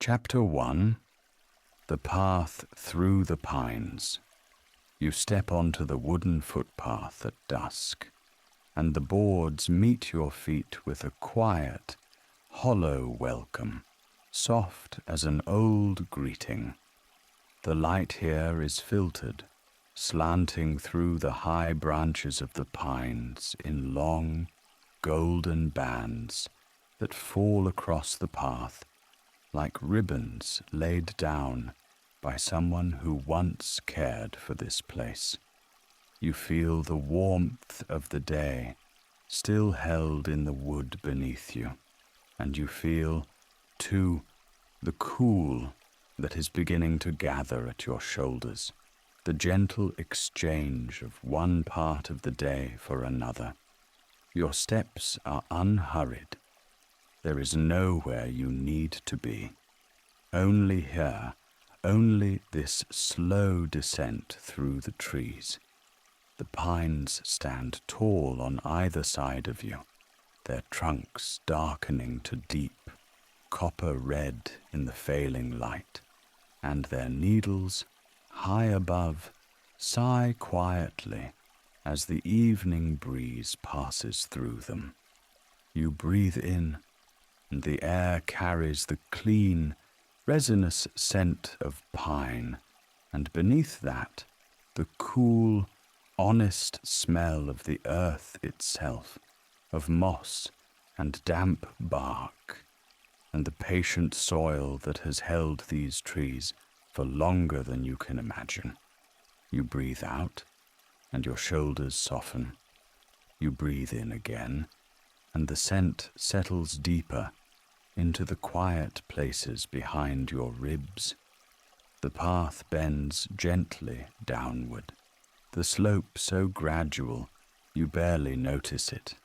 Chapter 1. The Path Through the Pines. You step onto the wooden footpath at dusk, and the boards meet your feet with a quiet, hollow welcome, soft as an old greeting. The light here is filtered, slanting through the high branches of the pines in long, golden bands that fall across the path like ribbons laid down by someone who once cared for this place. You feel the warmth of the day still held in the wood beneath you, and you feel, too, the cool that is beginning to gather at your shoulders, the gentle exchange of one part of the day for another. Your steps are unhurried. There is nowhere you need to be. Only here, only this slow descent through the trees. The pines stand tall on either side of you, their trunks darkening to deep, copper red in the failing light, and their needles, high above, sigh quietly as the evening breeze passes through them. You breathe in, and the air carries the clean, resinous scent of pine, and beneath that, the cool, honest smell of the earth itself, of moss and damp bark, and the patient soil that has held these trees for longer than you can imagine. You breathe out, and your shoulders soften. You breathe in again, and the scent settles deeper into the quiet places behind your ribs. The path bends gently downward, the slope so gradual you barely notice it,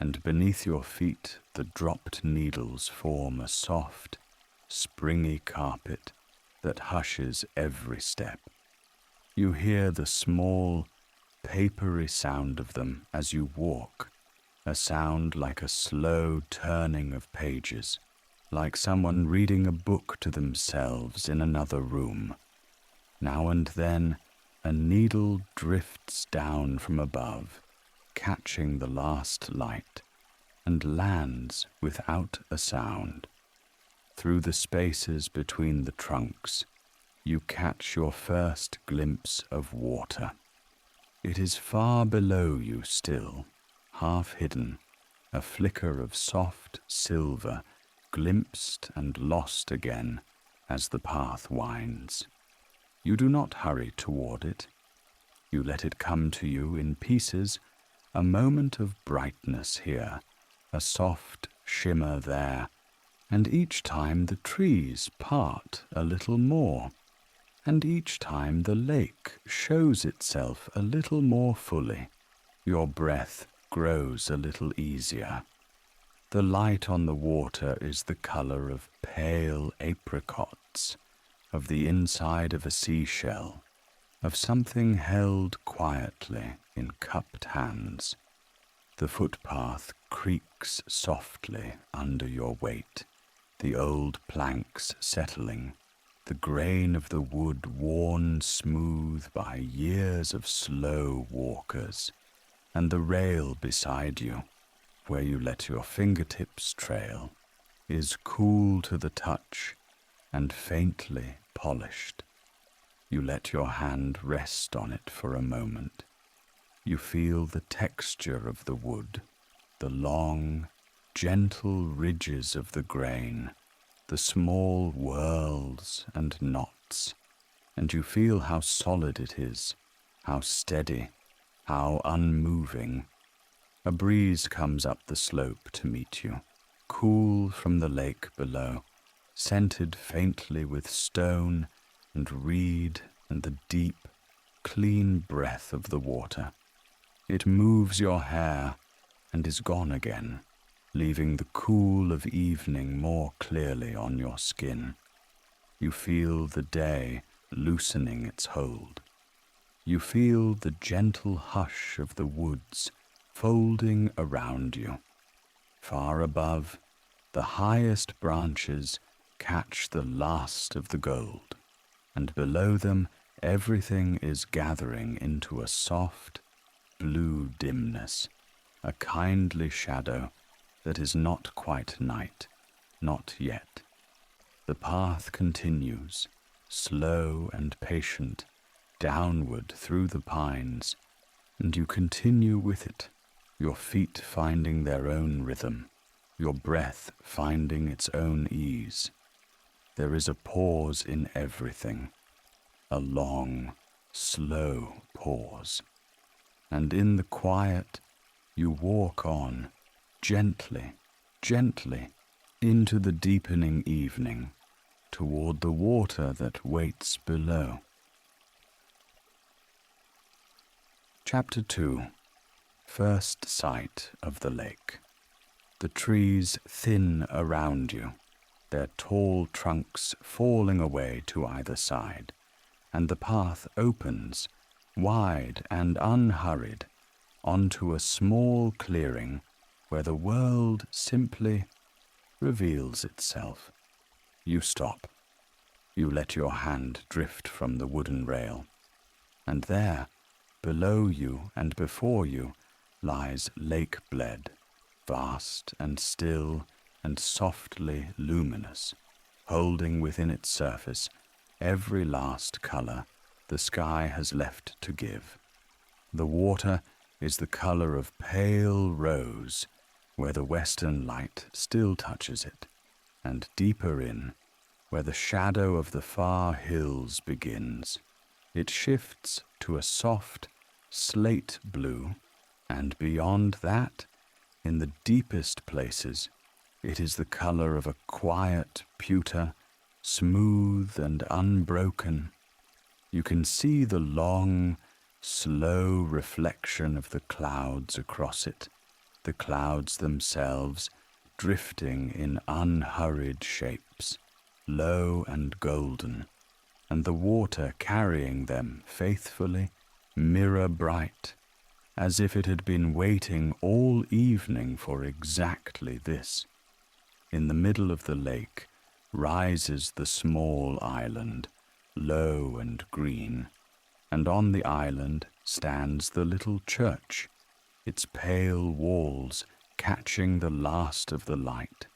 and beneath your feet the dropped needles form a soft, springy carpet that hushes every step. You hear the small, papery sound of them as you walk, a sound like a slow turning of pages, like someone reading a book to themselves in another room. Now and then, a needle drifts down from above, catching the last light, and lands without a sound. Through the spaces between the trunks, you catch your first glimpse of water. It is far below you still, half hidden, a flicker of soft silver glimpsed and lost again as the path winds. You do not hurry toward it. You let it come to you in pieces, a moment of brightness here, a soft shimmer there, and each time the trees part a little more, and each time the lake shows itself a little more fully. Your breath grows a little easier. The light on the water is the color of pale apricots, of the inside of a seashell, of something held quietly in cupped hands. The footpath creaks softly under your weight, the old planks settling, the grain of the wood worn smooth by years of slow walkers, and the rail beside you, where you let your fingertips trail, is cool to the touch and faintly polished. You let your hand rest on it for a moment. You feel the texture of the wood, the long, gentle ridges of the grain, the small whorls and knots, and you feel how solid it is, how steady, how unmoving. A breeze comes up the slope to meet you, cool from the lake below, scented faintly with stone and reed and the deep, clean breath of the water. It moves your hair and is gone again, leaving the cool of evening more clearly on your skin. You feel the day loosening its hold. You feel the gentle hush of the woods folding around you. Far above, the highest branches catch the last of the gold, and below them everything is gathering into a soft, blue dimness, a kindly shadow that is not quite night, not yet. The path continues, slow and patient, downward through the pines, and you continue with it, your feet finding their own rhythm, your breath finding its own ease. There is a pause in everything, a long, slow pause. And in the quiet, you walk on, gently, gently, into the deepening evening, toward the water that waits below. Chapter 2. First sight of the lake. The trees thin around you, their tall trunks falling away to either side, and the path opens, wide and unhurried, onto a small clearing where the world simply reveals itself. You stop. You let your hand drift from the wooden rail, and there, below you and before you, lies Lake Bled, vast and still and softly luminous, holding within its surface every last colour the sky has left to give. The water is the colour of pale rose, where the western light still touches it, and deeper in, where the shadow of the far hills begins, it shifts to a soft slate blue, and beyond that, in the deepest places, it is the colour of a quiet pewter, smooth and unbroken. You can see the long, slow reflection of the clouds across it, the clouds themselves drifting in unhurried shapes, low and golden, and the water carrying them faithfully, mirror bright, as if it had been waiting all evening for exactly this. In the middle of the lake rises the small island, low and green, and on the island stands the little church, its pale walls catching the last of the light,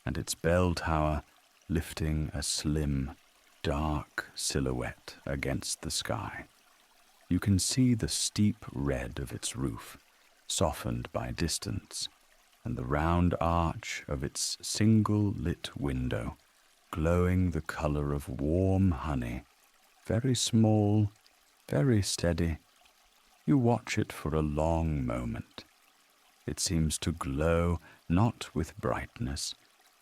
and its bell tower lifting a slim, dark silhouette against the sky. You can see the steep red of its roof, softened by distance, and the round arch of its single lit window, glowing the colour of warm honey, very small, very steady. You watch it for a long moment. It seems to glow not with brightness,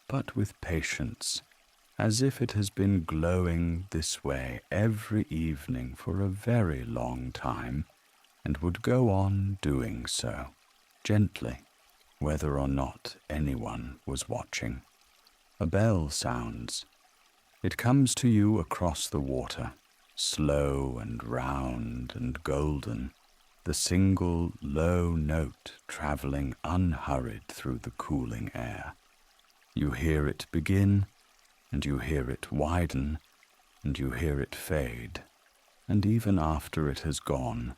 but with patience, as if it has been glowing this way every evening for a very long time, and would go on doing so, gently, whether or not anyone was watching. A bell sounds. It comes to you across the water, slow and round and golden, the single low note travelling unhurried through the cooling air. You hear it begin, and you hear it widen, and you hear it fade, and even after it has gone,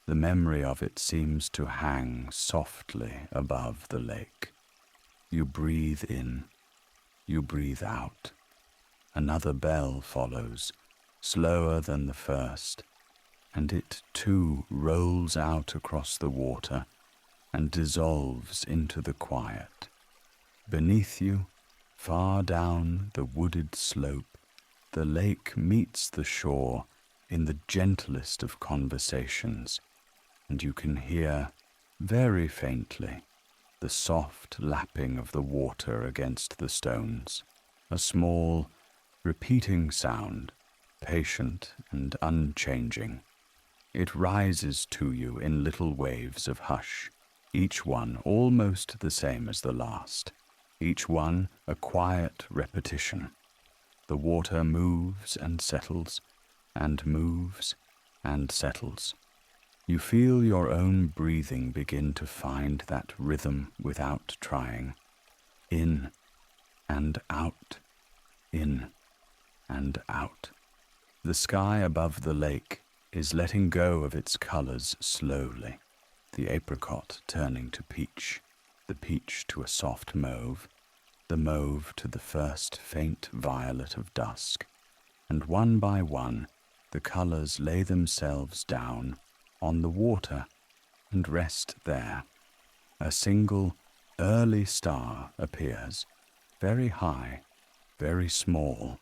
the memory of it seems to hang softly above the lake. You breathe in, you breathe out. Another bell follows, slower than the first, and it too rolls out across the water and dissolves into the quiet. Beneath you, far down the wooded slope, the lake meets the shore in the gentlest of conversations, and you can hear, very faintly, the soft lapping of the water against the stones, a small, repeating sound, patient and unchanging. It rises to you in little waves of hush, each one almost the same as the last, each one a quiet repetition. The water moves and settles, and moves and settles. You feel your own breathing begin to find that rhythm without trying, in and out, in and out. The sky above the lake is letting go of its colors slowly, the apricot turning to peach, the peach to a soft mauve, the mauve to the first faint violet of dusk, and one by one the colors lay themselves down on the water and rest there. A single early star appears, very high, very small,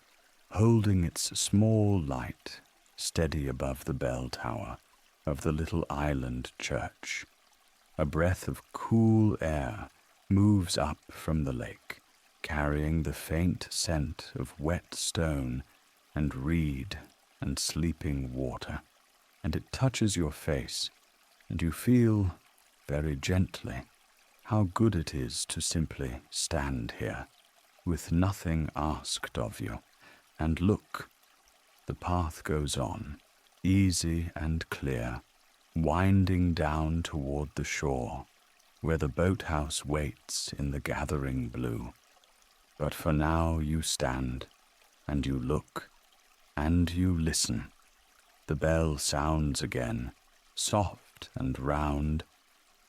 holding its small light steady above the bell tower of the little island church. A breath of cool air moves up from the lake, carrying the faint scent of wet stone and reed and sleeping water, and it touches your face, and you feel, very gently, how good it is to simply stand here, with nothing asked of you, and look. The path goes on, easy and clear, winding down toward the shore, where the boathouse waits in the gathering blue. But for now you stand, and you look, and you listen. The bell sounds again, soft and round,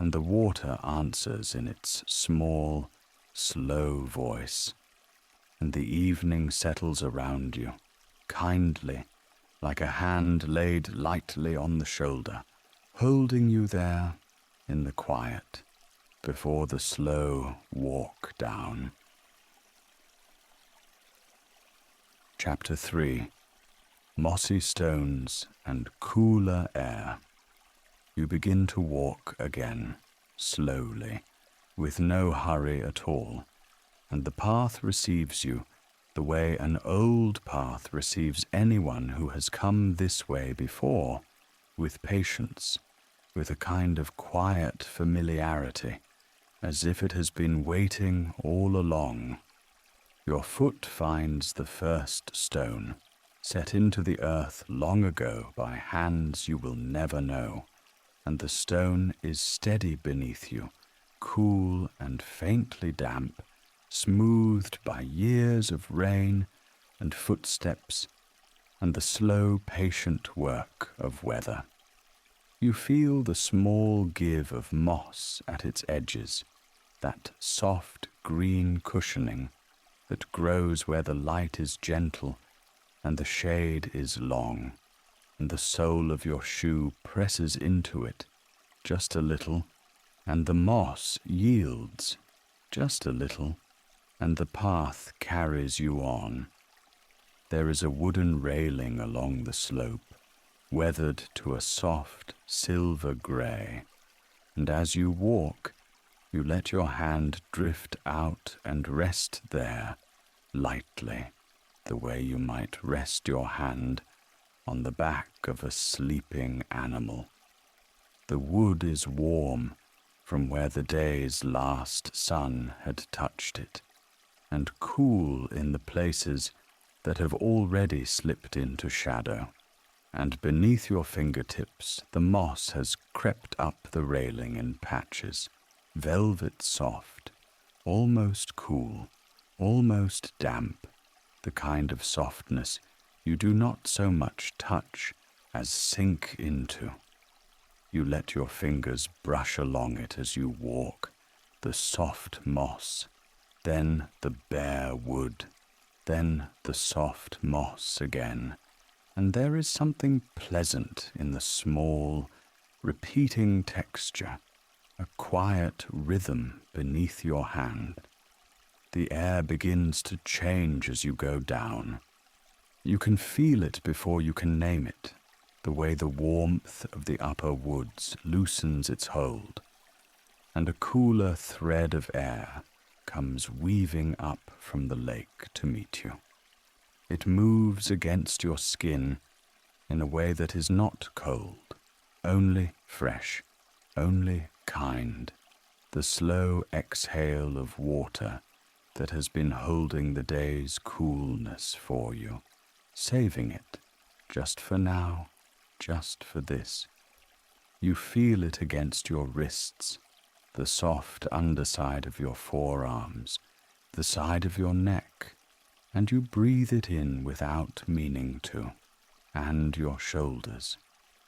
and the water answers in its small, slow voice, and the evening settles around you, kindly, like a hand laid lightly on the shoulder, holding you there in the quiet before the slow walk down. Chapter 3. Mossy stones and cooler air. You begin to walk again, slowly, with no hurry at all, and the path receives you the way an old path receives anyone who has come this way before, with patience, with a kind of quiet familiarity, as if it has been waiting all along. Your foot finds the first stone, set into the earth long ago by hands you will never know, and the stone is steady beneath you, cool and faintly damp, smoothed by years of rain and footsteps and the slow, patient work of weather. You feel the small give of moss at its edges, that soft green cushioning that grows where the light is gentle and the shade is long, and the sole of your shoe presses into it just a little, and the moss yields just a little, and the path carries you on. There is a wooden railing along the slope, weathered to a soft silver grey, and as you walk, you let your hand drift out and rest there, lightly, the way you might rest your hand on the back of a sleeping animal. The wood is warm from where the day's last sun had touched it, and cool in the places that have already slipped into shadow, and beneath your fingertips the moss has crept up the railing in patches, velvet soft, almost cool, almost damp, the kind of softness you do not so much touch as sink into. You let your fingers brush along it as you walk, the soft moss, then the bare wood, then the soft moss again, and there is something pleasant in the small, repeating texture, a quiet rhythm beneath your hand. The air begins to change as you go down. You can feel it before you can name it, the way the warmth of the upper woods loosens its hold, and a cooler thread of air comes weaving up from the lake to meet you. It moves against your skin in a way that is not cold, only fresh, only kind, the slow exhale of water that has been holding the day's coolness for you, saving it, just for now, just for this. You feel it against your wrists, the soft underside of your forearms, the side of your neck, and you breathe it in without meaning to, and your shoulders,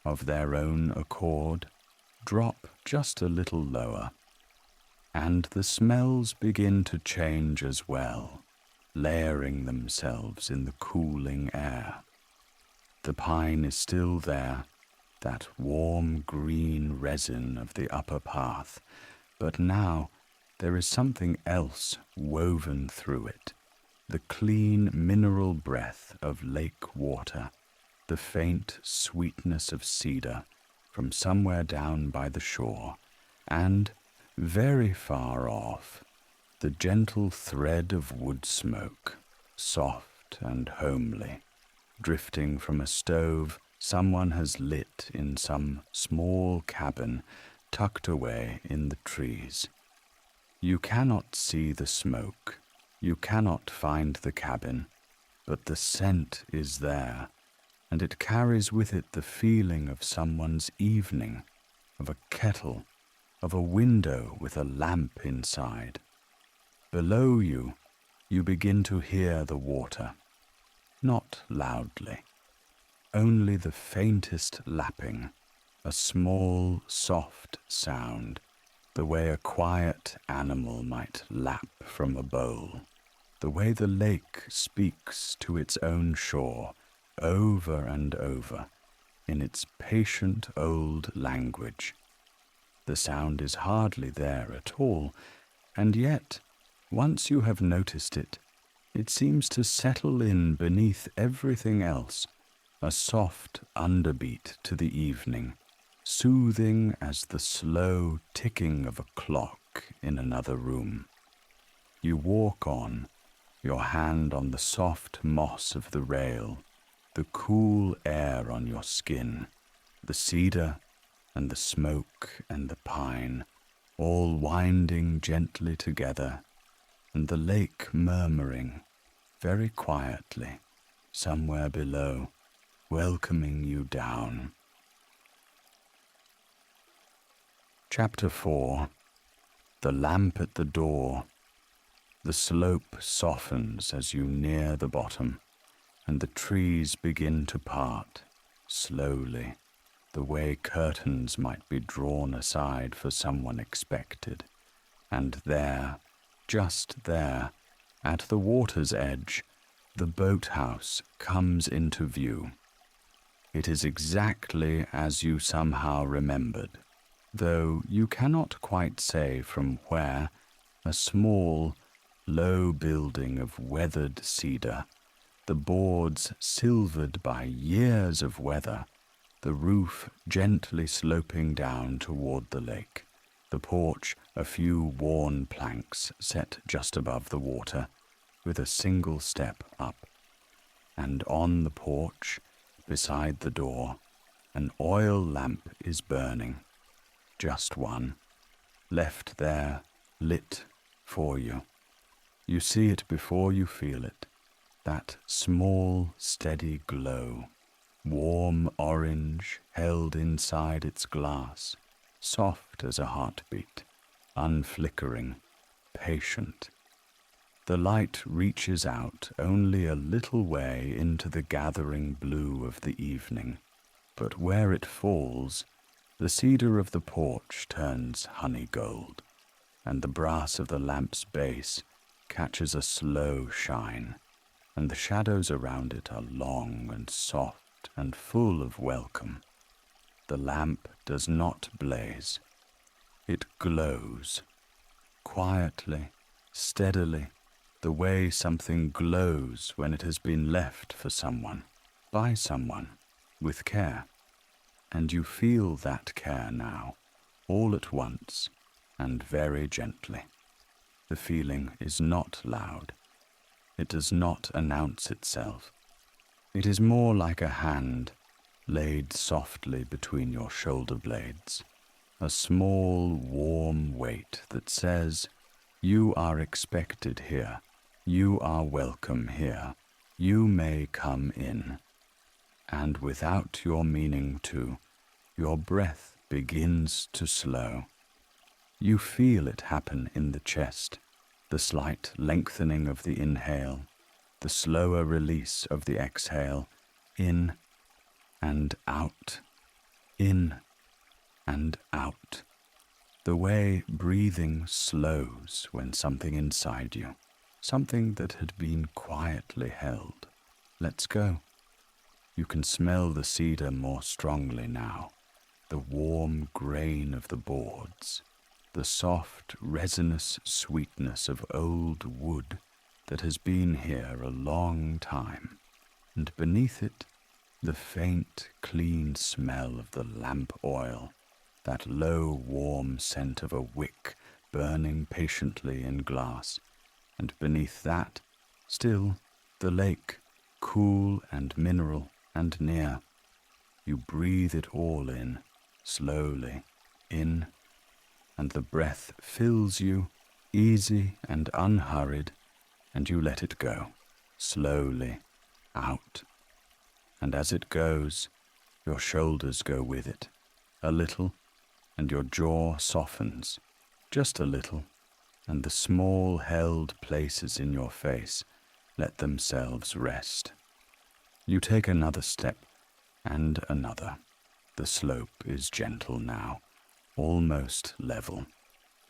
of their own accord, drop just a little lower, and the smells begin to change as well, layering themselves in the cooling air. The pine is still there, that warm green resin of the upper path, but now there is something else woven through it, the clean mineral breath of lake water, the faint sweetness of cedar from somewhere down by the shore, and, very far off, the gentle thread of wood smoke, soft and homely, drifting from a stove someone has lit in some small cabin tucked away in the trees. You cannot see the smoke, you cannot find the cabin, but the scent is there, and it carries with it the feeling of someone's evening, of a kettle, of a window with a lamp inside. Below you, you begin to hear the water, not loudly, only the faintest lapping, a small, soft sound, the way a quiet animal might lap from a bowl, the way the lake speaks to its own shore over and over in its patient old language. The sound is hardly there at all, and yet, once you have noticed it, it seems to settle in beneath everything else, a soft underbeat to the evening, soothing as the slow ticking of a clock in another room. You walk on, your hand on the soft moss of the rail, the cool air on your skin, the cedar and the smoke and the pine, all winding gently together, and the lake murmuring very quietly somewhere below, welcoming you down. Chapter 4. The lamp at the door. The slope softens as you near the bottom, and the trees begin to part, slowly, the way curtains might be drawn aside for someone expected. And there, just there, at the water's edge, the boathouse comes into view. It is exactly as you somehow remembered, though you cannot quite say from where, a small, low building of weathered cedar, the boards silvered by years of weather, the roof gently sloping down toward the lake, the porch a few worn planks set just above the water, with a single step up. And on the porch, beside the door, an oil lamp is burning, just one, left there, lit for you. You see it before you feel it, that small, steady glow, warm orange held inside its glass, soft as a heartbeat, unflickering, patient. The light reaches out only a little way into the gathering blue of the evening, but where it falls, the cedar of the porch turns honey gold, and the brass of the lamp's base catches a slow shine, and the shadows around it are long and soft and full of welcome. The lamp does not blaze. It glows, quietly, steadily, the way something glows when it has been left for someone, by someone, with care. And you feel that care now, all at once, and very gently. The feeling is not loud. It does not announce itself. It is more like a hand laid softly between your shoulder blades, a small, warm weight that says, you are expected here. You are welcome here. You may come in. And without your meaning to, your breath begins to slow. You feel it happen in the chest, the slight lengthening of the inhale, the slower release of the exhale, in and out, in and out, the way breathing slows when something inside you, something that had been quietly held, lets go. You can smell the cedar more strongly now, the warm grain of the boards, the soft, resinous sweetness of old wood that has been here a long time, and beneath it, the faint, clean smell of the lamp oil, that low, warm scent of a wick burning patiently in glass, and beneath that, still, the lake, cool and mineral and near. You breathe it all in, slowly, in, and the breath fills you, easy and unhurried, and you let it go, slowly, out. And as it goes, your shoulders go with it, a little, and your jaw softens, just a little, and the small held places in your face let themselves rest. You take another step, and another. The slope is gentle now, almost level,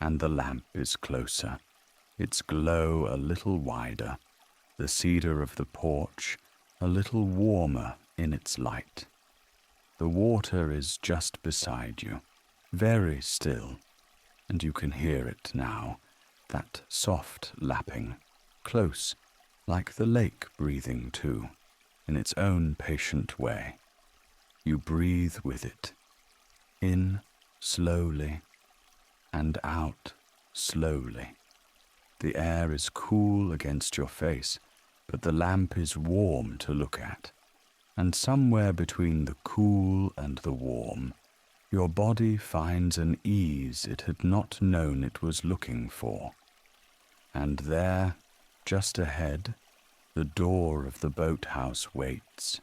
and the lamp is closer, its glow a little wider, the cedar of the porch a little warmer in its light. The water is just beside you, very still, and you can hear it now, that soft lapping, close, like the lake breathing too, in its own patient way. You breathe with it, in slowly, and out slowly. The air is cool against your face, but the lamp is warm to look at, and somewhere between the cool and the warm, your body finds an ease it had not known it was looking for. And there, just ahead, the door of the boathouse waits,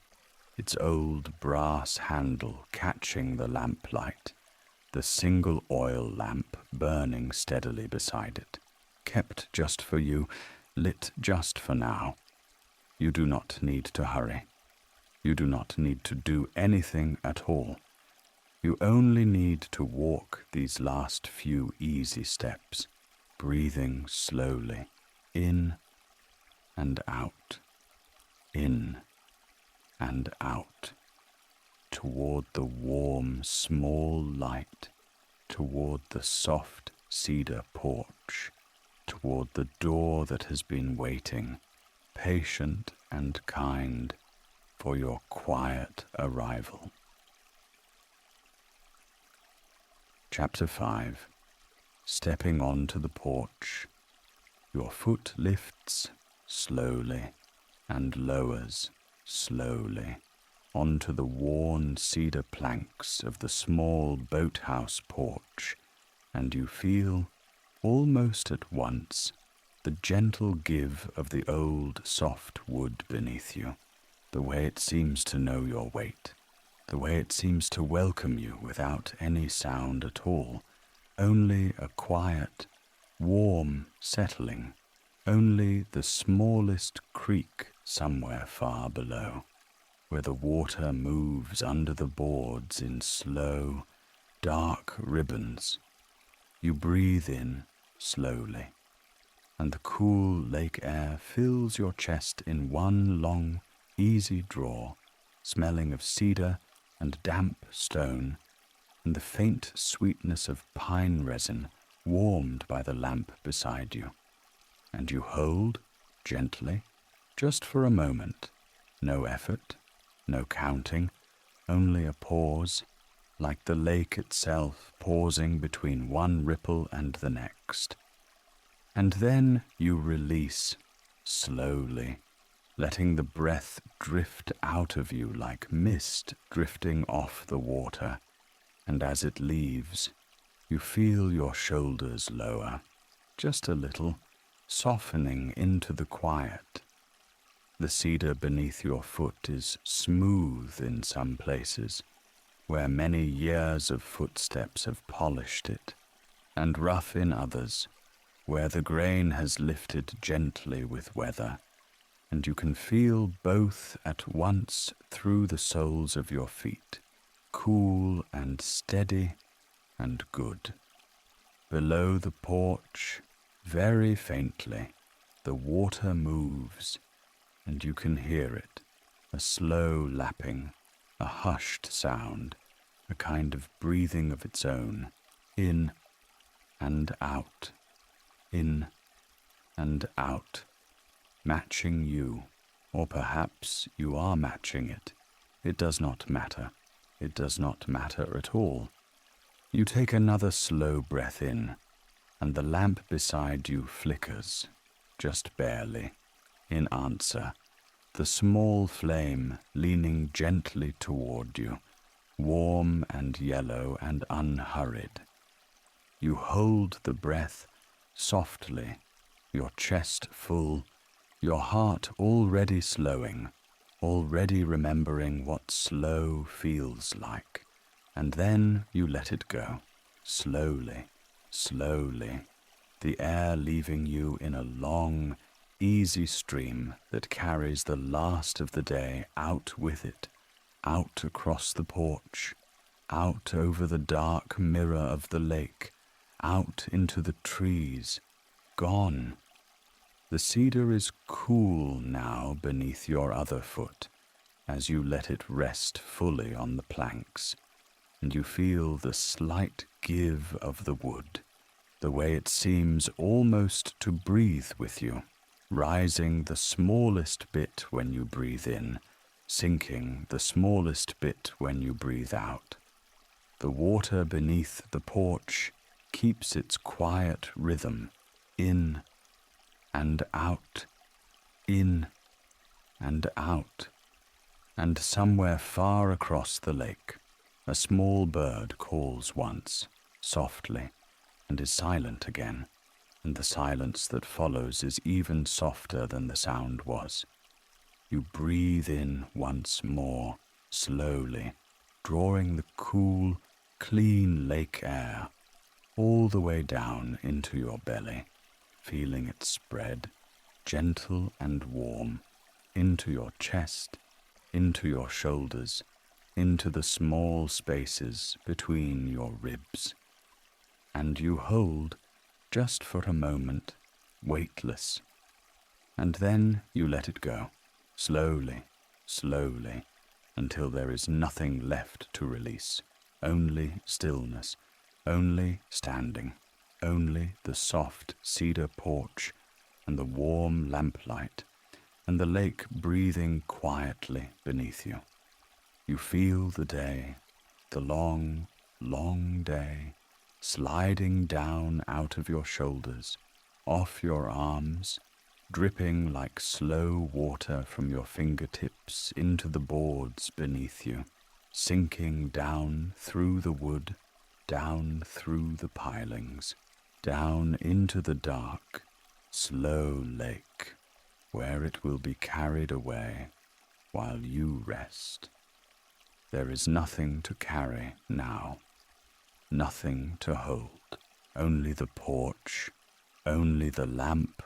its old brass handle catching the lamplight, the single oil lamp burning steadily beside it, kept just for you, lit just for now. You do not need to hurry. You do not need to do anything at all. You only need to walk these last few easy steps, breathing slowly, in and out, in and out, toward the warm, small light, toward the soft cedar porch, toward the door that has been waiting, patient and kind, for your quiet arrival. Chapter 5. Stepping onto the porch. Your foot lifts slowly and lowers slowly onto the worn cedar planks of the small boathouse porch, and you feel, almost at once, the gentle give of the old soft wood beneath you, the way it seems to know your weight, the way it seems to welcome you without any sound at all, only a quiet, warm settling, only the smallest creak somewhere far below, where the water moves under the boards in slow, dark ribbons. You breathe in slowly, and the cool lake air fills your chest in one long, easy draw, smelling of cedar and damp stone, and the faint sweetness of pine resin warmed by the lamp beside you. And you hold, gently, just for a moment, no effort, no counting, only a pause, like the lake itself pausing between one ripple and the next. And then you release, slowly, letting the breath drift out of you like mist drifting off the water, and as it leaves, you feel your shoulders lower, just a little, softening into the quiet. The cedar beneath your foot is smooth in some places, where many years of footsteps have polished it, and rough in others, where the grain has lifted gently with weather, and you can feel both at once through the soles of your feet, cool and steady and good. Below the porch, very faintly, the water moves, and you can hear it, a slow lapping, a hushed sound, a kind of breathing of its own, in and out, in and out, matching you, or perhaps you are matching it. It does not matter. It does not matter at all. You take another slow breath in, and the lamp beside you flickers, just barely, in answer, the small flame leaning gently toward you, warm and yellow and unhurried. You hold the breath softly, your chest full, your heart already slowing, already remembering what slow feels like, and then you let it go, slowly, slowly, the air leaving you in a long, easy stream that carries the last of the day out with it, out across the porch, out over the dark mirror of the lake, out into the trees, gone. The cedar is cool now beneath your other foot, as you let it rest fully on the planks, and you feel the slight give of the wood, the way it seems almost to breathe with you, rising the smallest bit when you breathe in, sinking the smallest bit when you breathe out. The water beneath the porch keeps its quiet rhythm, in and out, in and out, and somewhere far across the lake, a small bird calls once, softly, and is silent again, and the silence that follows is even softer than the sound was. You breathe in once more, slowly, drawing the cool, clean lake air all the way down into your belly, feeling it spread, gentle and warm, into your chest, into your shoulders, into the small spaces between your ribs. And you hold, just for a moment, weightless, and then you let it go, slowly, slowly, until there is nothing left to release, only stillness, only standing, only the soft cedar porch and the warm lamplight, and the lake breathing quietly beneath you. You feel the day, the long, long day, sliding down out of your shoulders, off your arms, dripping like slow water from your fingertips into the boards beneath you, sinking down through the wood, down through the pilings, down into the dark, slow lake, where it will be carried away while you rest. There is nothing to carry now, nothing to hold, only the porch, only the lamp,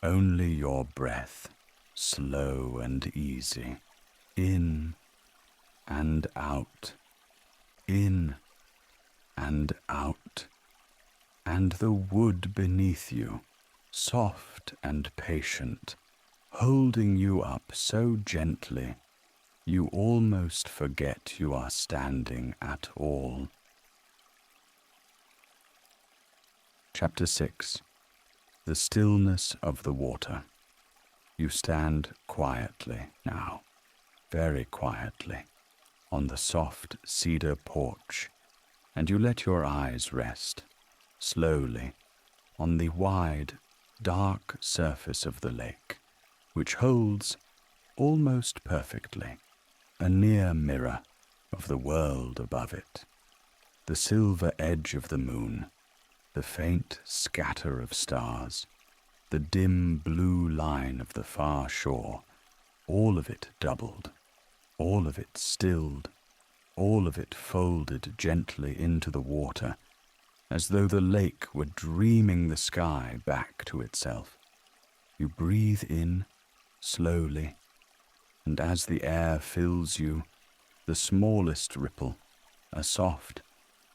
only your breath, slow and easy, in and out, in and out, and the wood beneath you, soft and patient, holding you up so gently, you almost forget you are standing at all. Chapter 6. The Stillness of the Water. You stand quietly now, very quietly, on the soft cedar porch, and you let your eyes rest, slowly, on the wide, dark surface of the lake, which holds, almost perfectly, a near mirror of the world above it, the silver edge of the moon, the faint scatter of stars, the dim blue line of the far shore, all of it doubled, all of it stilled, all of it folded gently into the water, as though the lake were dreaming the sky back to itself. You breathe in slowly, and as the air fills you, the smallest ripple, a soft,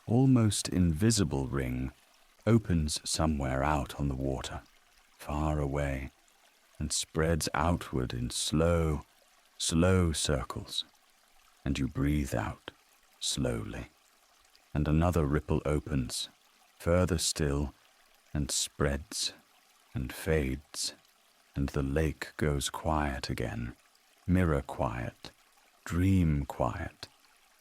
almost invisible ring, opens somewhere out on the water, far away, and spreads outward in slow, slow circles, and you breathe out slowly, and another ripple opens, further still, and spreads and fades, and the lake goes quiet again, mirror quiet, dream quiet,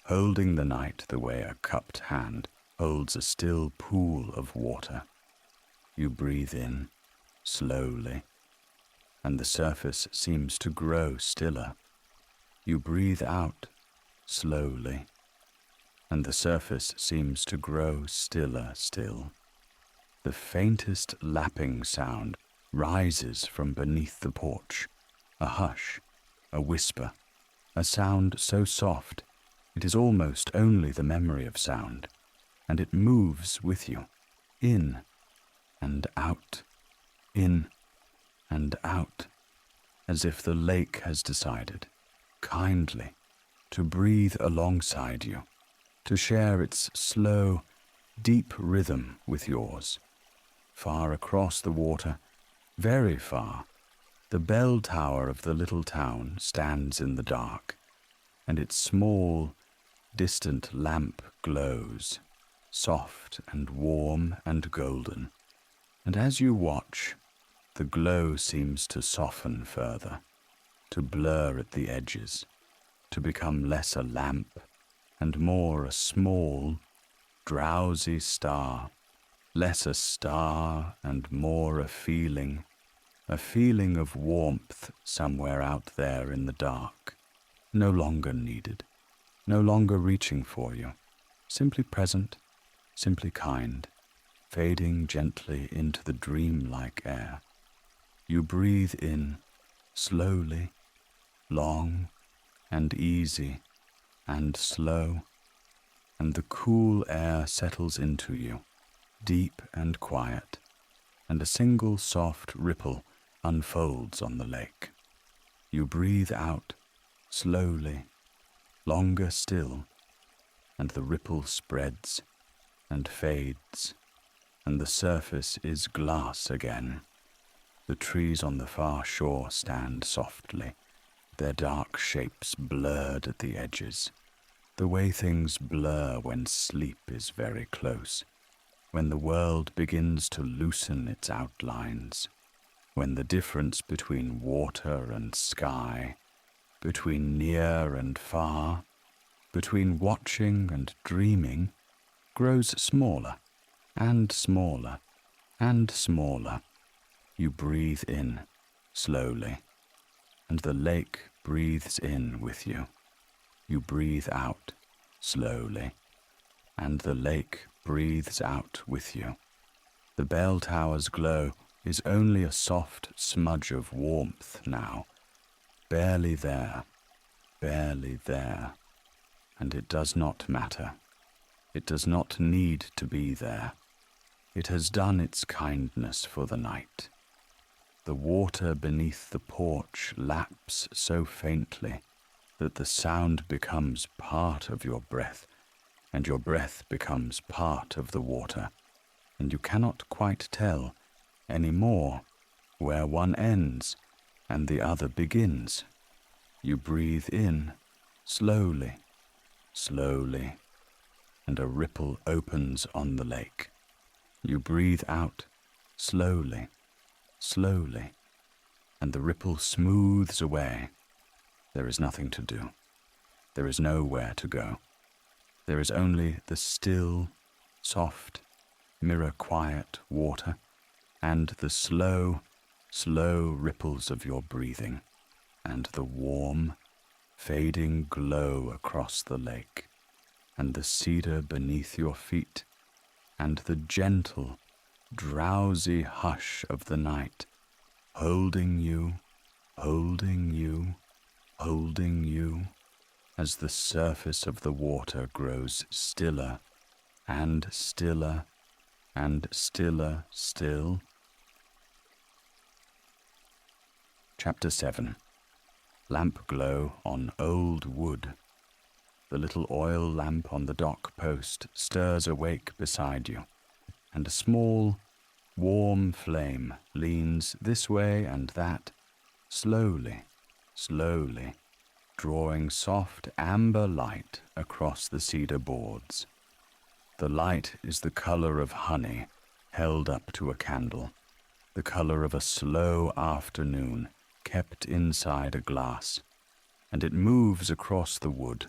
holding the night the way a cupped hand holds a still pool of water. You breathe in slowly, and the surface seems to grow stiller. You breathe out slowly, and the surface seems to grow stiller still. The faintest lapping sound rises from beneath the porch, a hush, a whisper, a sound so soft it is almost only the memory of sound, and it moves with you, in and out, in and out, as if the lake has decided, kindly, to breathe alongside you, to share its slow, deep rhythm with yours. Far across the water, very far, the bell tower of the little town stands in the dark, and its small, distant lamp glows, soft and warm and golden, and as you watch, the glow seems to soften further, to blur at the edges, to become less a lamp and more a small, drowsy star, less a star and more a feeling of warmth somewhere out there in the dark, no longer needed, no longer reaching for you, simply present, simply kind, fading gently into the dreamlike air. You breathe in, slowly, long and easy and slow, and the cool air settles into you, deep and quiet, and a single soft ripple unfolds on the lake. You breathe out, slowly, longer still, and the ripple spreads and fades, and the surface is glass again. The trees on the far shore stand softly, their dark shapes blurred at the edges, the way things blur when sleep is very close, when the world begins to loosen its outlines, when the difference between water and sky, between near and far, between watching and dreaming, grows smaller and smaller and smaller. You breathe in slowly, and the lake breathes in with you. You breathe out slowly, and the lake breathes out with you. The bell tower's glow is only a soft smudge of warmth now, barely there, and it does not matter. It does not need to be there. It has done its kindness for the night. The water beneath the porch laps so faintly that the sound becomes part of your breath, and your breath becomes part of the water, and you cannot quite tell any more where one ends and the other begins. You breathe in slowly, slowly, and a ripple opens on the lake. You breathe out slowly, slowly, and the ripple smooths away. There is nothing to do. There is nowhere to go. There is only the still, soft, mirror-quiet water and the slow, slow ripples of your breathing and the warm, fading glow across the lake and the cedar beneath your feet and the gentle, drowsy hush of the night, holding you, holding you, holding you, as the surface of the water grows stiller and stiller and stiller still. Chapter 7. Lamp glow on old wood. The little oil lamp on the dock post stirs awake beside you, and a small, warm flame leans this way and that, slowly, slowly, drawing soft amber light across the cedar boards. The light is the color of honey held up to a candle, the color of a slow afternoon kept inside a glass, and it moves across the wood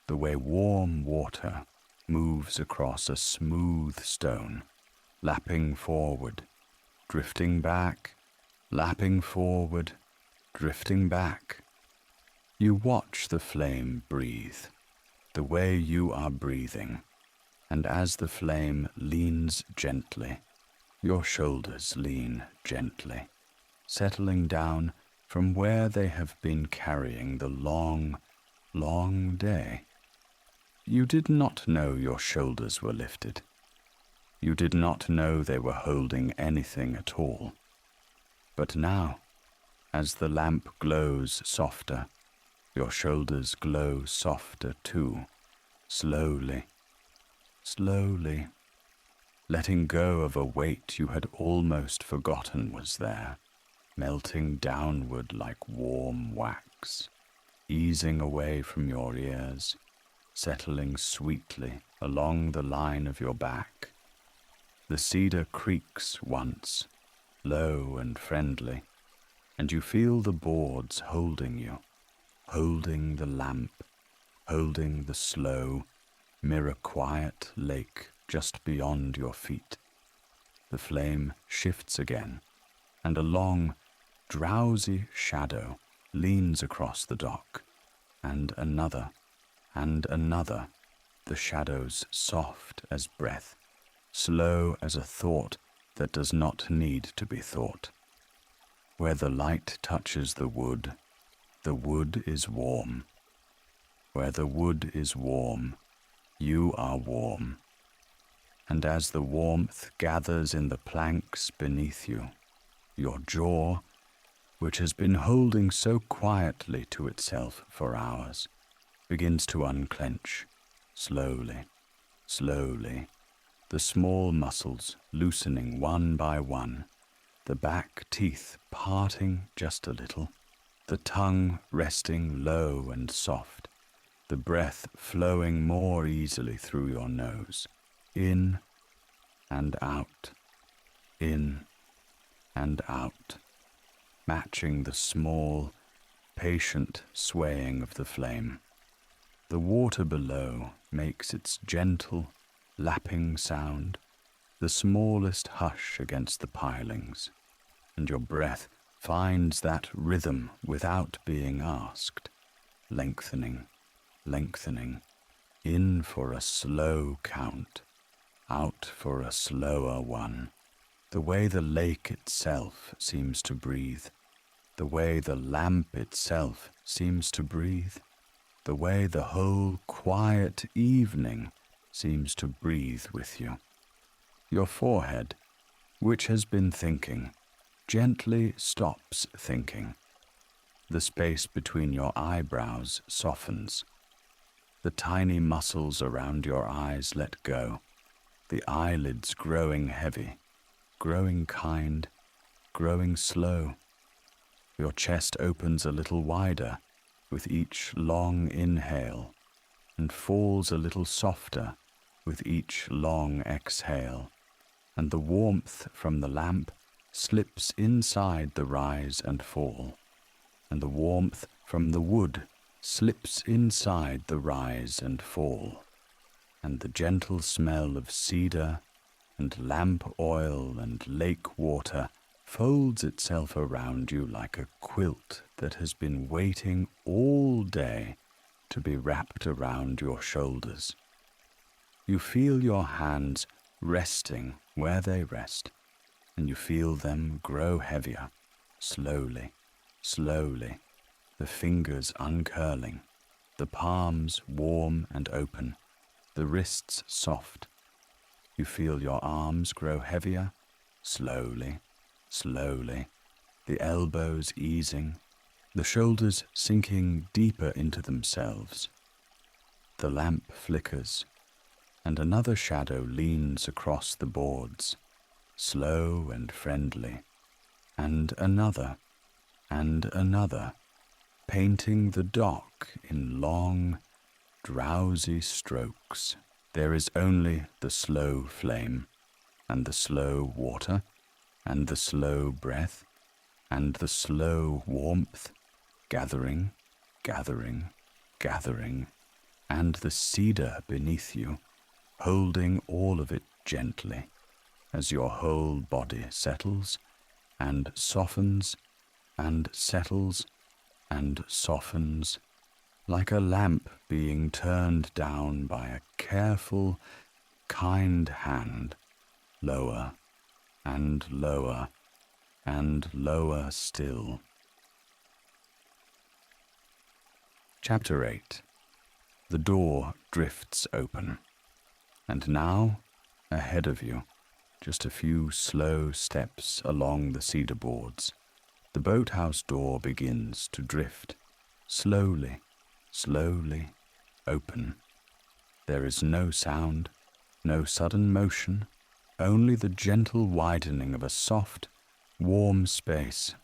the way warm water moves across a smooth stone, lapping forward, drifting back, lapping forward, drifting back. You watch the flame breathe, the way you are breathing, and as the flame leans gently, your shoulders lean gently, settling down from where they have been carrying the long, long day. You did not know your shoulders were lifted. You did not know they were holding anything at all. But now, as the lamp glows softer, your shoulders glow softer too, slowly, slowly, letting go of a weight you had almost forgotten was there, melting downward like warm wax, easing away from your ears, settling sweetly along the line of your back. The cedar creaks once, low and friendly, and you feel the boards holding you, holding the lamp, holding the slow, mirror-quiet lake just beyond your feet. The flame shifts again, and a long, drowsy shadow leans across the dock, and another, the shadows soft as breath, slow as a thought that does not need to be thought. Where the light touches the wood is warm. Where the wood is warm, you are warm. And as the warmth gathers in the planks beneath you, your jaw, which has been holding so quietly to itself for hours, begins to unclench, slowly, slowly, the small muscles loosening one by one, the back teeth parting just a little, the tongue resting low and soft, the breath flowing more easily through your nose, in and out, in and out, matching the small, patient swaying of the flame. The water below makes its gentle, lapping sound, the smallest hush against the pilings, and your breath finds that rhythm without being asked, lengthening, lengthening, in for a slow count, out for a slower one, the way the lake itself seems to breathe, the way the lamp itself seems to breathe, the way the whole quiet evening seems to breathe with you. Your forehead, which has been thinking, gently stops thinking. The space between your eyebrows softens. The tiny muscles around your eyes let go, the eyelids growing heavy, growing kind, growing slow. Your chest opens a little wider with each long inhale and falls a little softer with each long exhale, and the warmth from the lamp slips inside the rise and fall, and the warmth from the wood slips inside the rise and fall, and the gentle smell of cedar and lamp oil and lake water folds itself around you like a quilt that has been waiting all day to be wrapped around your shoulders. You feel your hands resting where they rest, and you feel them grow heavier, slowly, slowly, the fingers uncurling, the palms warm and open, the wrists soft. You feel your arms grow heavier, slowly, slowly, the elbows easing, the shoulders sinking deeper into themselves. The lamp flickers, and another shadow leans across the boards, slow and friendly, and another, painting the dock in long, drowsy strokes. There is only the slow flame, and the slow water, and the slow breath, and the slow warmth, gathering, and the cedar beneath you, holding all of it gently, as your whole body settles, and softens, and settles, and softens, like a lamp being turned down by a careful, kind hand, lower, and lower, and lower still. Chapter 8. The door drifts open, and now, ahead of you, just a few slow steps along the cedar boards, the boathouse door begins to drift, slowly open. There is no sound, no sudden motion, only the gentle widening of a soft, warm space,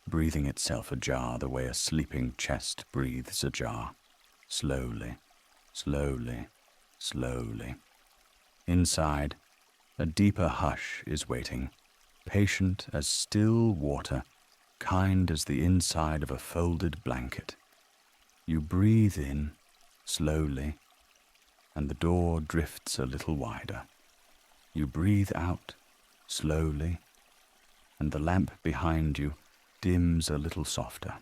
breathing itself ajar the way a sleeping chest breathes ajar, slowly. Inside, a deeper hush is waiting, patient as still water, kind as the inside of a folded blanket. You breathe in, slowly, and the door drifts a little wider. You breathe out, slowly, and the lamp behind you dims a little softer.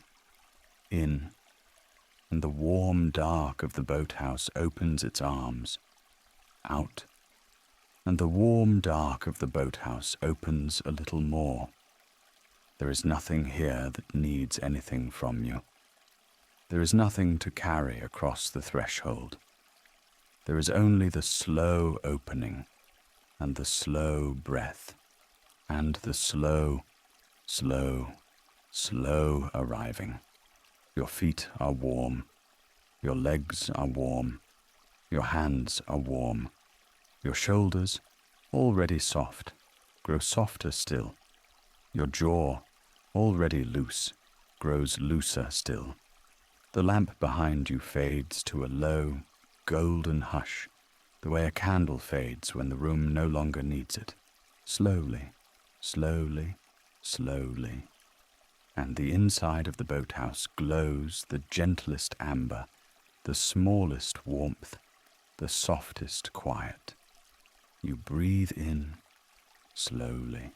In, and the warm dark of the boathouse opens its arms. Out, and the warm dark of the boathouse opens a little more. There is nothing here that needs anything from you. There is nothing to carry across the threshold. There is only the slow opening, and the slow breath, and the slow arriving. Your feet are warm, your legs are warm, your hands are warm, your shoulders, already soft, grow softer still. Your jaw, already loose, grows looser still. The lamp behind you fades to a low, golden hush, the way a candle fades when the room no longer needs it. Slowly, and the inside of the boathouse glows the gentlest amber, the smallest warmth, the softest quiet. You breathe in, slowly,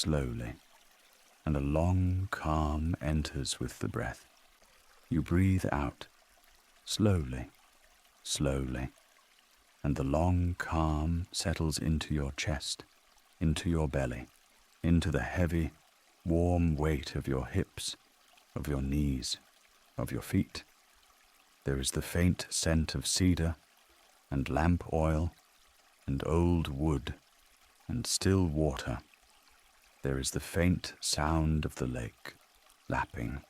and a long calm enters with the breath. You breathe out, slowly, and the long calm settles into your chest, into your belly, into the heavy, warm weight of your hips, of your knees, of your feet. There is the faint scent of cedar, and lamp oil, and old wood, and still water. There is the faint sound of the lake, lapping,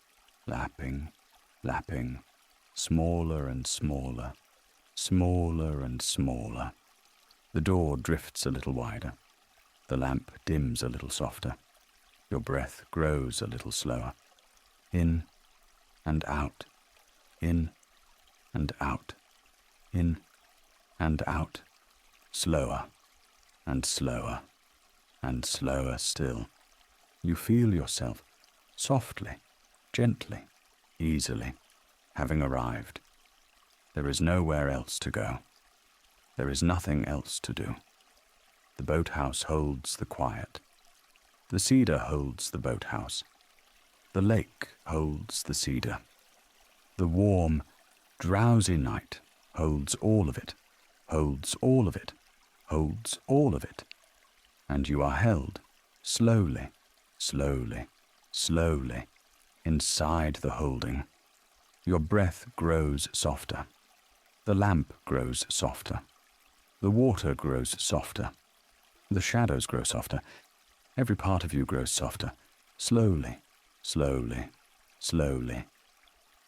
smaller and smaller. The door drifts a little wider. The lamp dims a little softer. Your breath grows a little slower. In and out, in and out, in and out. Slower and slower and slower still. You feel yourself softly, gently, easily, having arrived. There is nowhere else to go. There is nothing else to do. The boathouse holds the quiet. The cedar holds the boathouse. The lake holds the cedar. The warm, drowsy night holds all of it, holds all of it, holds all of it. And you are held, slowly, inside the holding. Your breath grows softer. The lamp grows softer. The water grows softer. The shadows grow softer. Every part of you grows softer, slowly, slowly, slowly,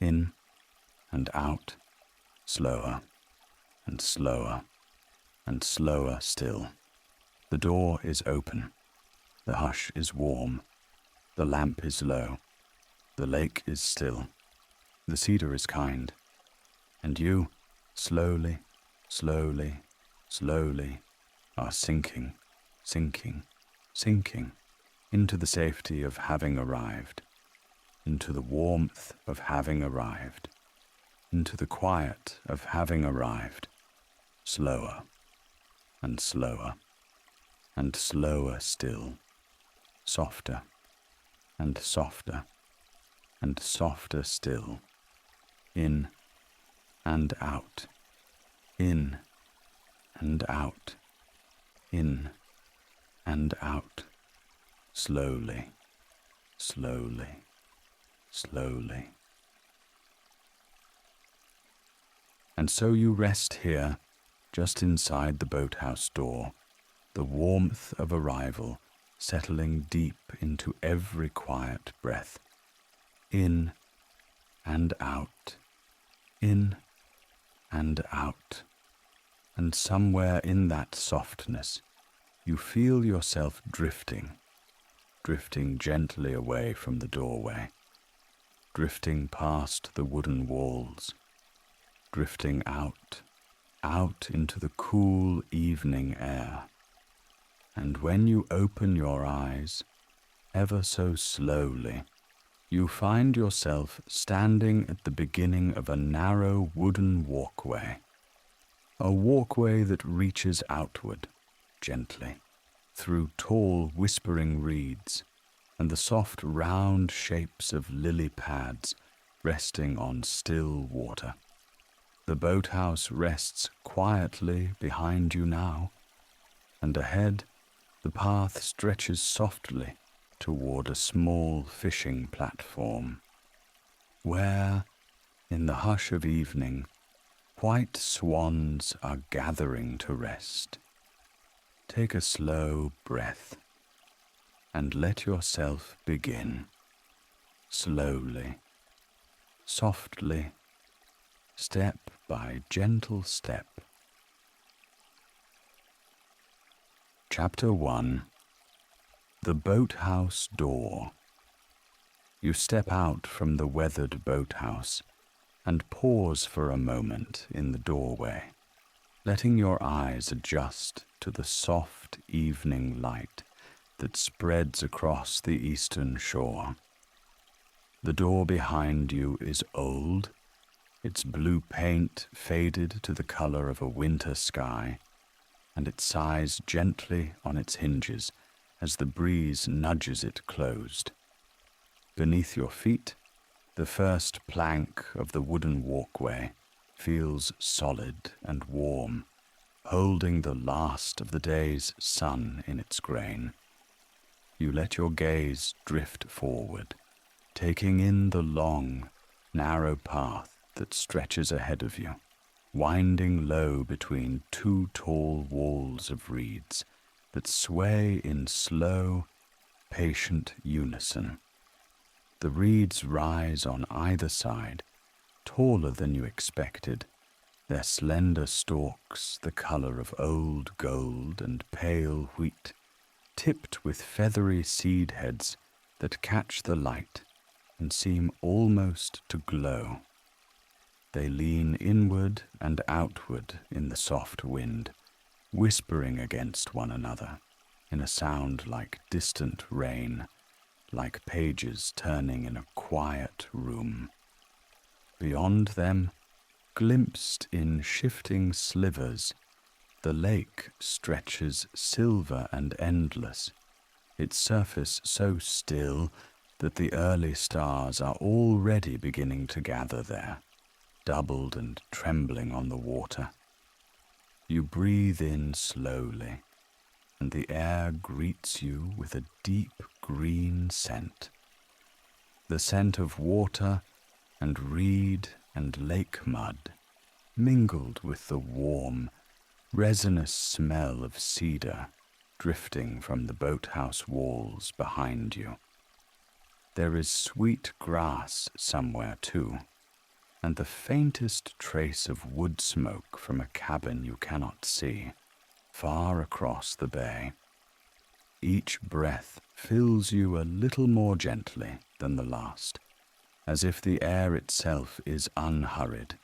in and out, slower and slower and slower still. The door is open, the hush is warm, the lamp is low, the lake is still, the cedar is kind, and you, slowly, slowly, slowly, are sinking, sinking, sinking into the safety of having arrived, into the warmth of having arrived, into the quiet of having arrived, slower and slower and slower still, softer and softer and softer still, in and out, in and out, in and out, slowly, slowly, slowly. And so you rest here, just inside the boathouse door, the warmth of arrival settling deep into every quiet breath, in and out, in and out, and somewhere in that softness you feel yourself drifting, drifting gently away from the doorway, drifting past the wooden walls, drifting out, out into the cool evening air. And when you open your eyes, ever so slowly, you find yourself standing at the beginning of a narrow wooden walkway, a walkway that reaches outward, gently, through tall whispering reeds and the soft round shapes of lily pads resting on still water. The boathouse rests quietly behind you now, and ahead the path stretches softly toward a small fishing platform, where, in the hush of evening, white swans are gathering to rest. Take a slow breath and let yourself begin, slowly, softly, step by gentle step. Chapter 1. The Boathouse Door. You step out from the weathered boathouse and pause for a moment in the doorway, letting your eyes adjust to the soft evening light that spreads across the eastern shore. The door behind you is old, its blue paint faded to the color of a winter sky, and it sighs gently on its hinges as the breeze nudges it closed. Beneath your feet, the first plank of the wooden walkway feels solid and warm, holding the last of the day's sun in its grain. You let your gaze drift forward, taking in the long, narrow path that stretches ahead of you, winding low between two tall walls of reeds that sway in slow, patient unison. The reeds rise on either side, taller than you expected, their slender stalks the color of old gold and pale wheat, tipped with feathery seed heads that catch the light and seem almost to glow. They lean inward and outward in the soft wind, whispering against one another in a sound like distant rain, like pages turning in a quiet room. Beyond them, glimpsed in shifting slivers, the lake stretches silver and endless, its surface so still that the early stars are already beginning to gather there, doubled and trembling on the water. You breathe in slowly, and the air greets you with a deep green scent. The scent of water and reed and lake mud, mingled with the warm, resinous smell of cedar drifting from the boathouse walls behind you. There is sweet grass somewhere too, and the faintest trace of wood smoke from a cabin you cannot see, far across the bay. Each breath fills you a little more gently than the last, as if the air itself is unhurried,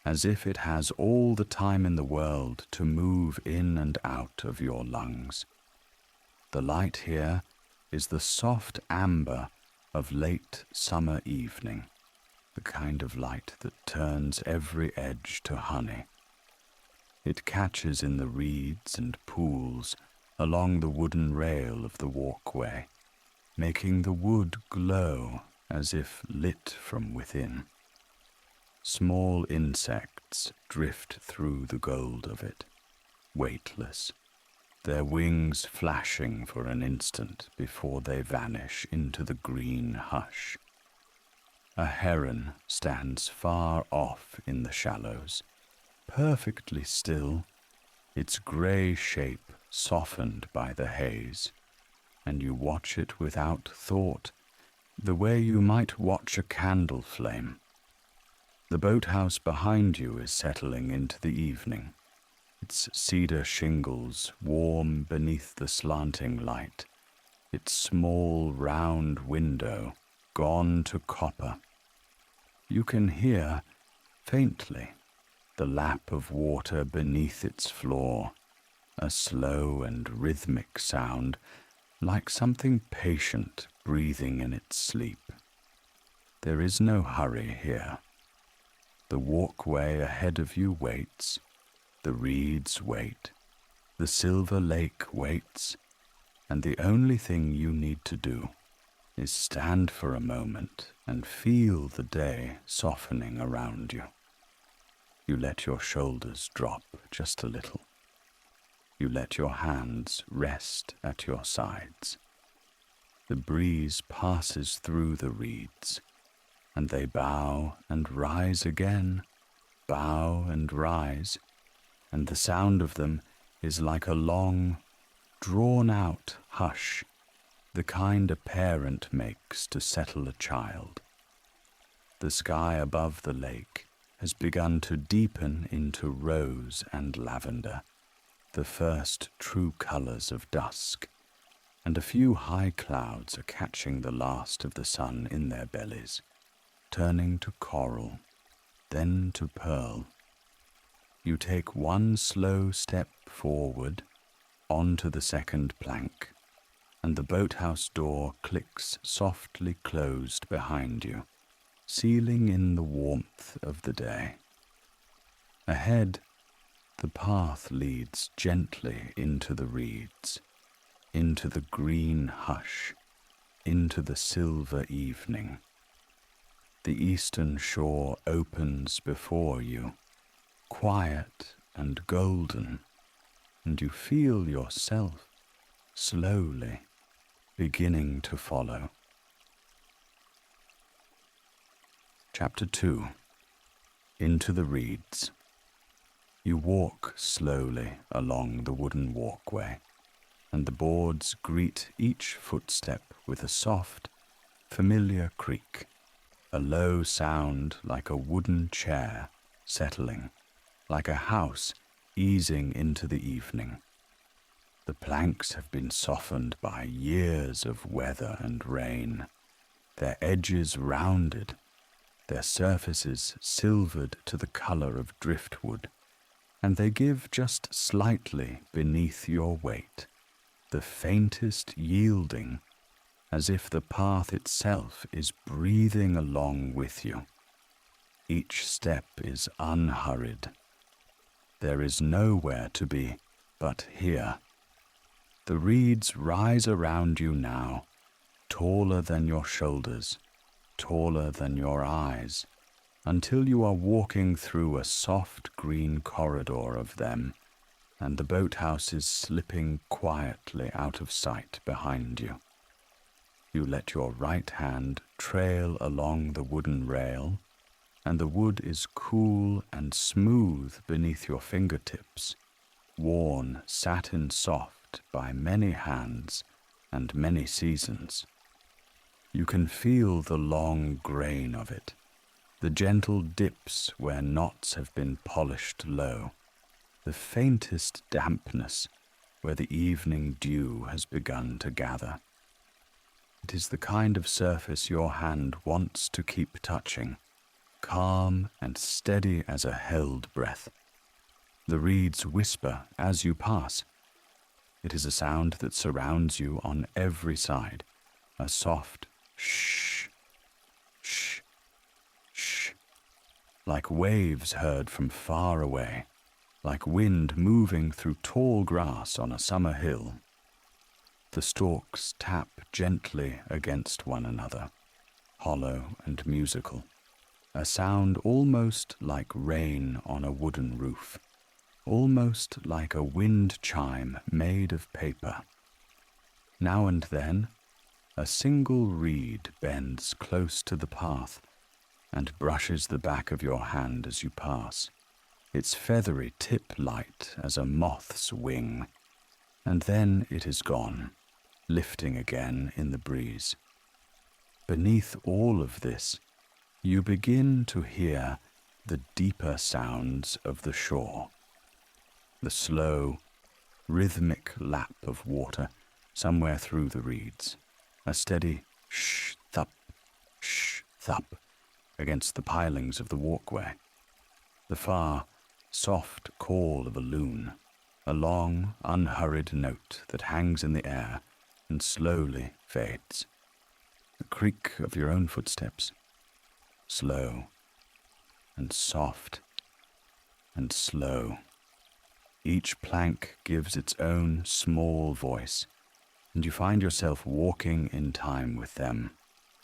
as if it has all the time in the world to move in and out of your lungs. The light here is the soft amber of late summer evening, the kind of light that turns every edge to honey. It catches in the reeds and pools along the wooden rail of the walkway, making the wood glow as if lit from within. Small insects drift through the gold of it, weightless, their wings flashing for an instant before they vanish into the green hush. A heron stands far off in the shallows, perfectly still, its grey shape softened by the haze, and you watch it without thought, the way you might watch a candle flame. The boathouse behind you is settling into the evening, its cedar shingles warm beneath the slanting light, its small round window gone to copper. You can hear, faintly, the lap of water beneath its floor, a slow and rhythmic sound, like something patient breathing in its sleep. There is no hurry here. The walkway ahead of you waits, the reeds wait, the silver lake waits, and the only thing you need to do is stand for a moment and feel the day softening around you. You let your shoulders drop just a little. You let your hands rest at your sides. The breeze passes through the reeds, and they bow and rise again, bow and rise, and the sound of them is like a long, drawn-out hush, the kind a parent makes to settle a child. The sky above the lake has begun to deepen into rose and lavender, the first true colors of dusk, and a few high clouds are catching the last of the sun in their bellies, turning to coral, then to pearl. You take one slow step forward onto the second plank, and the boathouse door clicks softly closed behind you, sealing in the warmth of the day. Ahead, the path leads gently into the reeds, into the green hush, into the silver evening. The eastern shore opens before you, quiet and golden, and you feel yourself slowly beginning to follow. Chapter 2. Into the Reeds. You walk slowly along the wooden walkway, and the boards greet each footstep with a soft, familiar creak, a low sound like a wooden chair settling, like a house easing into the evening. The planks have been softened by years of weather and rain, their edges rounded, their surfaces silvered to the color of driftwood, and they give just slightly beneath your weight, the faintest yielding, as if the path itself is breathing along with you. Each step is unhurried. There is nowhere to be but here. The reeds rise around you now, taller than your shoulders, taller than your eyes, until you are walking through a soft green corridor of them, and the boathouse is slipping quietly out of sight behind you. You let your right hand trail along the wooden rail, and the wood is cool and smooth beneath your fingertips, worn satin soft by many hands and many seasons. You can feel the long grain of it, the gentle dips where knots have been polished low, the faintest dampness where the evening dew has begun to gather. It is the kind of surface your hand wants to keep touching, calm and steady as a held breath. The reeds whisper as you pass. It is a sound that surrounds you on every side, a soft shh, shh, shh, like waves heard from far away, like wind moving through tall grass on a summer hill. The stalks tap gently against one another, hollow and musical, a sound almost like rain on a wooden roof, almost like a wind chime made of paper. Now and then, a single reed bends close to the path and brushes the back of your hand as you pass, its feathery tip light as a moth's wing, and then it is gone, lifting again in the breeze. Beneath all of this, you begin to hear the deeper sounds of the shore, the slow, rhythmic lap of water somewhere through the reeds, a steady sh thup against the pilings of the walkway, the far, soft call of a loon, a long, unhurried note that hangs in the air and slowly fades, the creak of your own footsteps, slow and soft and slow. Each plank gives its own small voice, and you find yourself walking in time with them,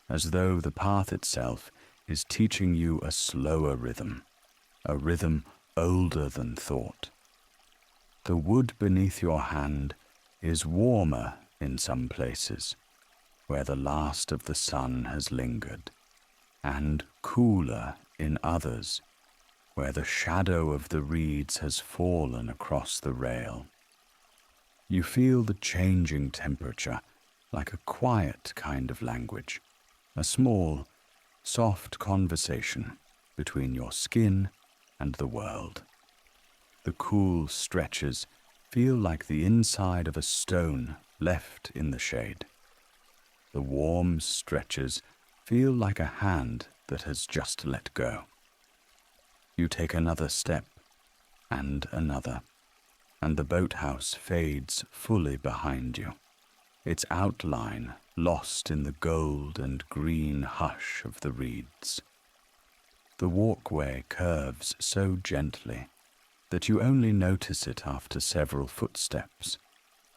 as though the path itself is teaching you a slower rhythm, a rhythm older than thought. The wood beneath your hand is warmer in some places, where the last of the sun has lingered, and cooler in others, where the shadow of the reeds has fallen across the rail. You feel the changing temperature like a quiet kind of language, a small, soft conversation between your skin and the world. The cool stretches feel like the inside of a stone left in the shade. The warm stretches feel like a hand that has just let go. You take another step, and another, and the boathouse fades fully behind you, its outline lost in the gold and green hush of the reeds. The walkway curves so gently that you only notice it after several footsteps,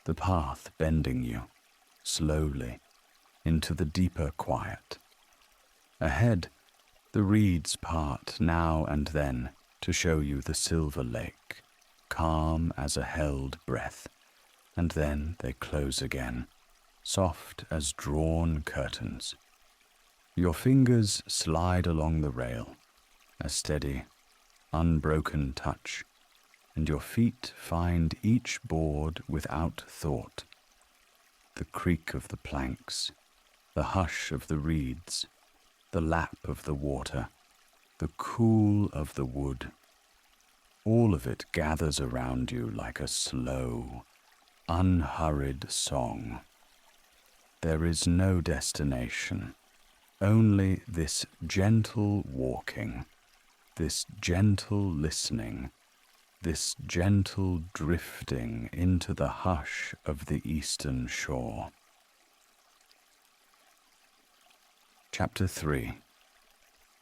the path bending you, slowly, into the deeper quiet. Ahead, the reeds part now and then to show you the silver lake, calm as a held breath, and then they close again, soft as drawn curtains. Your fingers slide along the rail, a steady, unbroken touch, and your feet find each board without thought. The creak of the planks, the hush of the reeds, the lap of the water, the cool of the wood, all of it gathers around you like a slow, unhurried song. There is no destination, only this gentle walking, this gentle listening, this gentle drifting into the hush of the eastern shore. Chapter 3.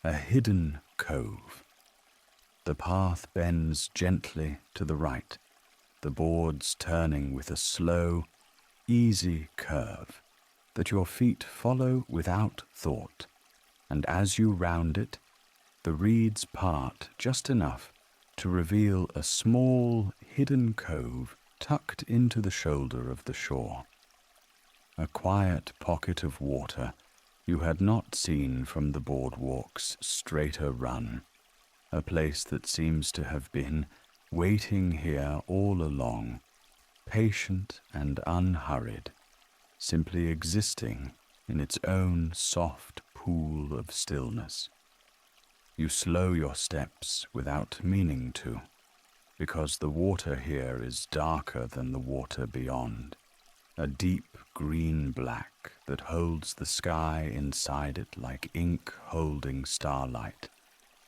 A Hidden Cove. The path bends gently to the right, the boards turning with a slow, easy curve that your feet follow without thought, and as you round it, the reeds part just enough to reveal a small, hidden cove tucked into the shoulder of the shore. A quiet pocket of water you had not seen from the boardwalk's straighter run, a place that seems to have been waiting here all along, patient and unhurried, simply existing in its own soft pool of stillness. You slow your steps without meaning to, because the water here is darker than the water beyond, a deep green-black that holds the sky inside it like ink holding starlight,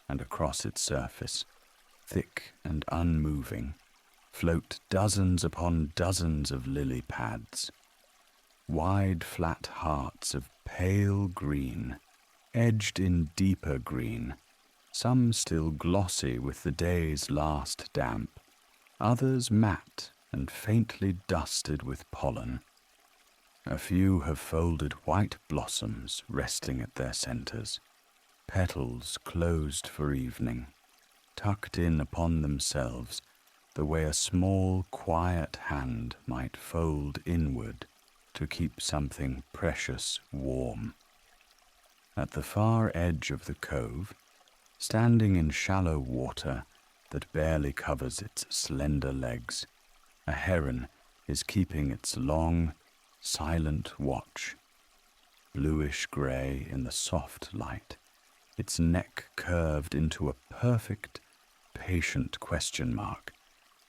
and across its surface, thick and unmoving, float dozens upon dozens of lily pads, wide flat hearts of pale green, edged in deeper green, some still glossy with the day's last damp, others matte and faintly dusted with pollen. A few have folded white blossoms resting at their centers, petals closed for evening, tucked in upon themselves the way a small, quiet hand might fold inward to keep something precious warm. At the far edge of the cove, standing in shallow water that barely covers its slender legs, a heron is keeping its long, silent watch, bluish-grey in the soft light, its neck curved into a perfect, patient question mark,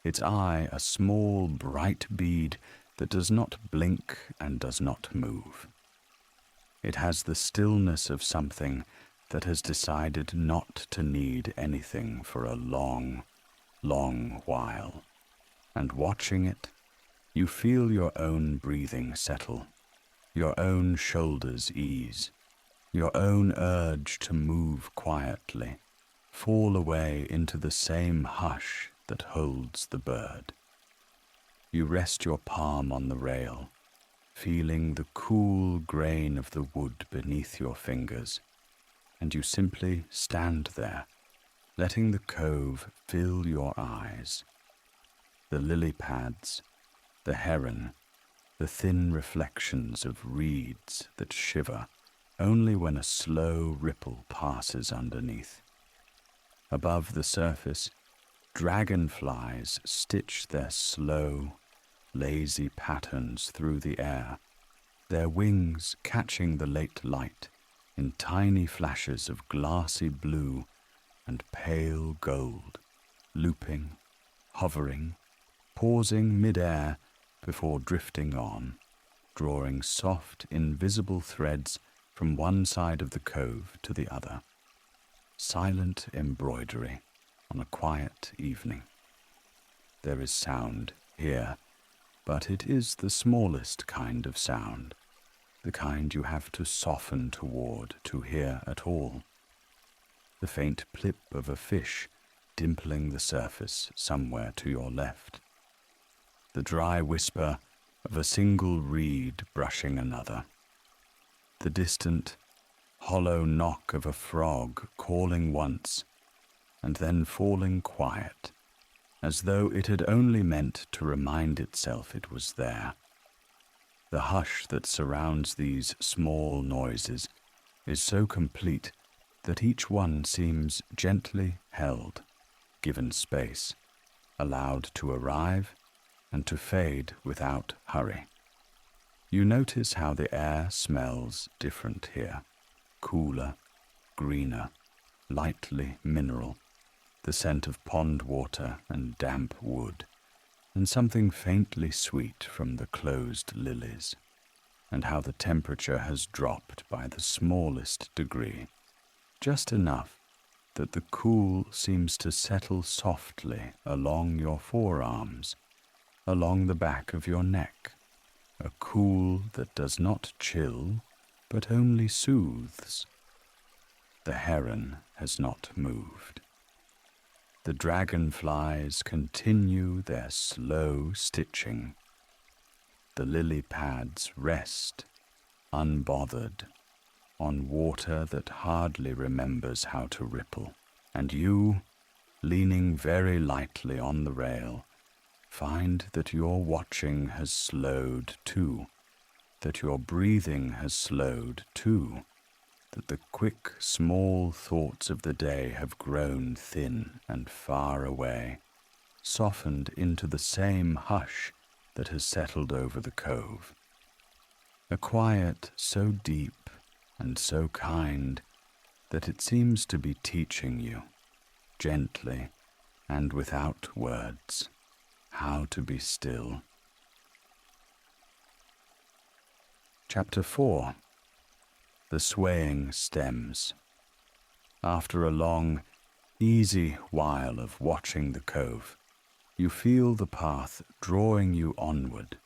its eye a small, bright bead that does not blink and does not move. It has the stillness of something that has decided not to need anything for a long, long while, and watching it, you feel your own breathing settle, your own shoulders ease, your own urge to move quietly, fall away into the same hush that holds the bird. You rest your palm on the rail, feeling the cool grain of the wood beneath your fingers, and you simply stand there, letting the cove fill your eyes. The lily pads, the heron, the thin reflections of reeds that shiver only when a slow ripple passes underneath. Above the surface, dragonflies stitch their slow, lazy patterns through the air, their wings catching the late light in tiny flashes of glassy blue and pale gold, looping, hovering, pausing mid-air before drifting on, drawing soft, invisible threads from one side of the cove to the other. Silent embroidery on a quiet evening. There is sound here, but it is the smallest kind of sound, the kind you have to soften toward to hear at all. The faint plip of a fish dimpling the surface somewhere to your left. The dry whisper of a single reed brushing another. The distant, hollow knock of a frog calling once and then falling quiet, as though it had only meant to remind itself it was there. The hush that surrounds these small noises is so complete that each one seems gently held, given space, allowed to arrive and to fade without hurry. You notice how the air smells different here, cooler, greener, lightly mineral, the scent of pond water and damp wood, and something faintly sweet from the closed lilies, and how the temperature has dropped by the smallest degree, just enough that the cool seems to settle softly along your forearms, along the back of your neck, a cool that does not chill, but only soothes. The heron has not moved. The dragonflies continue their slow stitching. The lily pads rest, unbothered, on water that hardly remembers how to ripple, and you, leaning very lightly on the rail, find that your watching has slowed too, that your breathing has slowed too, that the quick, small thoughts of the day have grown thin and far away, softened into the same hush that has settled over the cove. a quiet so deep and so kind that it seems to be teaching you, gently and without words, how to be still. Chapter 4. The Swaying Stems. After a long, easy while of watching the cove, you feel the path drawing you onward,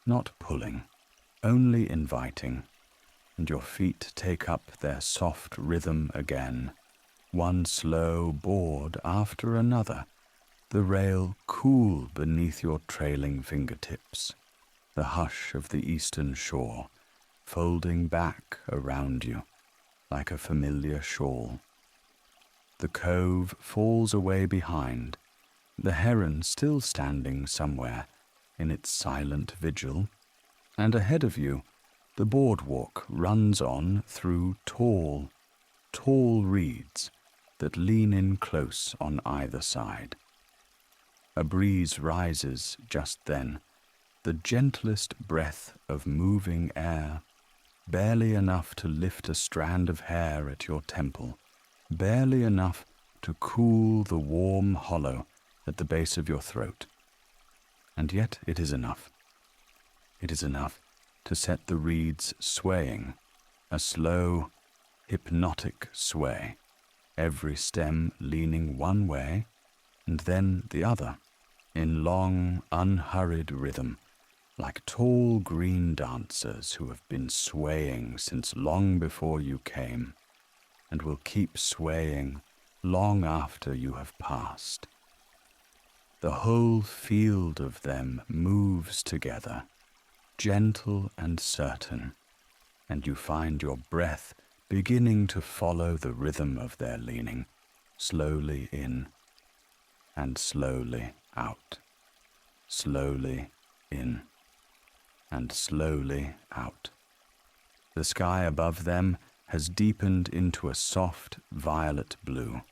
not pulling, only inviting, and your feet take up their soft rhythm again, one slow board after another, the rail cool beneath your trailing fingertips, the hush of the eastern shore folding back around you like a familiar shawl. The cove falls away behind, the heron still standing somewhere in its silent vigil, and ahead of you the boardwalk runs on through tall reeds that lean in close on either side. A breeze rises just then, the gentlest breath of moving air, barely enough to lift a strand of hair at your temple, barely enough to cool the warm hollow at the base of your throat. And yet it is enough. It is enough to set the reeds swaying, a slow, hypnotic sway, every stem leaning one way and then the other, in long, unhurried rhythm, like tall green dancers who have been swaying since long before you came, and will keep swaying long after you have passed. The whole field of them moves together, gentle and certain, and you find your breath beginning to follow the rhythm of their leaning, slowly in and slowly out, slowly in and slowly out. The sky above them has deepened into a soft violet blue,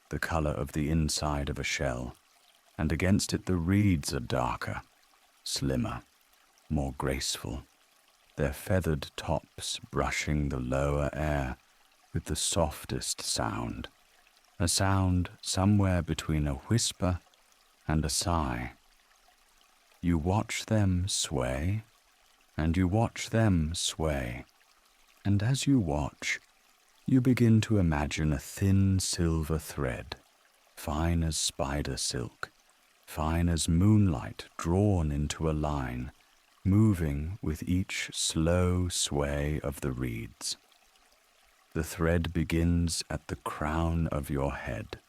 the color of the inside of a shell, and against it the reeds are darker, slimmer, more graceful, their feathered tops brushing the lower air with the softest sound, a sound somewhere between a whisper and a sigh. You watch them sway, and you watch them sway, and as you watch, you begin to imagine a thin silver thread, fine as spider silk, fine as moonlight drawn into a line, moving with each slow sway of the reeds. The thread begins at the crown of your head,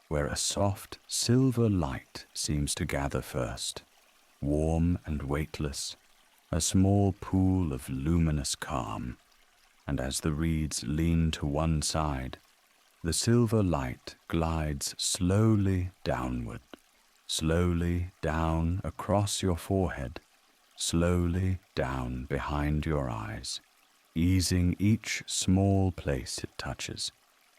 where a soft silver light seems to gather first, warm and weightless, a small pool of luminous calm, and as the reeds lean to one side, the silver light glides slowly downward, slowly down across your forehead, slowly down behind your eyes, easing each small place it touches,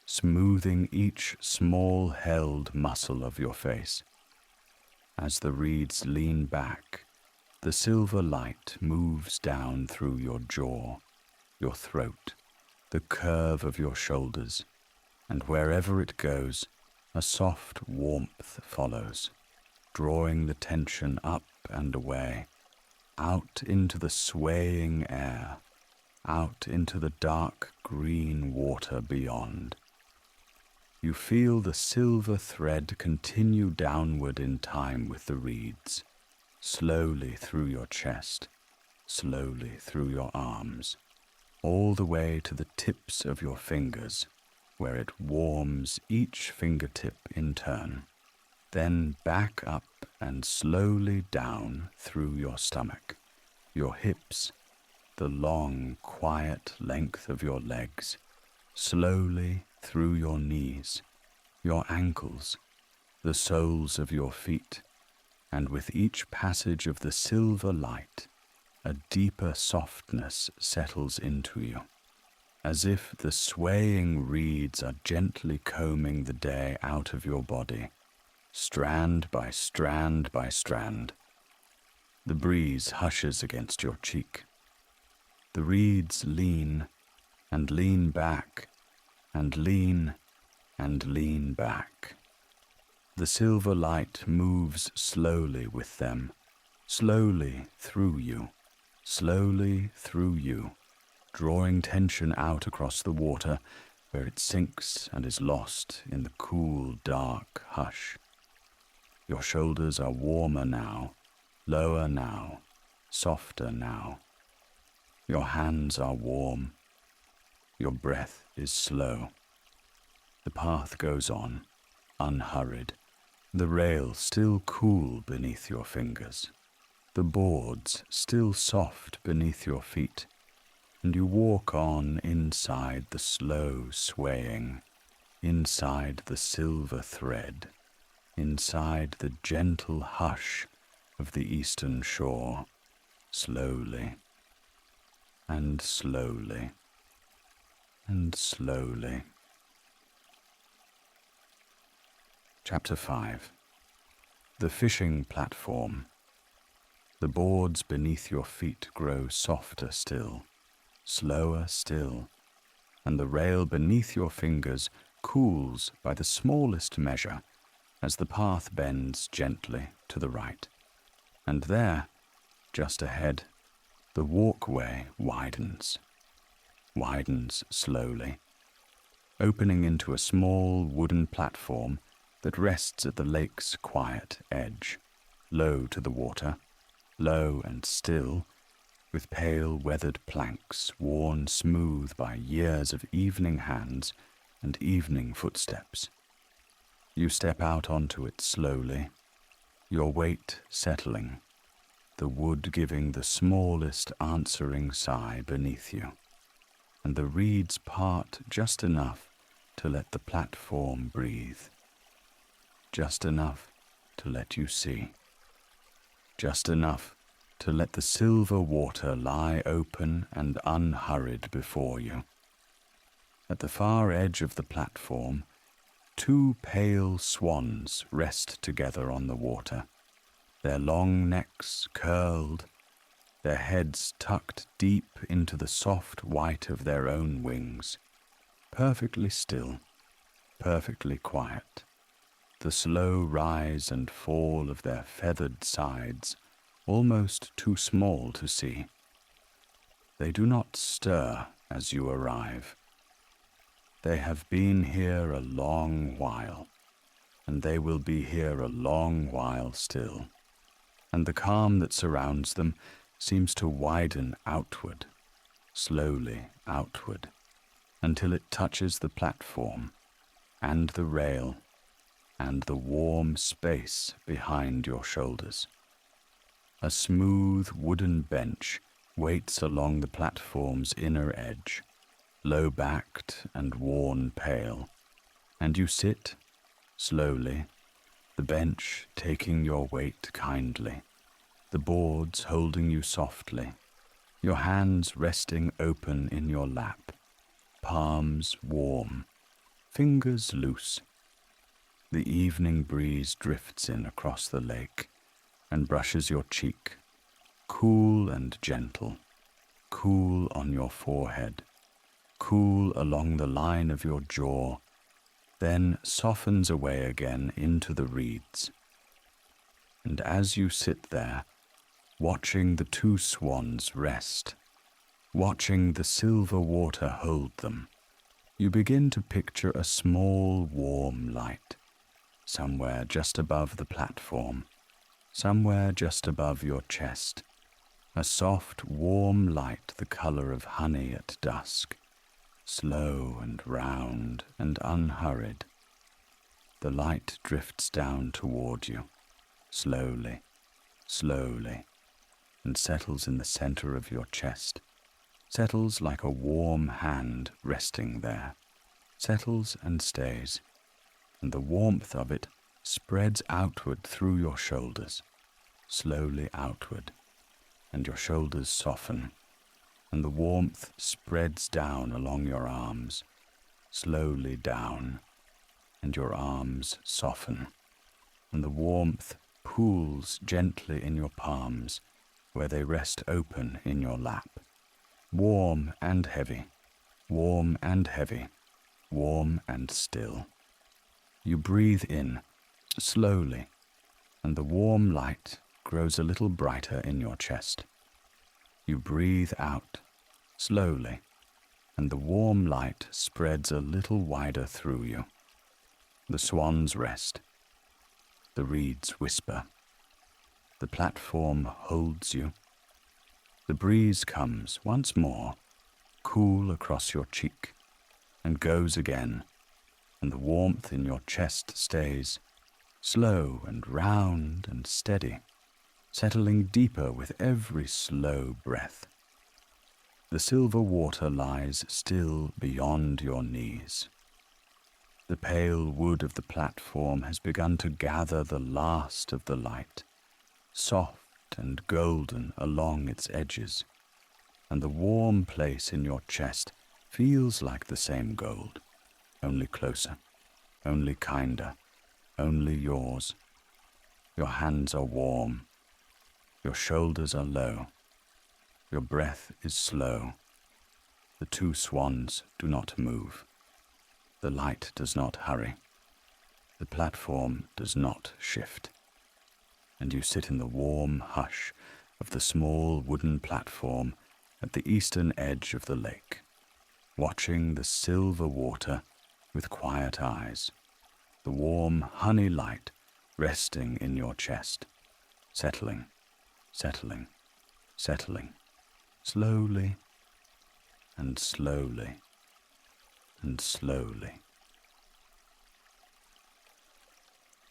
smoothing each small held muscle of your face. As the reeds lean back, the silver light moves down through your jaw, your throat, the curve of your shoulders, and wherever it goes, a soft warmth follows, drawing the tension up and away, out into the swaying air, out into the dark green water beyond. You feel the silver thread continue downward in time with the reeds, slowly through your chest, slowly through your arms, all the way to the tips of your fingers, where it warms each fingertip in turn, then back up and slowly down through your stomach, your hips, the long, quiet length of your legs, slowly through your knees, your ankles, the soles of your feet, and with each passage of the silver light, a deeper softness settles into you, as if the swaying reeds are gently combing the day out of your body, strand by strand by strand. The breeze hushes against your cheek. The reeds lean and lean back and lean and lean back. The silver light moves slowly with them, slowly through you, drawing tension out across the water where it sinks and is lost in the cool, dark hush. Your shoulders are warmer now, lower now, softer now. Your hands are warm. Your breath is slow. The path goes on, unhurried, the rail still cool beneath your fingers, the boards still soft beneath your feet, and you walk on inside the slow swaying, inside the silver thread, inside the gentle hush of the eastern shore, slowly and slowly and slowly. Chapter 5. The fishing platform. The boards beneath your feet grow softer still, slower still, and the rail beneath your fingers cools by the smallest measure as the path bends gently to the right. And there, just ahead, the walkway widens slowly, opening into a small wooden platform that rests at the lake's quiet edge, low to the water, low and still, with pale weathered planks worn smooth by years of evening hands and evening footsteps. You step out onto it slowly, your weight settling, the wood giving the smallest answering sigh beneath you, and the reeds part just enough to let the platform breathe, just enough to let you see, just enough to let the silver water lie open and unhurried before you. At the far edge of the platform, 2 pale swans rest together on the water, their long necks curled, their heads tucked deep into the soft white of their own wings, perfectly still, perfectly quiet, the slow rise and fall of their feathered sides almost too small to see. They do not stir as you arrive. They have been here a long while, and they will be here a long while still, and the calm that surrounds them seems to widen outward, slowly outward, until it touches the platform and the rail and the warm space behind your shoulders. A smooth wooden bench waits along the platform's inner edge, low-backed and worn pale, and you sit, slowly, the bench taking your weight kindly, the boards holding you softly, your hands resting open in your lap, palms warm, fingers loose. The evening breeze drifts in across the lake and brushes your cheek, cool and gentle, cool on your forehead, cool along the line of your jaw, then softens away again into the reeds. And as you sit there, watching the 2 swans rest, watching the silver water hold them, you begin to picture a small warm light, somewhere just above the platform, somewhere just above your chest, a soft, warm light the color of honey at dusk, slow and round and unhurried. The light drifts down toward you, slowly, slowly, and settles in the center of your chest, settles like a warm hand resting there, settles and stays, and the warmth of it spreads outward through your shoulders, slowly outward, and your shoulders soften, and the warmth spreads down along your arms, slowly down, and your arms soften, and the warmth pools gently in your palms where they rest open in your lap, warm and heavy, warm and heavy, warm and still. You breathe in, slowly, and the warm light grows a little brighter in your chest. You breathe out, slowly, and the warm light spreads a little wider through you. The swans rest. The reeds whisper. The platform holds you. The breeze comes once more, cool across your cheek, and goes again, and the warmth in your chest stays, slow and round and steady, settling deeper with every slow breath. The silver water lies still beyond your knees. The pale wood of the platform has begun to gather the last of the light, soft and golden along its edges, and the warm place in your chest feels like the same gold, only closer, only kinder, only yours. Your hands are warm, your shoulders are low, your breath is slow. The two swans do not move. The light does not hurry. The platform does not shift. And you sit in the warm hush of the small wooden platform at the eastern edge of the lake, watching the silver water with quiet eyes, the warm honey light resting in your chest, settling, settling, settling, slowly and slowly and slowly.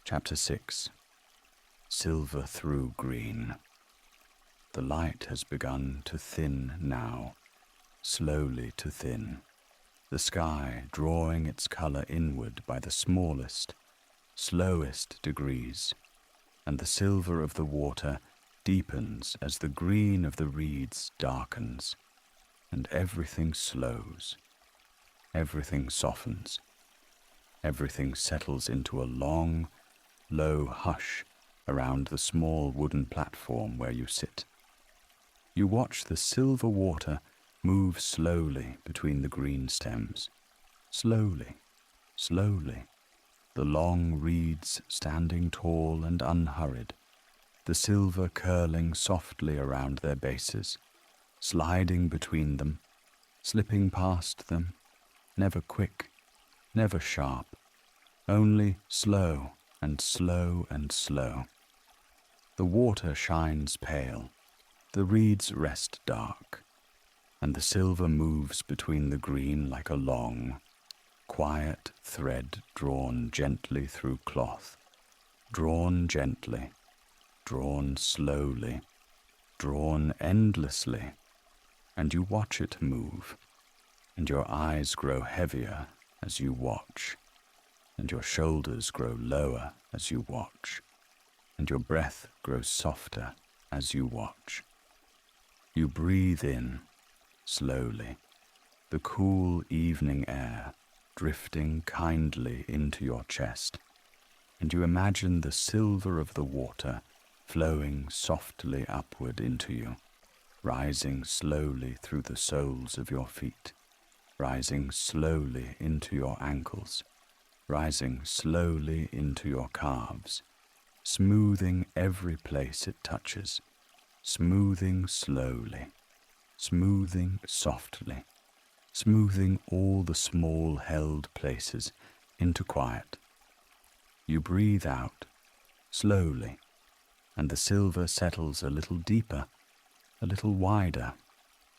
Chapter 6. Silver through green. The light has begun to thin now, slowly to thin, the sky drawing its colour inward by the smallest, slowest degrees, and the silver of the water deepens as the green of the reeds darkens, and everything slows, everything softens, everything settles into a long, low hush around the small wooden platform where you sit. You watch the silver water move slowly between the green stems, slowly, slowly, the long reeds standing tall and unhurried, the silver curling softly around their bases, sliding between them, slipping past them, never quick, never sharp, only slow and slow and slow. The water shines pale, the reeds rest dark, and the silver moves between the green like a long, quiet thread drawn gently through cloth, drawn gently, drawn slowly, drawn endlessly, and you watch it move, and your eyes grow heavier as you watch, and your shoulders grow lower as you watch, and your breath grows softer as you watch. You breathe in, slowly, the cool evening air drifting kindly into your chest, and you imagine the silver of the water flowing softly upward into you, rising slowly through the soles of your feet, rising slowly into your ankles, rising slowly into your calves, smoothing every place it touches, smoothing slowly, smoothing softly, smoothing all the small held places into quiet. You breathe out, slowly, and the silver settles a little deeper, a little wider,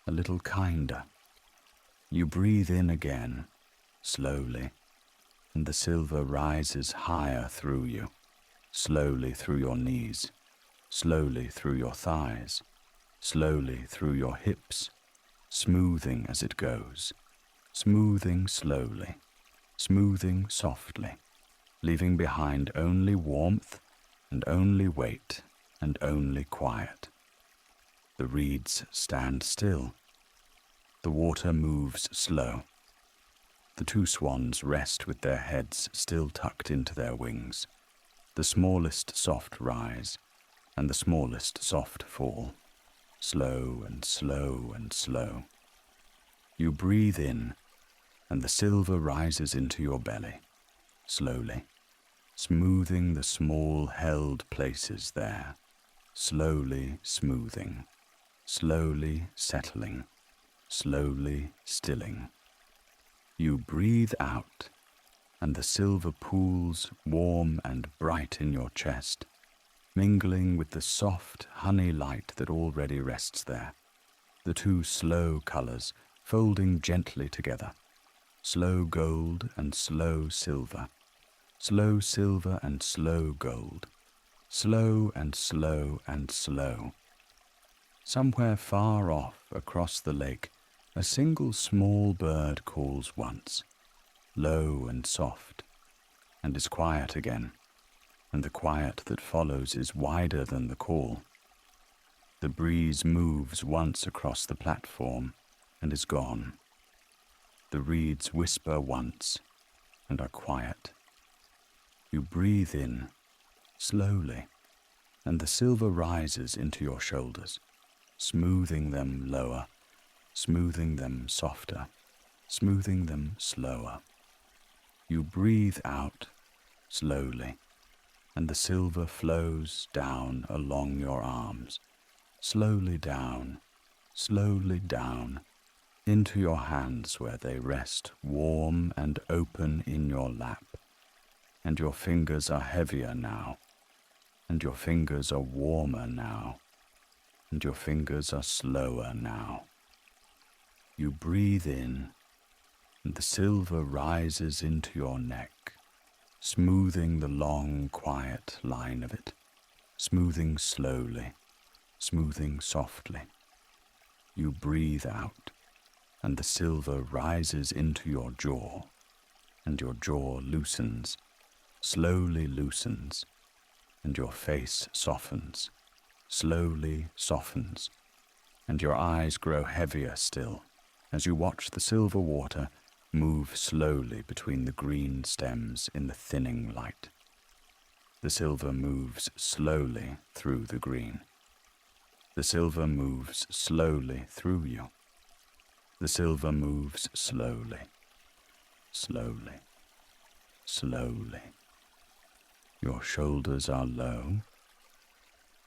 a little kinder. You breathe in again, slowly, and the silver rises higher through you, slowly through your knees, slowly through your thighs, slowly through your hips, smoothing as it goes, smoothing slowly, smoothing softly, leaving behind only warmth and only weight and only quiet. The reeds stand still. The water moves slow. The two swans rest with their heads still tucked into their wings, the smallest soft rise and the smallest soft fall, slow and slow and slow, You breathe in, and the silver rises into your belly, slowly, smoothing the small held places there, slowly smoothing, slowly settling, slowly stilling. You breathe out, and the silver pools warm and bright in your chest, mingling with the soft honey light that already rests there. The two slow colors folding gently together, slow gold and slow silver and slow gold, slow and slow and slow. Somewhere far off across the lake, a single small bird calls once, low and soft, and is quiet again, and the quiet that follows is wider than the call. The breeze moves once across the platform and is gone. The reeds whisper once and are quiet. You breathe in, slowly, and the silver rises into your shoulders, smoothing them lower, smoothing them softer, smoothing them slower. You breathe out, slowly, and the silver flows down along your arms, slowly down, into your hands where they rest warm and open in your lap. And your fingers are heavier now, and your fingers are warmer now, and your fingers are slower now. You breathe in, and the silver rises into your neck, smoothing the long, quiet line of it, smoothing slowly, smoothing softly. You breathe out, and the silver rises into your jaw, and your jaw loosens, slowly loosens, and your face softens, slowly softens, and your eyes grow heavier still as you watch the silver water move slowly between the green stems in the thinning light. The silver moves slowly through the green. The silver moves slowly through you. The silver moves slowly, slowly, slowly. Your shoulders are low.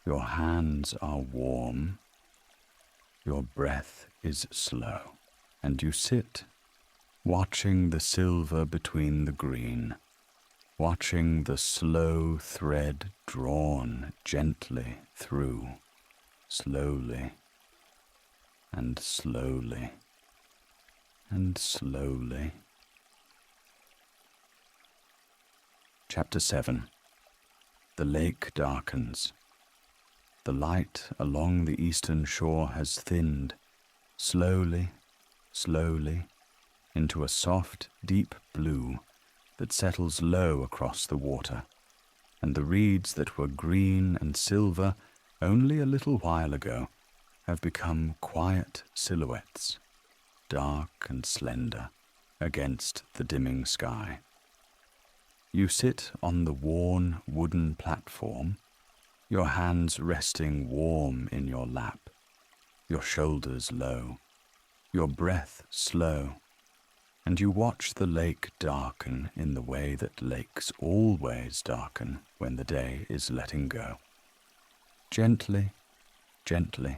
Your hands are warm. Your breath is slow. And you sit, watching the silver between the green, watching the slow thread drawn gently through, slowly and slowly and slowly. Chapter 7. The lake darkens. The light along the eastern shore has thinned, slowly, slowly, into a soft, deep blue that settles low across the water, and the reeds that were green and silver only a little while ago have become quiet silhouettes, dark and slender, against the dimming sky. You sit on the worn wooden platform, your hands resting warm in your lap, your shoulders low, your breath slow, and you watch the lake darken in the way that lakes always darken when the day is letting go. Gently, gently,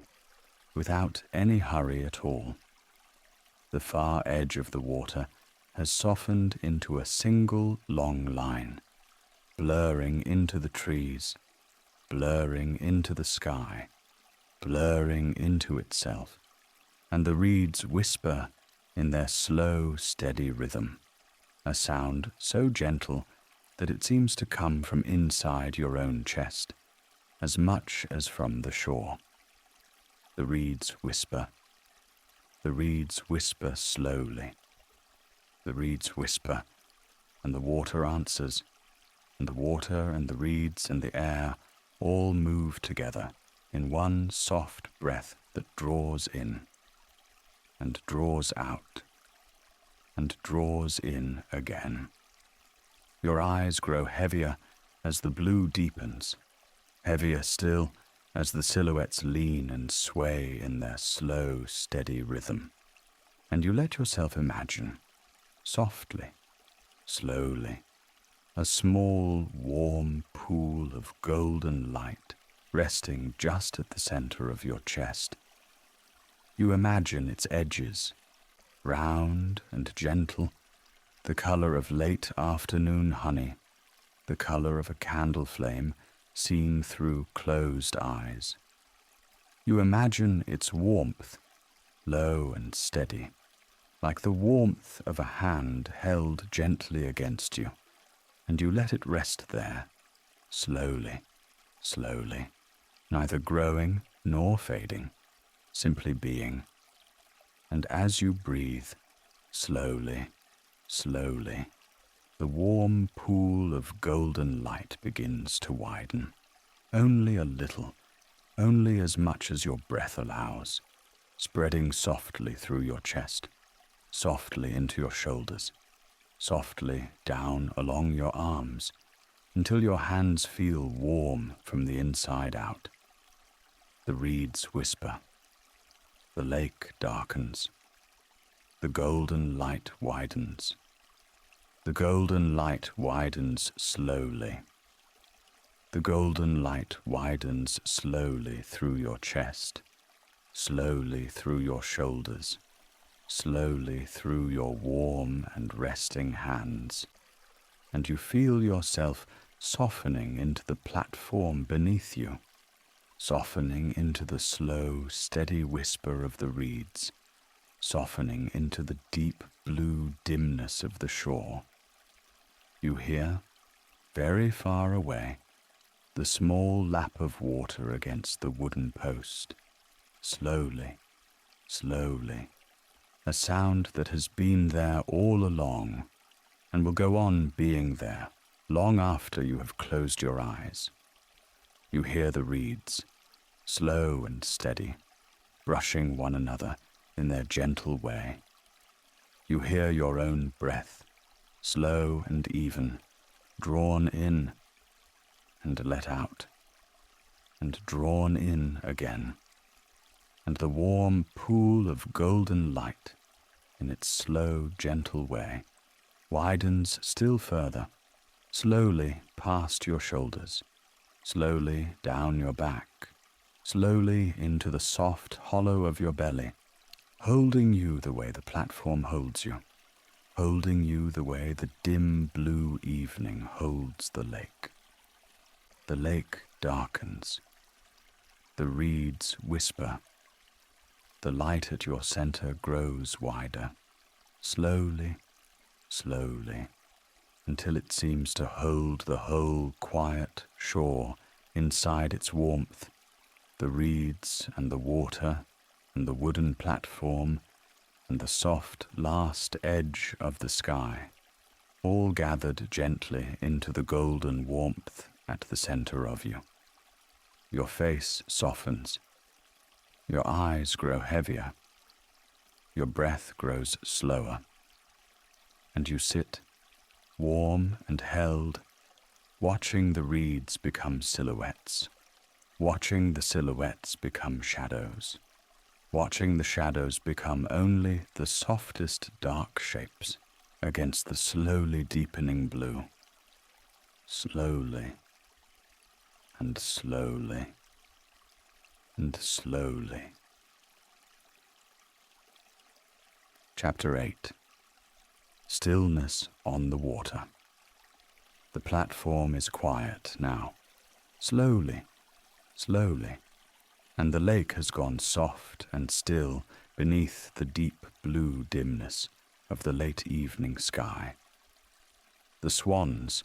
without any hurry at all. The far edge of the water has softened into a single long line, blurring into the trees, blurring into the sky, blurring into itself, and the reeds whisper in their slow, steady rhythm, a sound so gentle that it seems to come from inside your own chest, as much as from the shore. The reeds whisper. The reeds whisper slowly. The reeds whisper, and the water answers, and the water and the reeds and the air all move together in one soft breath that draws in, and draws out, and draws in again. Your eyes grow heavier as the blue deepens, heavier still as the silhouettes lean and sway in their slow, steady rhythm. and you let yourself imagine, softly, slowly, a small, warm pool of golden light resting just at the center of your chest. You imagine its edges, round and gentle, the color of late afternoon honey, the color of a candle flame seen through closed eyes. You imagine its warmth, low and steady, like the warmth of a hand held gently against you, and you let it rest there, slowly, slowly, neither growing nor fading, simply being. And as you breathe, slowly, slowly, the warm pool of golden light begins to widen, only a little, only as much as your breath allows, spreading softly through your chest, softly into your shoulders, softly down along your arms, until your hands feel warm from the inside out. The reeds whisper. The lake darkens. The golden light widens. The golden light widens slowly. The golden light widens slowly through your chest, slowly through your shoulders, slowly through your warm and resting hands, and you feel yourself softening into the platform beneath you, softening into the slow, steady whisper of the reeds, softening into the deep blue dimness of the shore. You hear, very far away, the small lap of water against the wooden post, slowly, slowly, a sound that has been there all along and will go on being there long after you have closed your eyes. You hear the reeds, slow and steady, brushing one another in their gentle way. You hear your own breath, slow and even, drawn in and let out, and drawn in again, and the warm pool of golden light, in its slow, gentle way, widens still further, slowly past your shoulders, slowly down your back, slowly into the soft hollow of your belly, holding you the way the platform holds you, holding you the way the dim blue evening holds the lake. The lake darkens. The reeds whisper. The light at your center grows wider, slowly, slowly, until it seems to hold the whole quiet shore inside its warmth, the reeds and the water and the wooden platform and the soft last edge of the sky, all gathered gently into the golden warmth at the center of you. Your face softens. Your eyes grow heavier. Your breath grows slower. And you sit, warm and held, watching the reeds become silhouettes, watching the silhouettes become shadows, watching the shadows become only the softest dark shapes against the slowly deepening blue. Slowly, and slowly, and slowly. Chapter 8. Stillness on the water. The platform is quiet now, slowly, slowly, and the lake has gone soft and still beneath the deep blue dimness of the late evening sky. The swans,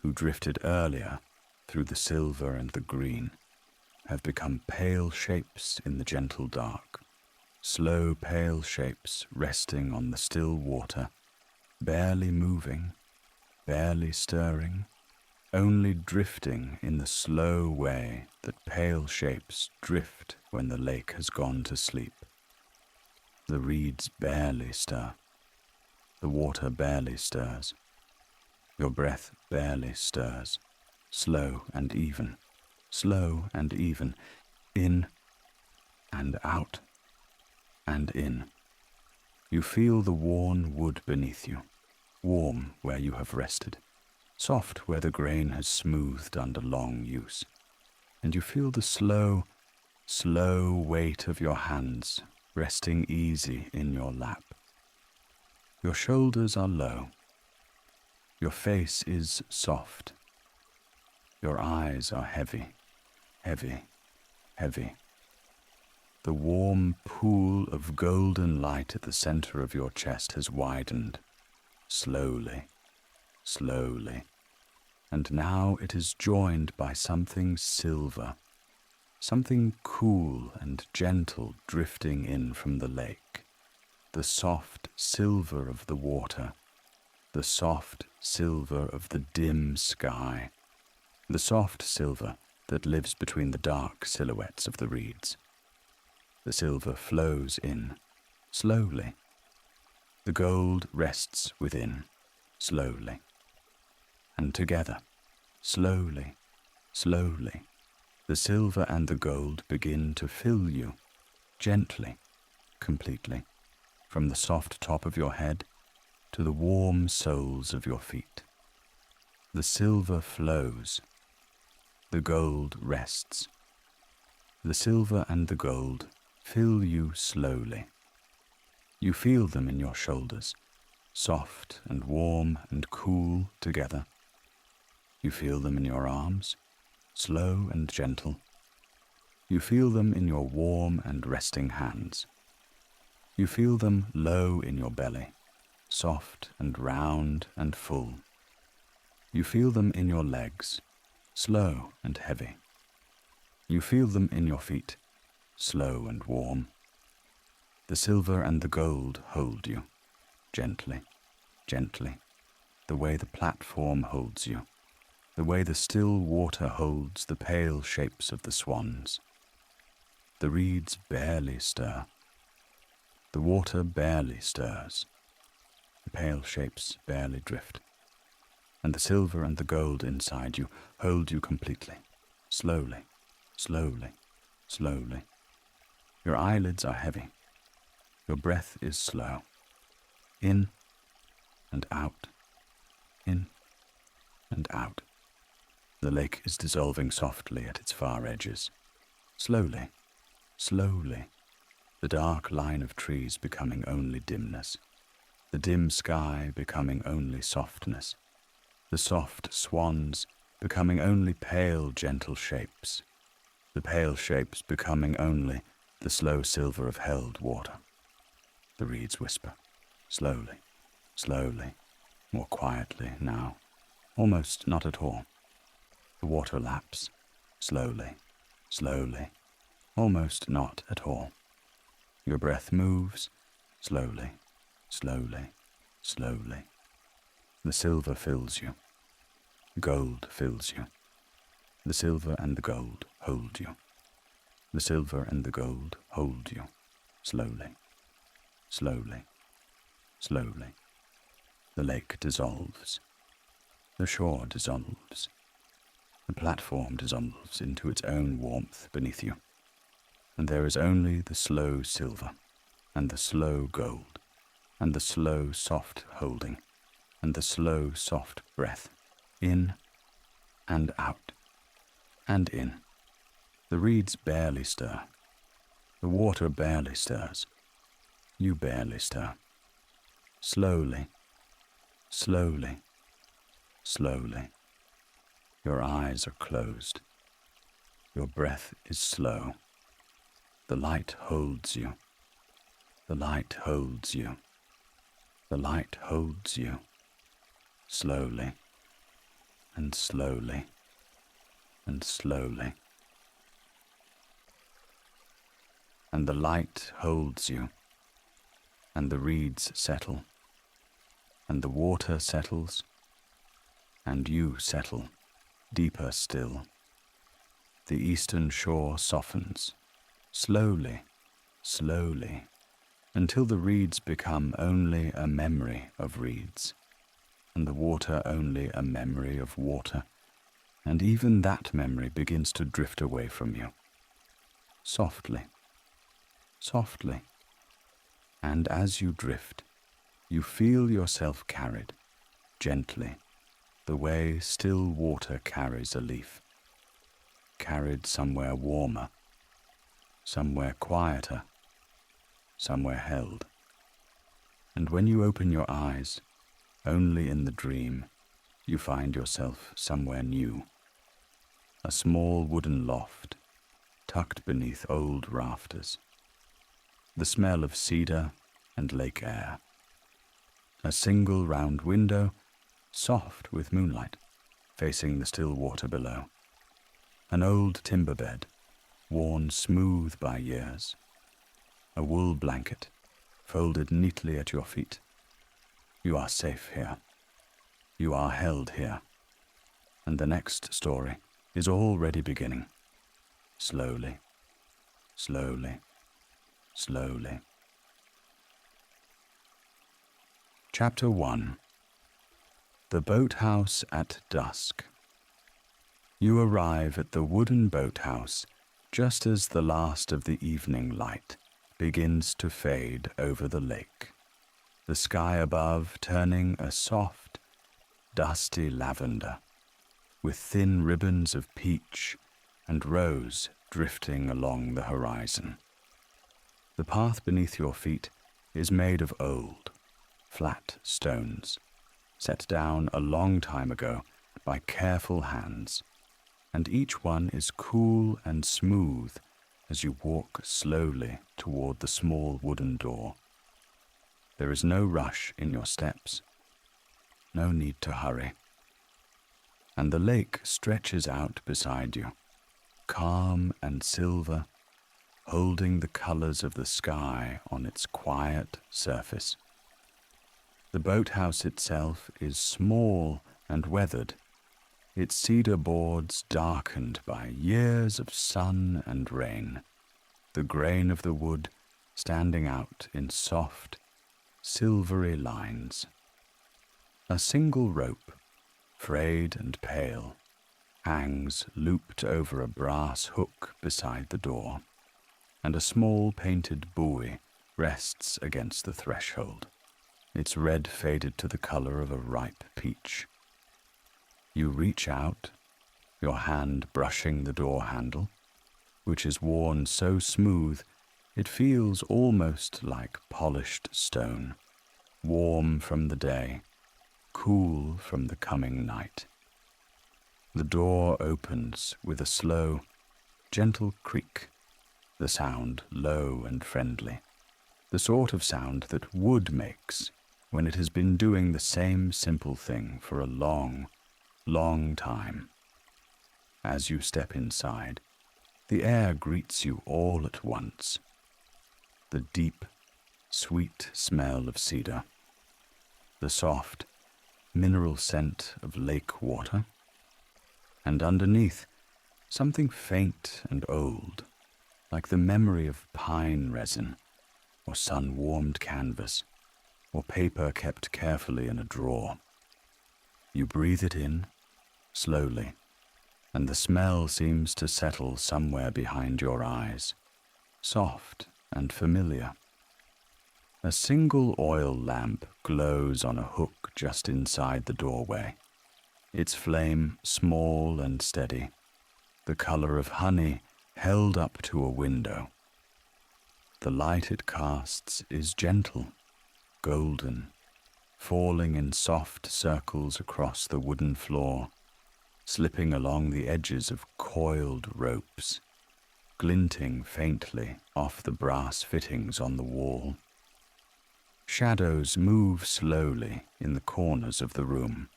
who drifted earlier through the silver and the green, have become pale shapes in the gentle dark, slow pale shapes resting on the still water, barely moving, barely stirring, only drifting in the slow way that pale shapes drift when the lake has gone to sleep. The reeds barely stir. The water barely stirs. Your breath barely stirs. Slow and even, in and out, and in. You feel the worn wood beneath you, warm where you have rested, soft where the grain has smoothed under long use, and you feel the slow, slow weight of your hands resting easy in your lap. Your shoulders are low. Your face is soft. Your eyes are heavy, heavy, heavy. The warm pool of golden light at the center of your chest has widened, slowly, slowly, and now it is joined by something silver, something cool and gentle drifting in from the lake, the soft silver of the water, the soft silver of the dim sky, the soft silver that lives between the dark silhouettes of the reeds. The silver flows in, slowly. The gold rests within, slowly. And together, slowly, slowly, the silver and the gold begin to fill you, gently, completely, from the soft top of your head to the warm soles of your feet. The silver flows. The gold rests. The silver and the gold fill you slowly. You feel them in your shoulders, soft and warm and cool together. You feel them in your arms, slow and gentle. You feel them in your warm and resting hands. You feel them low in your belly, soft and round and full. You feel them in your legs, slow and heavy. You feel them in your feet, slow and warm. The silver and the gold hold you, gently, gently, the way the platform holds you, the way the still water holds the pale shapes of the swans. The reeds barely stir. The water barely stirs. The pale shapes barely drift. And the silver and the gold inside you hold you completely, slowly, slowly, slowly. Your eyelids are heavy. Your breath is slow. In and out, in and out. The lake is dissolving softly at its far edges. Slowly, slowly, the dark line of trees becoming only dimness, the dim sky becoming only softness, the soft swans becoming only pale, gentle shapes, the pale shapes becoming only the slow silver of held water. The reeds whisper, slowly, slowly, more quietly now, almost not at all. The water laps, slowly, slowly, almost not at all. Your breath moves, slowly, slowly, slowly. The silver fills you. Gold fills you. The silver and the gold hold you. The silver and the gold hold you, slowly, slowly, slowly. The lake dissolves. The shore dissolves. The platform dissolves into its own warmth beneath you. And there is only the slow silver, and the slow gold, and the slow soft holding, and the slow soft breath, in and out, and in. The reeds barely stir. The water barely stirs. You barely stir. Slowly, slowly, slowly. Your eyes are closed. Your breath is slow. The light holds you. The light holds you. The light holds you. Slowly, and slowly, and slowly. And the light holds you, and the reeds settle, and the water settles, and you settle, deeper still. The eastern shore softens, slowly, slowly, until the reeds become only a memory of reeds, and the water only a memory of water, and even that memory begins to drift away from you, softly, softly, And as you drift, you feel yourself carried, gently, the way still water carries a leaf, carried somewhere warmer, somewhere quieter, somewhere held. And when you open your eyes, only in the dream, you find yourself somewhere new. A small wooden loft, tucked beneath old rafters. The smell of cedar and lake air. A single round window, soft with moonlight, facing the still water below. An old timber bed, worn smooth by years. A wool blanket, folded neatly at your feet. You are safe here. You are held here. And the next story is already beginning. Slowly, slowly, slowly. Chapter 1. The Boathouse at Dusk. You arrive at the wooden boathouse just as the last of the evening light begins to fade over the lake, the sky above turning a soft, dusty lavender, with thin ribbons of peach and rose drifting along the horizon. The path beneath your feet is made of old, flat stones, set down a long time ago by careful hands, and each one is cool and smooth as you walk slowly toward the small wooden door. There is no rush in your steps, no need to hurry. And the lake stretches out beside you, calm and silver, holding the colors of the sky on its quiet surface. The boathouse itself is small and weathered, its cedar boards darkened by years of sun and rain, the grain of the wood standing out in soft, silvery lines. A single rope, frayed and pale, hangs looped over a brass hook beside the door, and a small painted buoy rests against the threshold, its red faded to the color of a ripe peach. You reach out, your hand brushing the door handle, which is worn so smooth it feels almost like polished stone, warm from the day, cool from the coming night. The door opens with a slow, gentle creak, the sound low and friendly, the sort of sound that wood makes when it has been doing the same simple thing for a long, long time. As you step inside, the air greets you all at once. The deep, sweet smell of cedar, the soft, mineral scent of lake water, and underneath, something faint and old, like the memory of pine resin, or sun-warmed canvas, or paper kept carefully in a drawer. You breathe it in, slowly, and the smell seems to settle somewhere behind your eyes, soft and familiar. A single oil lamp glows on a hook just inside the doorway, its flame small and steady, the color of honey held up to a window. The light it casts is gentle, golden, falling in soft circles across the wooden floor, slipping along the edges of coiled ropes, glinting faintly off the brass fittings on the wall. Shadows move slowly in the corners of the room,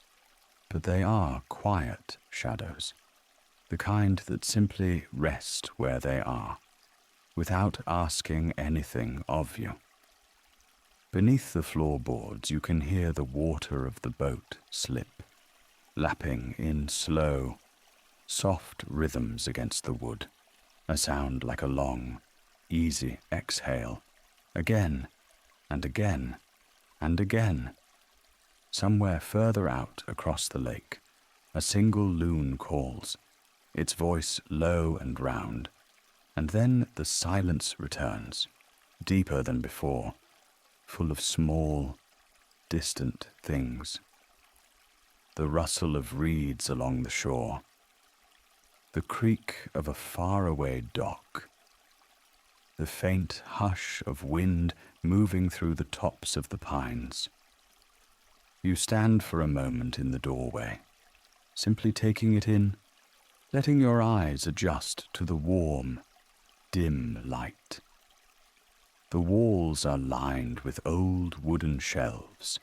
but they are quiet shadows, the kind that simply rest where they are, without asking anything of you. Beneath the floorboards you can hear the water of the boat slip, lapping in slow, soft rhythms against the wood, a sound like a long, easy exhale, again and again and again. Somewhere further out across the lake, a single loon calls, its voice low and round, and then the silence returns, deeper than before, full of small, distant things. The rustle of reeds along the shore, the creak of a faraway dock, the faint hush of wind moving through the tops of the pines. You stand for a moment in the doorway, simply taking it in, letting your eyes adjust to the warm, dim light. The walls are lined with old wooden shelves,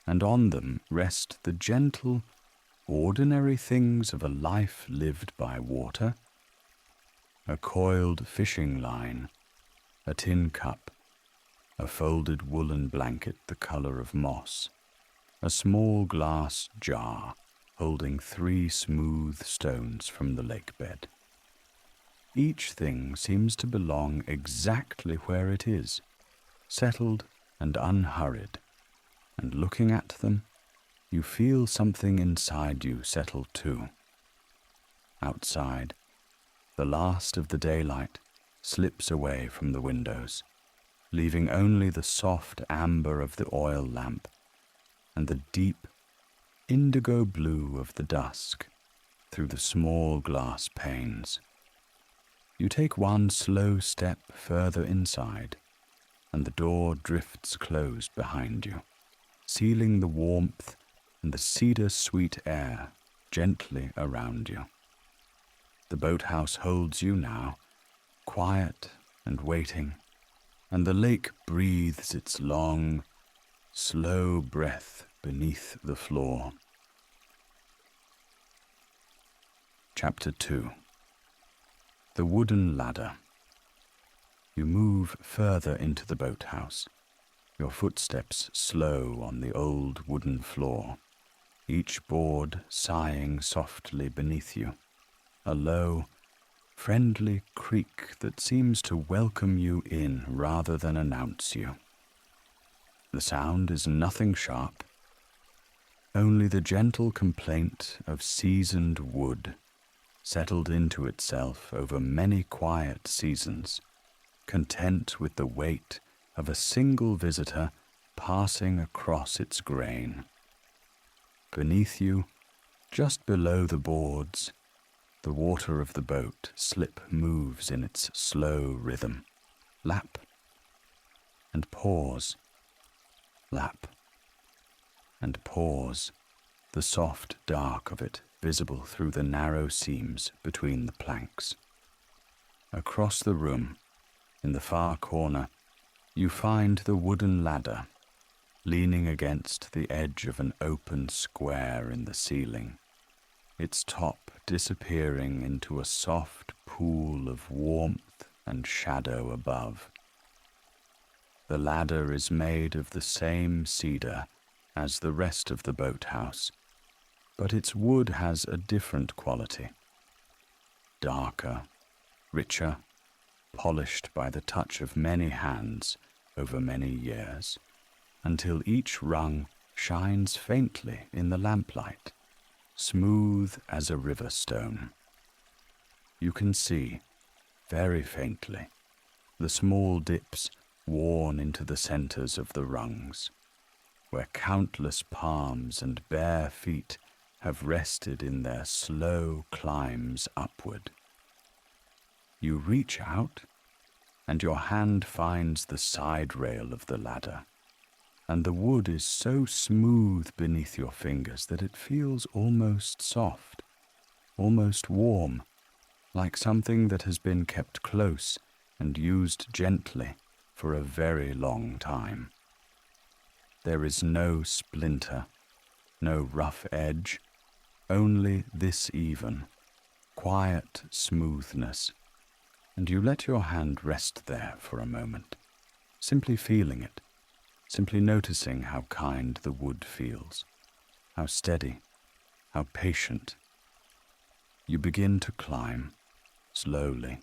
and on them rest the gentle, ordinary things of a life lived by water: a coiled fishing line, a tin cup, a folded woolen blanket the color of moss, a small glass jar holding 3 smooth stones from the lake bed. Each thing seems to belong exactly where it is, settled and unhurried, and looking at them, you feel something inside you settle too. Outside, the last of the daylight slips away from the windows, leaving only the soft amber of the oil lamp and the deep indigo blue of the dusk through the small glass panes. You take one slow step further inside, and the door drifts closed behind you, sealing the warmth and the cedar-sweet air gently around you. The boathouse holds you now, quiet and waiting, and the lake breathes its long, slow breath beneath the floor. Chapter 2. The wooden ladder. You move further into the boathouse, your footsteps slow on the old wooden floor, each board sighing softly beneath you, a low, friendly creak that seems to welcome you in rather than announce you. The sound is nothing sharp, only the gentle complaint of seasoned wood, settled into itself over many quiet seasons, content with the weight of a single visitor passing across its grain. Beneath you, just below the boards, the water of the boat slip moves in its slow rhythm, lap and pause, lap and pause, the soft dark of it visible through the narrow seams between the planks. Across the room, in the far corner, you find the wooden ladder, leaning against the edge of an open square in the ceiling, its top disappearing into a soft pool of warmth and shadow above. The ladder is made of the same cedar as the rest of the boathouse, but its wood has a different quality. Darker, richer, polished by the touch of many hands over many years, until each rung shines faintly in the lamplight, smooth as a river stone. You can see, very faintly, the small dips worn into the centers of the rungs, where countless palms and bare feet have rested in their slow climbs upward. You reach out, and your hand finds the side rail of the ladder, and the wood is so smooth beneath your fingers that it feels almost soft, almost warm, like something that has been kept close and used gently for a very long time. There is no splinter, no rough edge, only this even, quiet smoothness, and you let your hand rest there for a moment, simply feeling it, simply noticing how kind the wood feels, how steady, how patient. You begin to climb, slowly,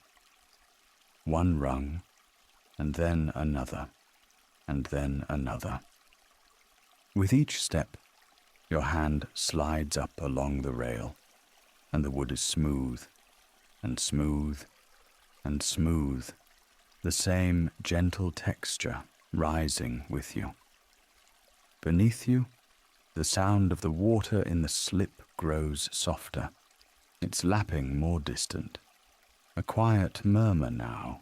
one rung, and then another, and then another. With each step, your hand slides up along the rail, and the wood is smooth, and smooth, and smooth, the same gentle texture rising with you. Beneath you, the sound of the water in the slip grows softer, its lapping more distant, a quiet murmur now,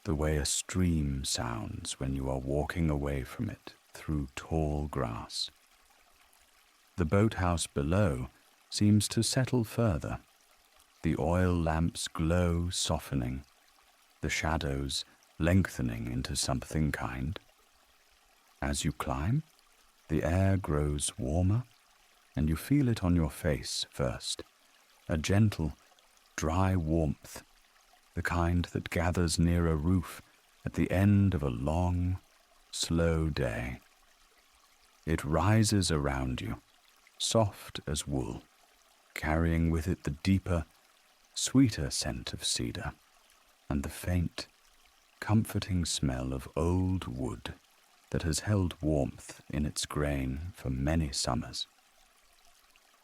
the way a stream sounds when you are walking away from it through tall grass. The boathouse below seems to settle further, the oil lamps glow softening, the shadows lengthening into something kind. As you climb, the air grows warmer, and you feel it on your face first, a gentle, dry warmth, the kind that gathers near a roof at the end of a long, slow day. It rises around you, soft as wool, carrying with it the deeper, sweeter scent of cedar and the faint, comforting smell of old wood that has held warmth in its grain for many summers.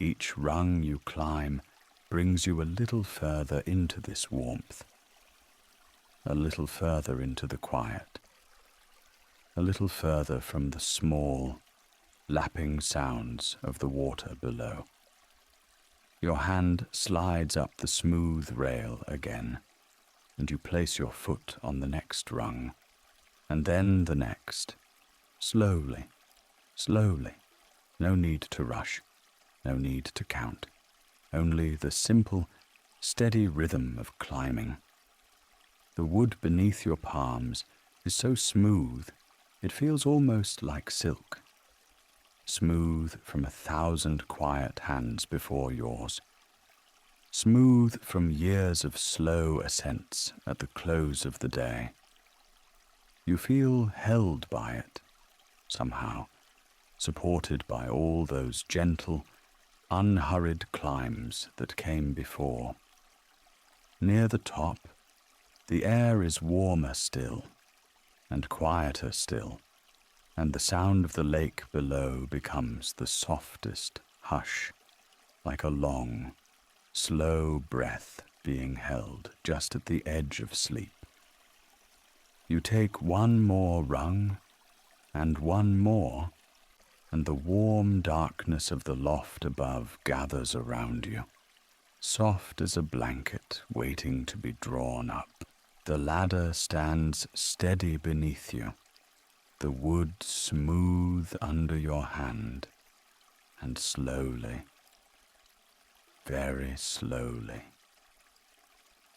Each rung you climb brings you a little further into this warmth, a little further into the quiet, a little further from the small, lapping sounds of the water below. Your hand slides up the smooth rail again, and you place your foot on the next rung, and then the next, slowly, slowly, no need to rush, no need to count, only the simple, steady rhythm of climbing. The wood beneath your palms is so smooth, it feels almost like silk, smooth from 1,000 quiet hands before yours, smooth from years of slow ascents at the close of the day. You feel held by it, somehow, supported by all those gentle, unhurried climbs that came before. Near the top, the air is warmer still, and quieter still, and the sound of the lake below becomes the softest hush, like a long, slow breath being held just at the edge of sleep. You take one more rung, and one more, and the warm darkness of the loft above gathers around you, soft as a blanket waiting to be drawn up. The ladder stands steady beneath you, the wood smooth under your hand, and slowly, very slowly,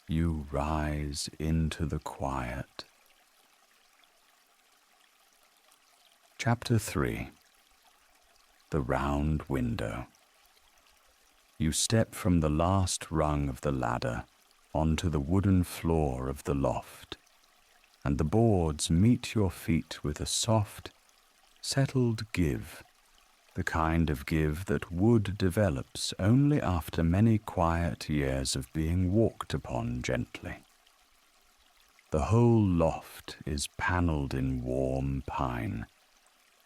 you rise into the quiet. Chapter 3. The Round Window. You step from the last rung of the ladder onto the wooden floor of the loft, and the boards meet your feet with a soft, settled give, the kind of give that wood develops only after many quiet years of being walked upon gently. The whole loft is panelled in warm pine,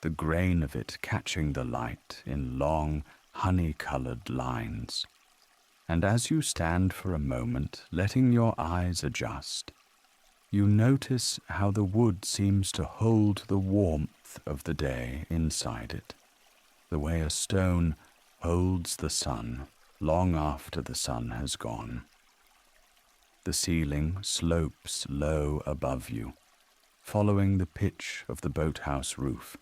the grain of it catching the light in long, honey-coloured lines. And as you stand for a moment, letting your eyes adjust, you notice how the wood seems to hold the warmth of the day inside it, the way a stone holds the sun long after the sun has gone. The ceiling slopes low above you, following the pitch of the boathouse roof,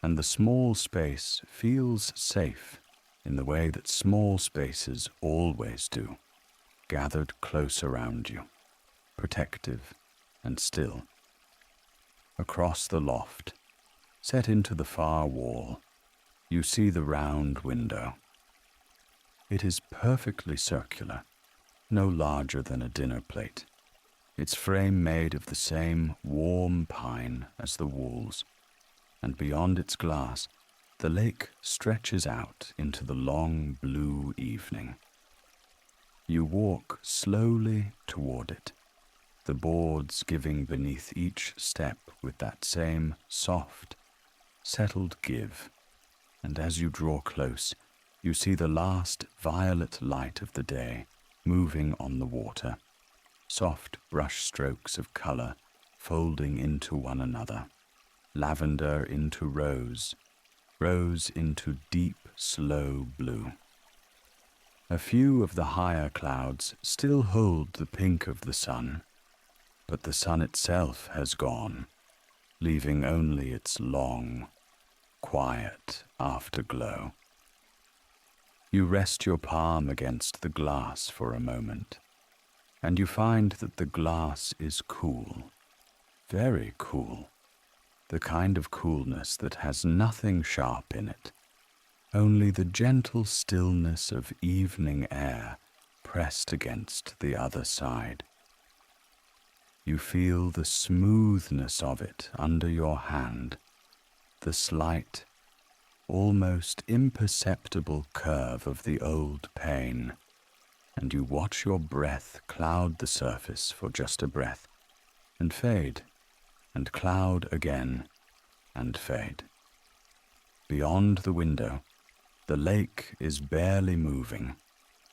and the small space feels safe in the way that small spaces always do, gathered close around you, protective and still. Across the loft, set into the far wall, you see the round window. It is perfectly circular, no larger than a dinner plate, its frame made of the same warm pine as the walls, and beyond its glass, the lake stretches out into the long blue evening. You walk slowly toward it, the boards giving beneath each step with that same soft, settled give, and as you draw close, you see the last violet light of the day moving on the water, soft brush strokes of colour folding into one another. lavender into rose, rose into deep, slow blue. A few of the higher clouds still hold the pink of the sun, but the sun itself has gone, leaving only its long, quiet afterglow. You rest your palm against the glass for a moment, and you find that the glass is cool, very cool, the kind of coolness that has nothing sharp in it, only the gentle stillness of evening air pressed against the other side. You feel the smoothness of it under your hand, the slight, almost imperceptible curve of the old pane, and you watch your breath cloud the surface for just a breath, and fade, and cloud again, and fade. Beyond the window, the lake is barely moving,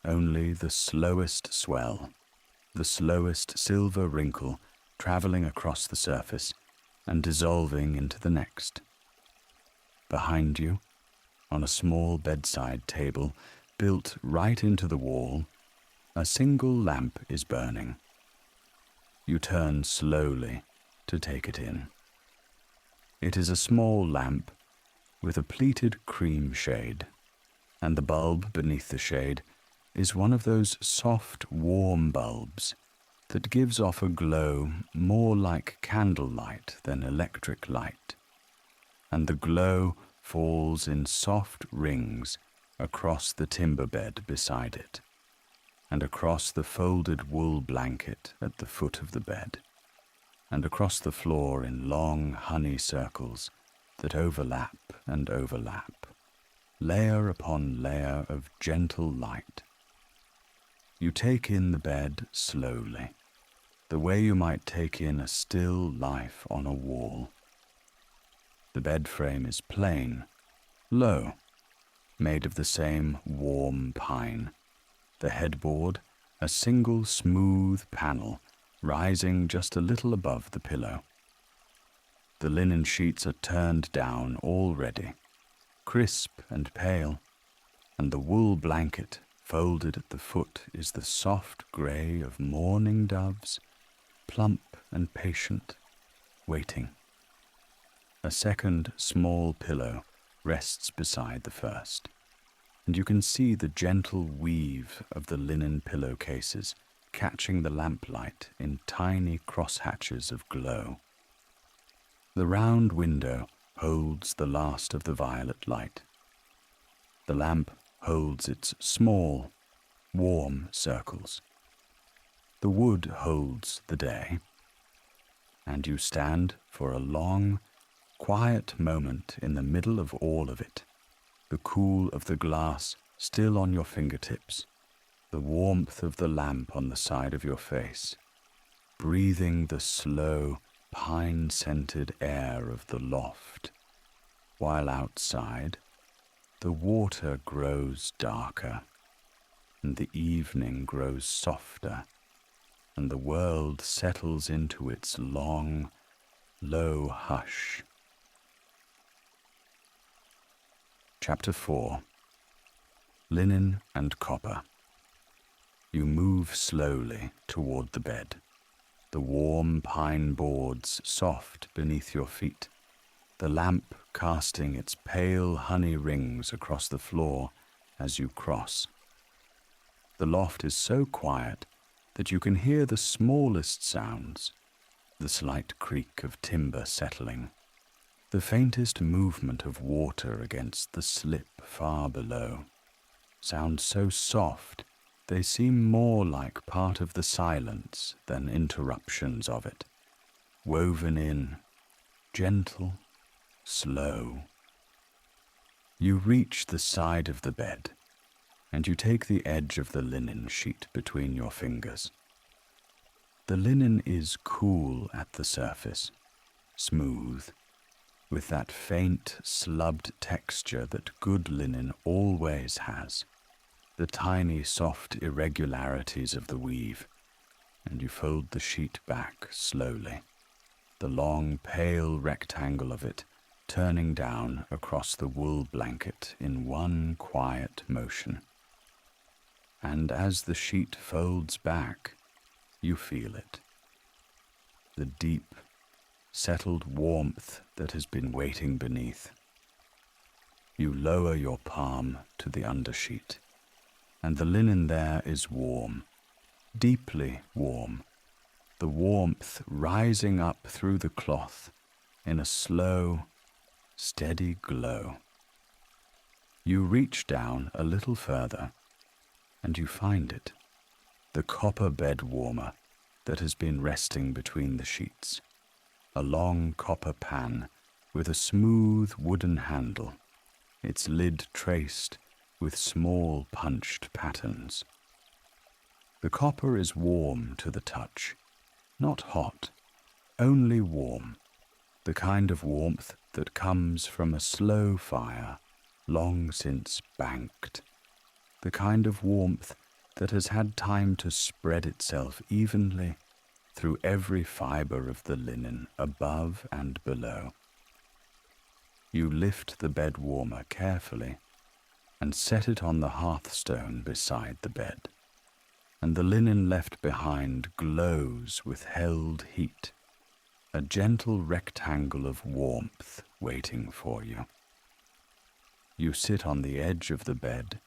only the slowest swell, the slowest silver wrinkle traveling across the surface and dissolving into the next. Behind you, on a small bedside table built right into the wall, a single lamp is burning. You turn slowly to take it in. It is a small lamp with a pleated cream shade, and the bulb beneath the shade is one of those soft, warm bulbs that gives off a glow more like candlelight than electric light, and the glow falls in soft rings across the timber bed beside it, and across the folded wool blanket at the foot of the bed, and across the floor in long honey circles that overlap and overlap, layer upon layer of gentle light. You take in the bed slowly, the way you might take in a still life on a wall. The bed frame is plain, low, made of the same warm pine. The headboard, a single smooth panel rising just a little above the pillow. The linen sheets are turned down already, crisp and pale, and the wool blanket folded at the foot is the soft grey of mourning doves, plump and patient, waiting. A second small pillow rests beside the first, and you can see the gentle weave of the linen pillowcases catching the lamplight in tiny crosshatches of glow. The round window holds the last of the violet light. The lamp holds its small, warm circles. The wood holds the day, and you stand for a long, quiet moment in the middle of all of it, the cool of the glass still on your fingertips, the warmth of the lamp on the side of your face, breathing the slow, pine-scented air of the loft, while outside the water grows darker, and the evening grows softer, and the world settles into its long, low hush. Chapter 4. Linen and Copper. You move slowly toward the bed, the warm pine boards soft beneath your feet, the lamp casting its pale honey rings across the floor as you cross. The loft is so quiet that you can hear the smallest sounds, the slight creak of timber settling, the faintest movement of water against the slip far below, sounds so soft they seem more like part of the silence than interruptions of it, woven in, gentle, slow. You reach the side of the bed, and you take the edge of the linen sheet between your fingers. The linen is cool at the surface, smooth, with that faint, slubbed texture that good linen always has, the tiny, soft irregularities of the weave, and you fold the sheet back slowly. the long, pale rectangle of it turning down across the wool blanket in one quiet motion. And as the sheet folds back, you feel it. The deep, settled warmth that has been waiting beneath. You lower your palm to the undersheet, and the linen there is warm, deeply warm, the warmth rising up through the cloth in a slow, steady glow. You reach down a little further, and you find it, the copper bed warmer that has been resting between the sheets, a long copper pan with a smooth wooden handle, its lid traced with small punched patterns. The copper is warm to the touch, not hot, only warm, the kind of warmth that comes from a slow fire long since banked, the kind of warmth that has had time to spread itself evenly through every fiber of the linen above and below. You lift the bed warmer carefully and set it on the hearthstone beside the bed, and the linen left behind glows with held heat, a gentle rectangle of warmth waiting for you. You sit on the edge of the bed,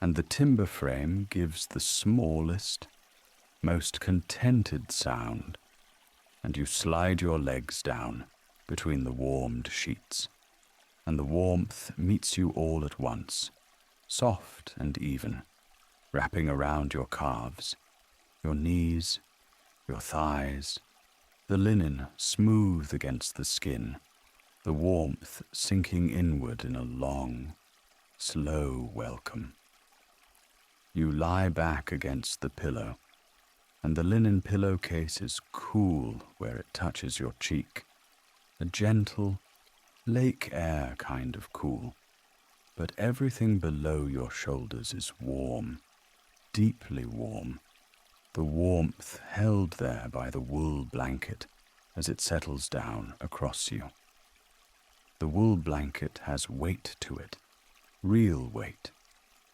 and the timber frame gives the smallest, most contented sound, and you slide your legs down between the warmed sheets, and the warmth meets you all at once, soft and even, wrapping around your calves, your knees, your thighs, the linen smooth against the skin, the warmth sinking inward in a long, slow welcome. You lie back against the pillow, and the linen pillowcase is cool where it touches your cheek, a gentle, lake air kind of cool, but everything below your shoulders is warm, deeply warm, the warmth held there by the wool blanket as it settles down across you. The wool blanket has weight to it, real weight,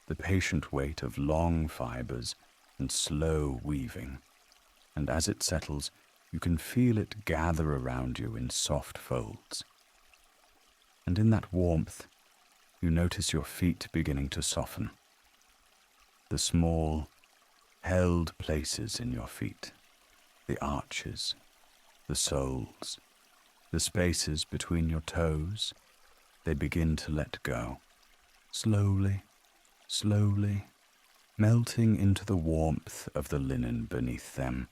the patient weight of long fibers and slow weaving, and as it settles, you can feel it gather around you in soft folds. And in that warmth, you notice your feet beginning to soften, the small, held places in your feet, the arches, the soles, the spaces between your toes, they begin to let go, slowly, slowly, melting into the warmth of the linen beneath them.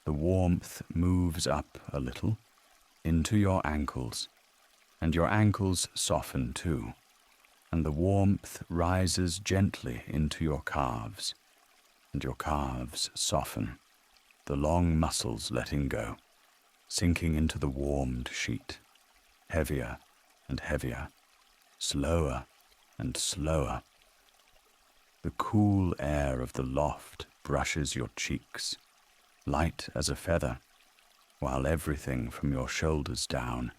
The warmth moves up a little into your ankles, and your ankles soften too, and the warmth rises gently into your calves, and your calves soften, the long muscles letting go, sinking into the warmed sheet, heavier and heavier, slower and slower. The cool air of the loft brushes your cheeks, light as a feather, while everything from your shoulders down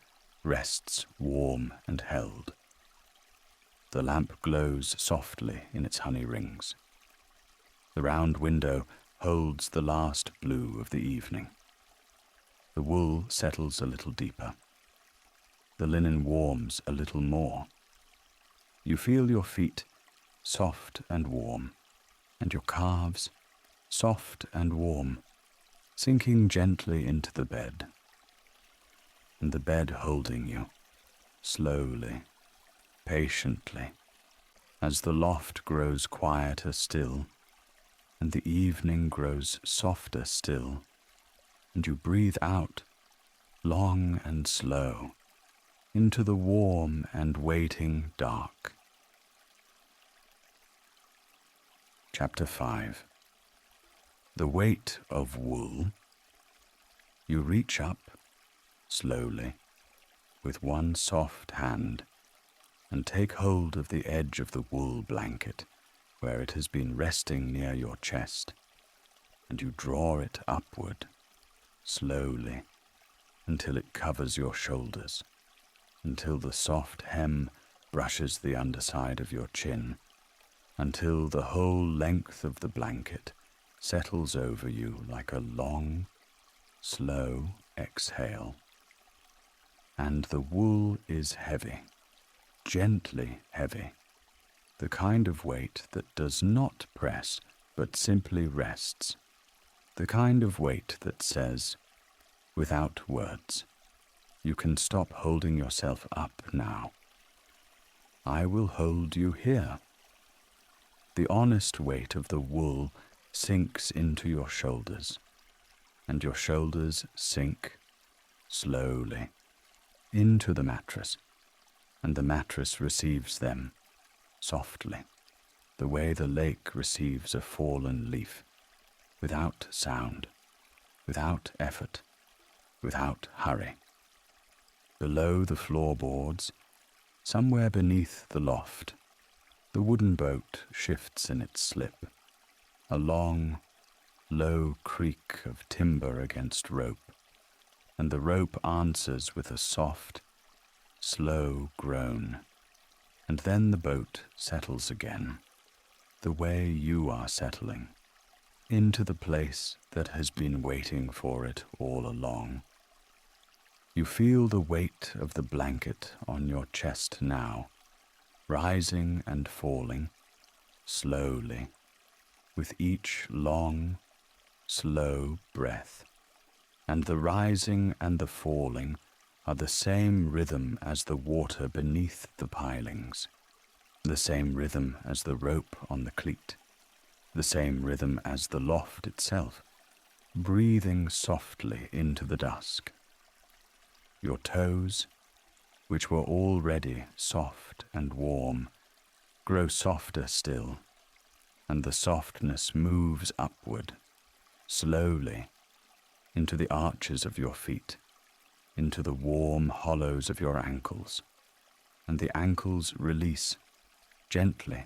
rests warm and held. The lamp glows softly in its honey rings. The round window holds the last blue of the evening. The wool settles a little deeper. The linen warms a little more. You feel your feet soft and warm, and your calves soft and warm, sinking gently into the bed, and the bed holding you, slowly, patiently, as the loft grows quieter still, and the evening grows softer still, and you breathe out, long and slow, into the warm and waiting dark. Chapter 5. The weight of wool. You reach up, slowly, with one soft hand, and take hold of the edge of the wool blanket where it has been resting near your chest, and you draw it upward, slowly, until it covers your shoulders, until the soft hem brushes the underside of your chin, until the whole length of the blanket settles over you like a long, slow exhale. And the wool is heavy, gently heavy, the kind of weight that does not press but simply rests, the kind of weight that says, without words, you can stop holding yourself up now. I will hold you here. The honest weight of the wool sinks into your shoulders, and your shoulders sink slowly into the mattress, and the mattress receives them softly, the way the lake receives a fallen leaf, without sound, without effort, without hurry. Below the floorboards, somewhere beneath the loft, the wooden boat shifts in its slip, a long, low creak of timber against rope, and the rope answers with a soft, slow groan, and then the boat settles again, the way you are settling, into the place that has been waiting for it all along. You feel the weight of the blanket on your chest now, rising and falling, slowly, with each long, slow breath. And the rising and the falling are the same rhythm as the water beneath the pilings, the same rhythm as the rope on the cleat, the same rhythm as the loft itself, breathing softly into the dusk. Your toes, which were already soft and warm, grow softer still, and the softness moves upward, slowly, into the arches of your feet, into the warm hollows of your ankles, and the ankles release gently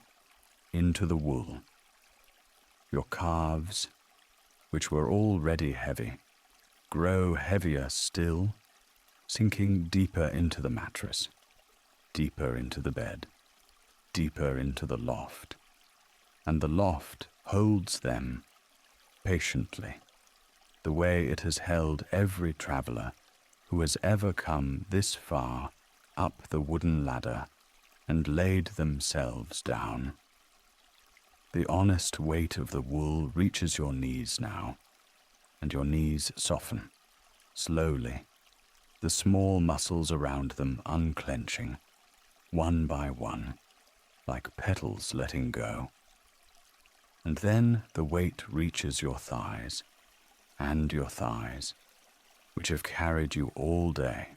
into the wool. Your calves, which were already heavy, grow heavier still, sinking deeper into the mattress, deeper into the bed, deeper into the loft, and the loft holds them patiently, the way it has held every traveler who has ever come this far up the wooden ladder and laid themselves down. The honest weight of the wool reaches your knees now, and your knees soften, slowly, the small muscles around them unclenching, one by one, like petals letting go. And then the weight reaches your thighs, and your thighs, which have carried you all day,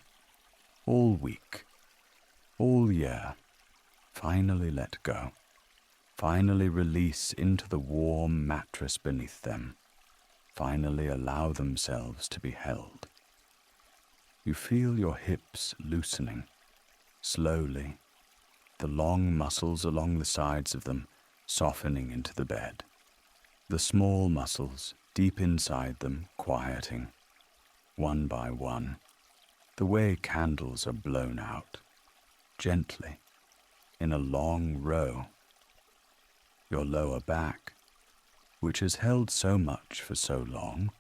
all week, all year, finally let go, finally release into the warm mattress beneath them, finally allow themselves to be held. You feel your hips loosening, slowly, the long muscles along the sides of them softening into the bed, the small muscles deep inside them quieting, one by one, the way candles are blown out, gently, in a long row. Your lower back, which has held so much for so long,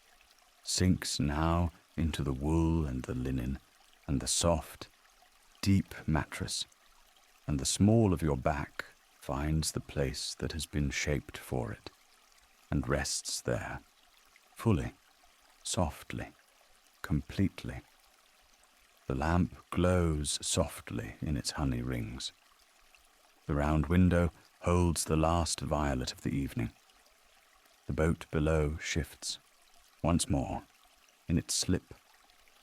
sinks now into the wool and the linen and the soft, deep mattress, and the small of your back finds the place that has been shaped for it and rests there, fully, softly, completely. The lamp glows softly in its honey rings. The round window holds the last violet of the evening. The boat below shifts, once more, in its slip,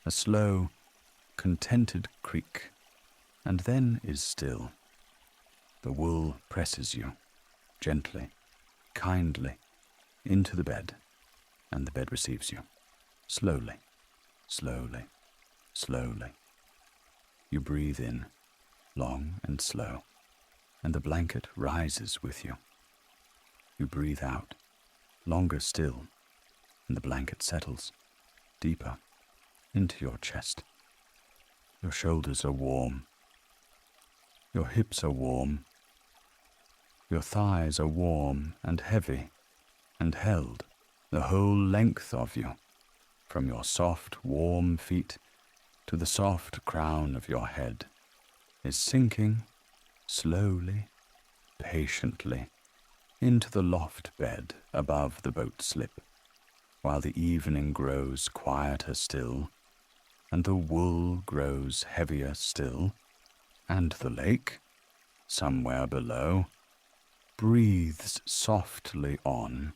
a slow, contented creak, and then is still. The wool presses you, gently, kindly, into the bed, and the bed receives you, slowly, slowly, slowly. You breathe in, long and slow, and the blanket rises with you. You breathe out, longer still, and the blanket settles, deeper, into your chest. Your shoulders are warm. Your hips are warm. Your thighs are warm and heavy and held the whole length of you, from your soft, warm feet to the soft crown of your head, is sinking slowly, patiently, into the loft bed above the boat slip, while the evening grows quieter still, and the wool grows heavier still, and the lake, somewhere below, breathes softly on,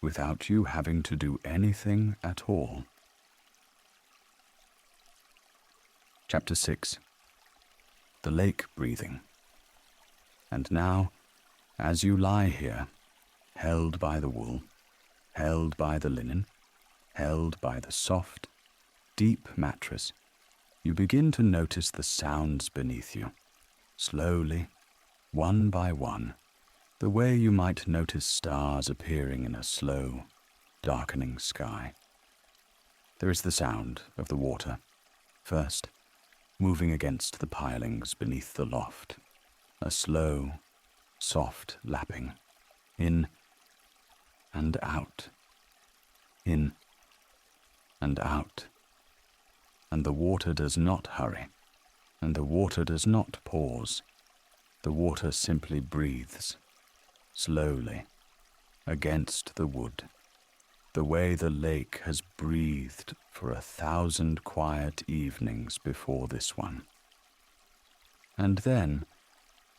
without you having to do anything at all. Chapter 6. The Lake Breathing. And now, as you lie here, held by the wool, held by the linen, held by the soft, deep mattress, you begin to notice the sounds beneath you, slowly, one by one, the way you might notice stars appearing in a slow, darkening sky. There is the sound of the water, first, moving against the pilings beneath the loft, a slow, soft lapping, in and out, in and out. And the water does not hurry, and the water does not pause. The water simply breathes, slowly, against the wood, the way the lake has breathed for 1,000 quiet evenings before this one. And then,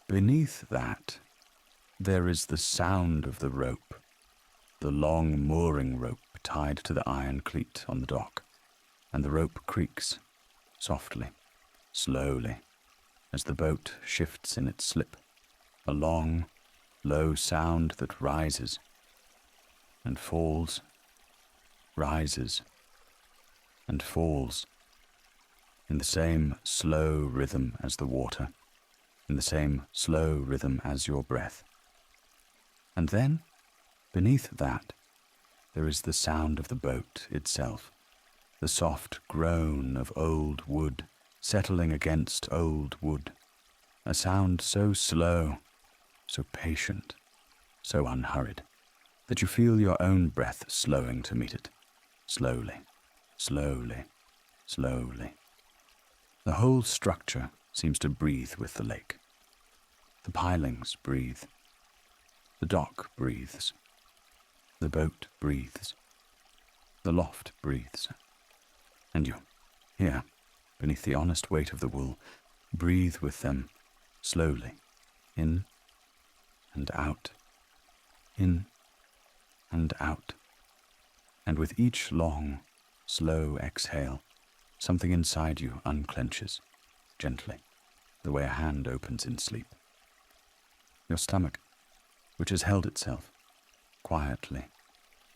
beneath that, there is the sound of the rope, the long mooring rope tied to the iron cleat on the dock, and the rope creaks, softly, slowly, as the boat shifts in its slip, a long, low sound that rises and falls, rises and falls, in the same slow rhythm as the water, in the same slow rhythm as your breath. And then, beneath that, there is the sound of the boat itself, the soft groan of old wood settling against old wood, a sound so slow, so patient, so unhurried, that you feel your own breath slowing to meet it, slowly, slowly, slowly. The whole structure seems to breathe with the lake. The pilings breathe. The dock breathes. The boat breathes. The loft breathes. And you, here, beneath the honest weight of the wool, breathe with them, slowly, in and out, in and out. And with each long, slow exhale, something inside you unclenches, gently, the way a hand opens in sleep. Your stomach, which has held itself, quietly,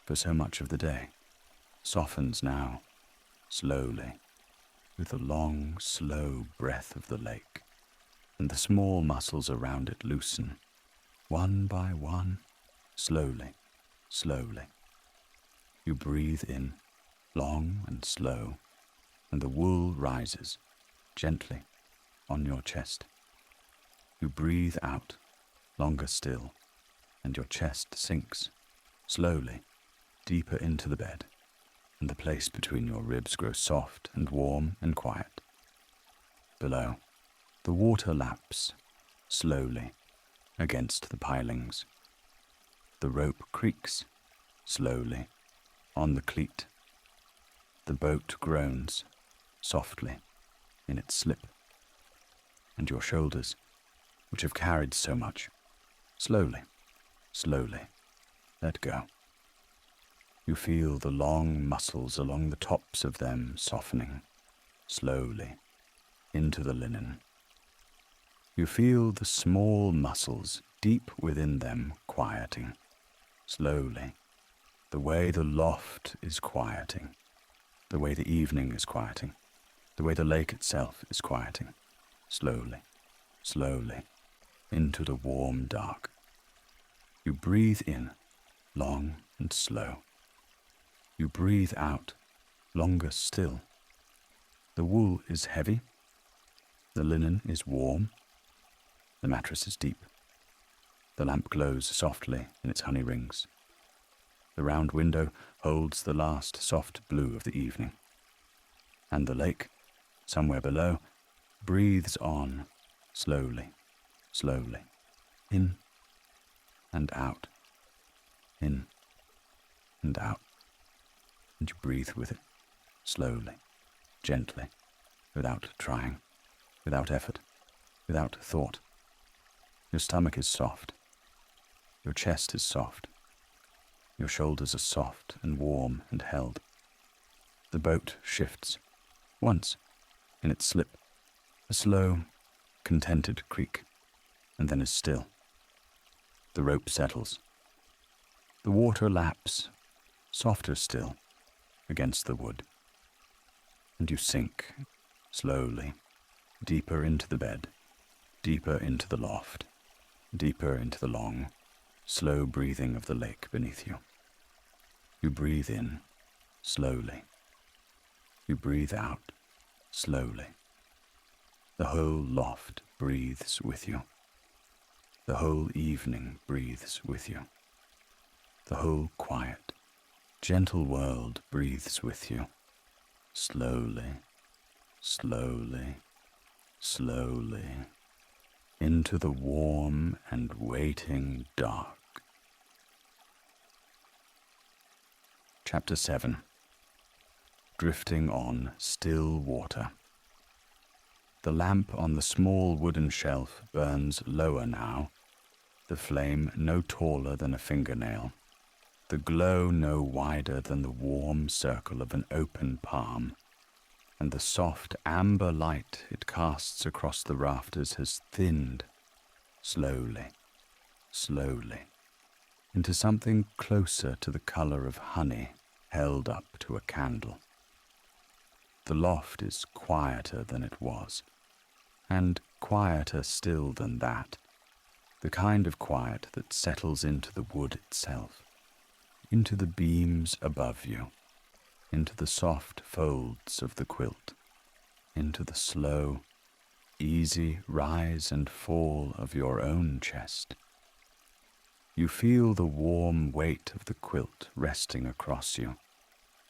for so much of the day, softens now, slowly, with the long, slow breath of the lake, and the small muscles around it loosen, one by one, slowly, slowly. You breathe in, long and slow, and the wool rises, gently, on your chest. You breathe out, longer still, and your chest sinks, slowly, deeper into the bed, and the place between your ribs grows soft and warm and quiet. Below, the water laps, slowly, against the pilings. The rope creaks, slowly, on the cleat. The boat groans, softly, in its slip. And your shoulders, which have carried so much, slowly, slowly, let go. You feel the long muscles along the tops of them softening, slowly, into the linen. You feel the small muscles deep within them quieting, slowly, the way the loft is quieting, the way the evening is quieting, the way the lake itself is quieting, slowly, slowly, into the warm dark. You breathe in, long and slow. You breathe out, longer still, The wool is heavy, the linen is warm, the mattress is deep. The lamp glows softly in its honey rings. The round window holds the last soft blue of the evening. And the lake, somewhere below, breathes on slowly, slowly, in and out, in and out. And you breathe with it, slowly, gently, without trying, without effort, without thought. Your stomach is soft. Your chest is soft. Your shoulders are soft and warm and held. The boat shifts, once, in its slip, a slow, contented creak, and then is still. The rope settles. The water laps, softer still, against the wood. And you sink, slowly, deeper into the bed, deeper into the loft, deeper into the long, slow breathing of the lake beneath you. You breathe in, slowly. You breathe out, slowly. The whole loft breathes with you. The whole evening breathes with you. The whole quiet, gentle world breathes with you. Slowly, slowly, slowly, into the warm and waiting dark. Chapter 7. Drifting on still water. The lamp on the small wooden shelf burns lower now, the flame no taller than a fingernail, the glow no wider than the warm circle of an open palm, and the soft amber light it casts across the rafters has thinned, slowly, slowly, into something closer to the color of honey held up to a candle. The loft is quieter than it was, and quieter still than that, the kind of quiet that settles into the wood itself, into the beams above you, into the soft folds of the quilt, into the slow, easy rise and fall of your own chest. You feel the warm weight of the quilt resting across you,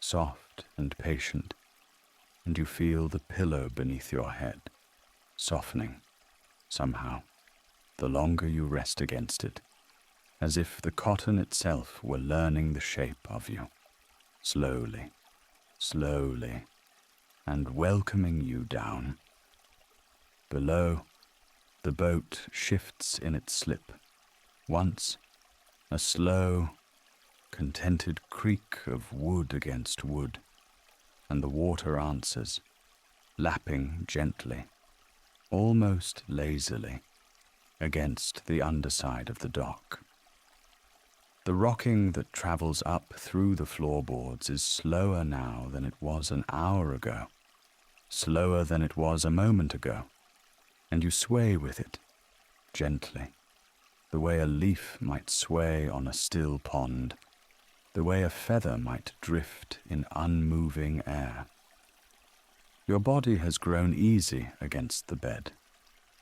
soft and patient, and you feel the pillow beneath your head, softening, somehow, the longer you rest against it, as if the cotton itself were learning the shape of you, slowly, slowly, and welcoming you down. Below, the boat shifts in its slip, once a slow, contented creak of wood against wood, and the water answers, lapping gently, almost lazily, against the underside of the dock. The rocking that travels up through the floorboards is slower now than it was an hour ago, slower than it was a moment ago, and you sway with it, gently, the way a leaf might sway on a still pond, the way a feather might drift in unmoving air. Your body has grown easy against the bed,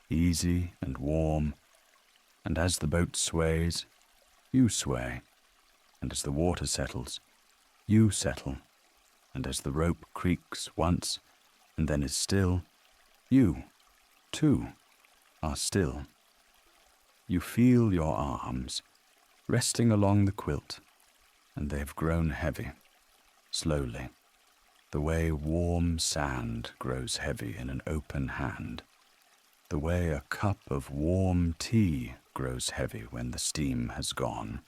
easy and warm, and as the boat sways, you sway, and as the water settles, you settle, and as the rope creaks once and then is still, you, too, are still. You feel your arms resting along the quilt, and they have grown heavy, slowly, the way warm sand grows heavy in an open hand, the way a cup of warm tea grows heavy when the steam has gone.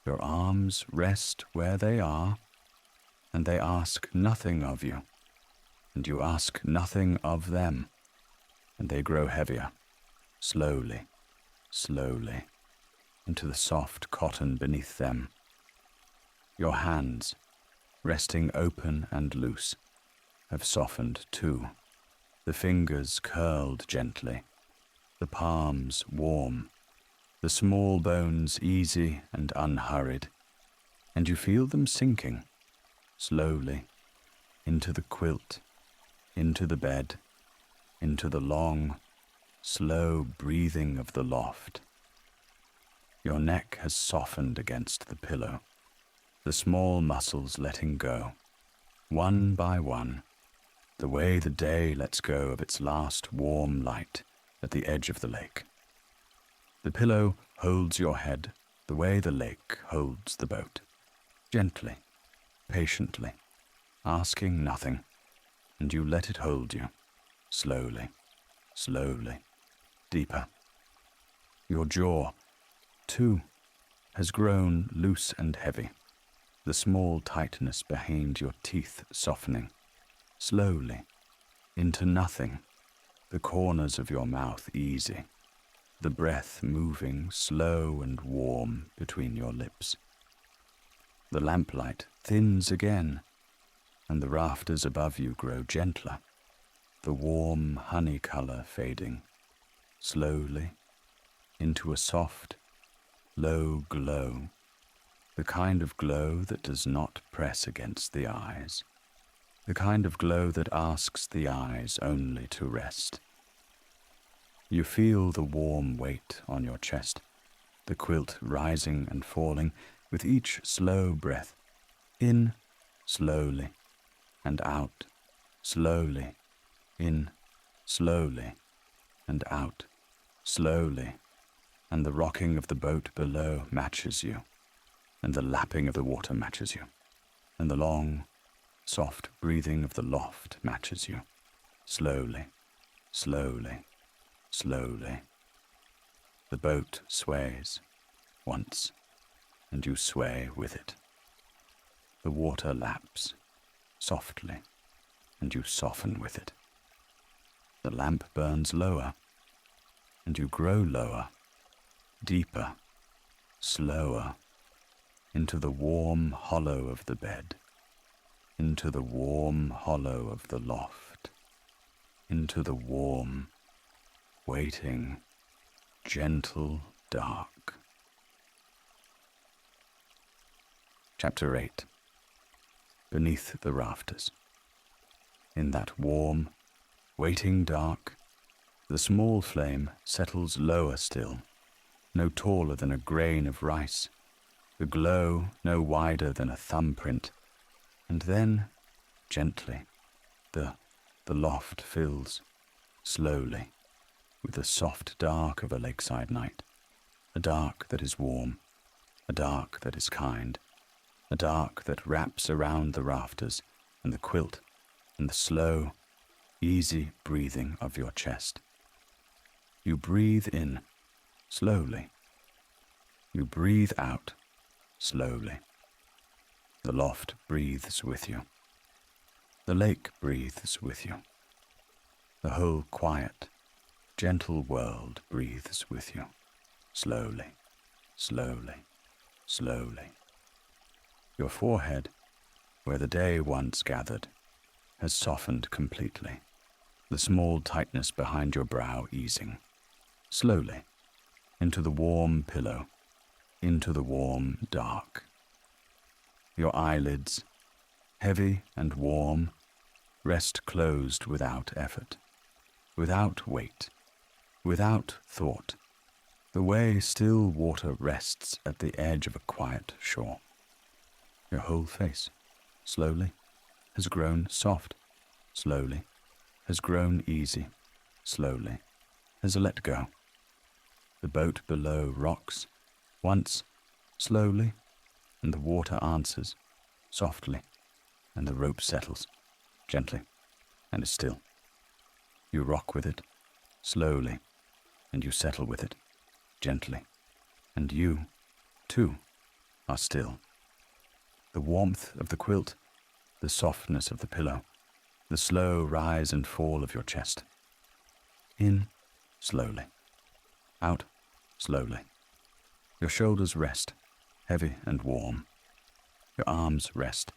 Your arms rest where they are, and they ask nothing of you, and you ask nothing of them, and they grow heavier, slowly, slowly, into the soft cotton beneath them. Your hands, resting open and loose, have softened too, the fingers curled gently, the palms warm, the small bones easy and unhurried, and you feel them sinking, slowly, into the quilt into the bed, into the long, slow breathing of the loft. Your neck has softened against the pillow, the small muscles letting go, one by one, the way the day lets go of its last warm light at the edge of the lake. The pillow holds your head the way the lake holds the boat, gently, patiently, asking nothing, and you let it hold you, slowly, slowly, deeper. Your jaw, too, has grown loose and heavy, the small tightness behind your teeth softening, slowly, into nothing, the corners of your mouth easy, the breath moving slow and warm between your lips. The lamplight thins again, and the rafters above you grow gentler, the warm honey color fading, slowly, into a soft, low glow, the kind of glow that does not press against the eyes, the kind of glow that asks the eyes only to rest. You feel the warm weight on your chest, the quilt rising and falling with each slow breath, in slowly, and out slowly, in slowly, and out slowly, and the rocking of the boat below matches you, and the lapping of the water matches you, and the long, soft breathing of the loft matches you, slowly, slowly, slowly. The boat sways once, and you sway with it. The water laps softly, and you soften with it. The lamp burns lower, and you grow lower, deeper, slower, into the warm hollow of the bed, into the warm hollow of the loft, into the warm, waiting, gentle dark. Chapter 8. Beneath the rafters. In that warm, waiting dark, the small flame settles lower still, no taller than a grain of rice, the glow no wider than a thumbprint, and then, gently, the loft fills, slowly, with the soft dark of a lakeside night, a dark that is warm, a dark that is kind, a dark that wraps around the rafters and the quilt and the slow, easy breathing of your chest. You breathe in, slowly. You breathe out, slowly. The loft breathes with you. The lake breathes with you. The whole quiet, gentle world breathes with you, slowly, slowly, slowly. Your forehead, where the day once gathered, has softened completely, the small tightness behind your brow easing, slowly, into the warm pillow, into the warm dark. Your eyelids, heavy and warm, rest closed without effort, without weight, without thought, the way still water rests at the edge of a quiet shore. Your whole face, slowly, has grown soft, slowly, has grown easy, slowly, has let go. The boat below rocks, once, slowly, and the water answers, softly, and the rope settles, gently, and is still. You rock with it, slowly, and you settle with it, gently, and you, too, are still. The warmth of the quilt, the softness of the pillow, the slow rise and fall of your chest. In, slowly. Out, slowly. Your shoulders rest, heavy and warm. Your arms rest,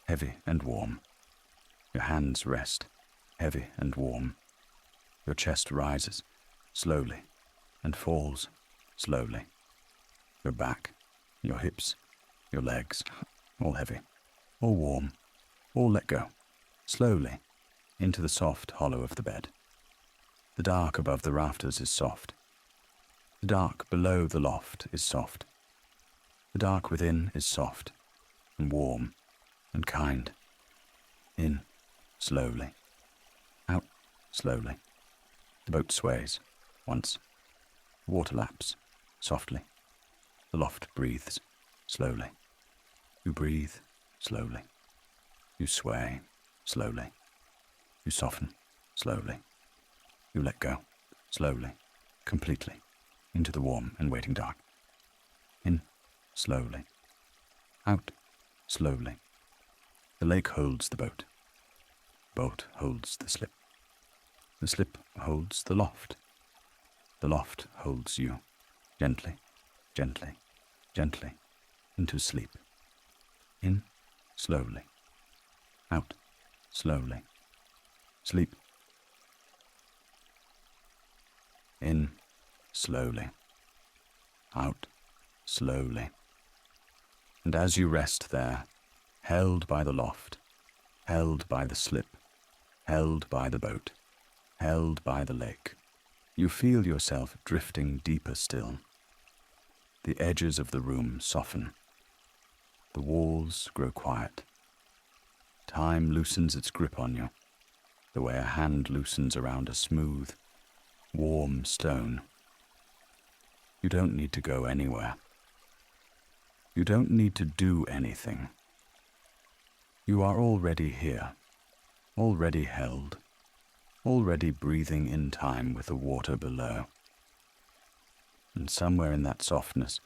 heavy and warm. Your hands rest, heavy and warm. Your chest rises, slowly, and falls, slowly. Your back, your hips, your legs, all heavy, all warm, all let go, slowly, into the soft hollow of the bed. The dark above the rafters is soft. The dark below the loft is soft. The dark within is soft and warm and kind. In, slowly. Out, slowly. The boat sways, once. The water laps, softly. The loft breathes, slowly. You breathe, slowly. You sway, slowly. You soften, slowly. You let go, slowly, completely, into the warm and waiting dark. In, slowly. Out, slowly. The lake holds the boat. The boat holds the slip. The slip holds the loft. The loft holds you, gently, gently, gently, into sleep. In, slowly. Out, slowly. Sleep. In, slowly. Out, slowly. And as you rest there, held by the loft, held by the slip, held by the boat, held by the lake, you feel yourself drifting deeper still. The edges of the room soften. The walls grow quiet. Time loosens its grip on you, the way a hand loosens around a smooth, warm stone. You don't need to go anywhere. You don't need to do anything. You are already here, already held, already breathing in time with the water below. And somewhere in that softness,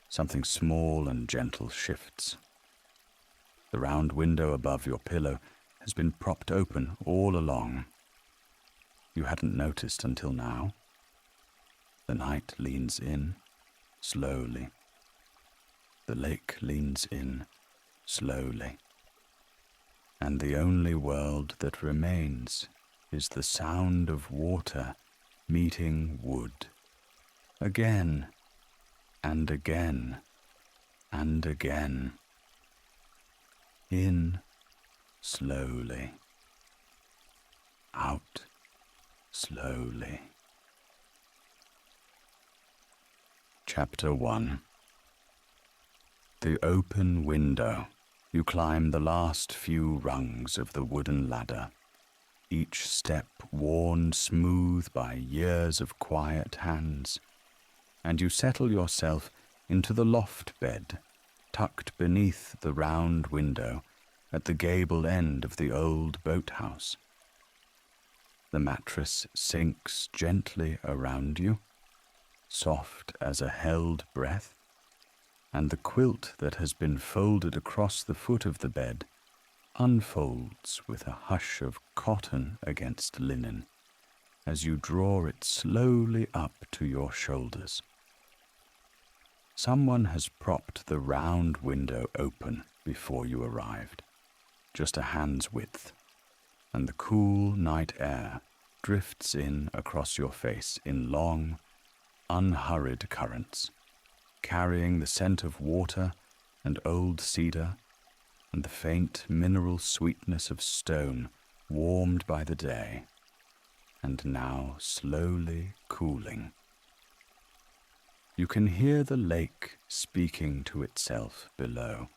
something small and gentle shifts. The round window above your pillow has been propped open all along. You hadn't noticed until now. The night leans in, slowly. The lake leans in, slowly. And the only world that remains is the sound of water meeting wood. Again, and again, and again. In, slowly. Out, slowly. Chapter 1. The open window. You climb the last few rungs of the wooden ladder, each step worn smooth by years of quiet hands, and you settle yourself into the loft bed, tucked beneath the round window at the gable end of the old boathouse. The mattress sinks gently around you, soft as a held breath, and the quilt that has been folded across the foot of the bed unfolds with a hush of cotton against linen as you draw it slowly up to your shoulders. Someone has propped the round window open before you arrived, just a hand's width, and the cool night air drifts in across your face in long, unhurried currents, carrying the scent of water and old cedar and the faint mineral sweetness of stone warmed by the day, and now slowly cooling. You can hear the lake speaking to itself below,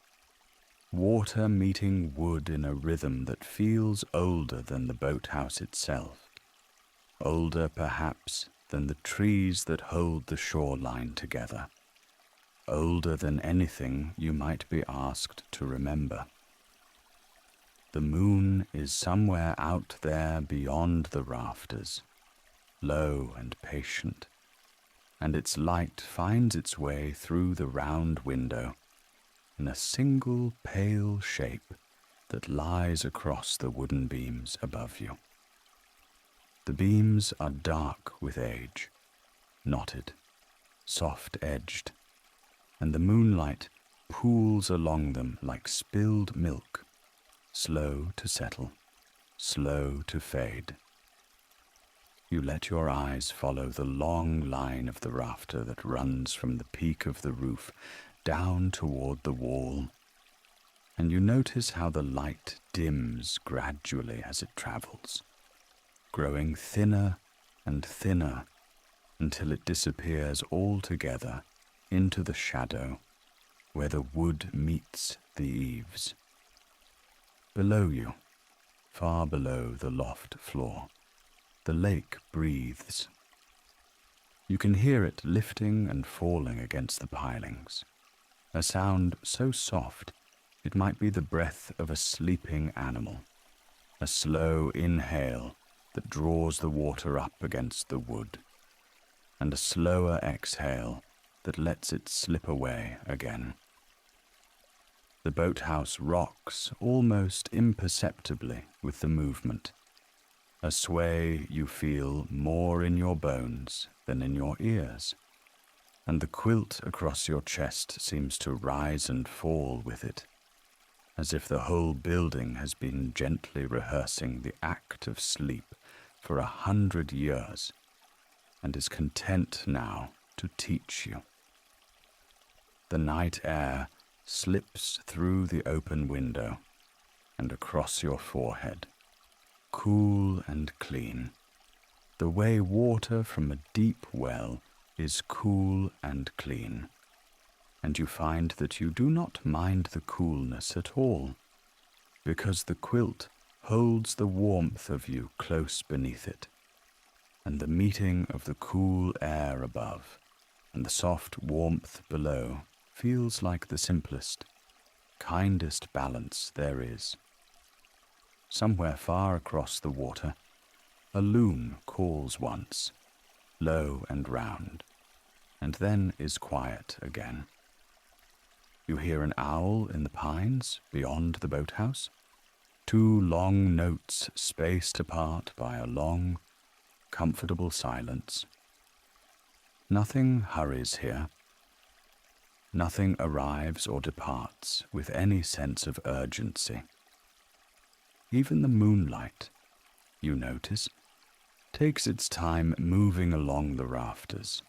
water meeting wood in a rhythm that feels older than the boathouse itself, older perhaps than the trees that hold the shoreline together, older than anything you might be asked to remember. The moon is somewhere out there beyond the rafters, low and patient, and its light finds its way through the round window in a single pale shape that lies across the wooden beams above you. The beams are dark with age, knotted, soft-edged, and the moonlight pools along them like spilled milk, slow to settle, slow to fade. You let your eyes follow the long line of the rafter that runs from the peak of the roof down toward the wall. and you notice how the light dims gradually as it travels, growing thinner and thinner until it disappears altogether into the shadow where the wood meets the eaves. Below you, far below the loft floor, the lake breathes. You can hear it lifting and falling against the pilings, a sound so soft it might be the breath of a sleeping animal, a slow inhale that draws the water up against the wood, and a slower exhale that lets it slip away again. The boathouse rocks almost imperceptibly with the movement, a sway you feel more in your bones than in your ears, and the quilt across your chest seems to rise and fall with it, as if the whole building has been gently rehearsing the act of sleep for 100 years, and is content now to teach you. The night air slips through the open window and across your forehead, cool and clean, the way water from a deep well is cool and clean, and you find that you do not mind the coolness at all, because the quilt holds the warmth of you close beneath it, and the meeting of the cool air above and the soft warmth below feels like the simplest, kindest balance there is. Somewhere far across the water, a loon calls once, low and round, and then is quiet again. You hear an owl in the pines beyond the boathouse, 2 long notes spaced apart by a long, comfortable silence. Nothing hurries here. Nothing arrives or departs with any sense of urgency. Even the moonlight, you notice, takes its time moving along the rafters,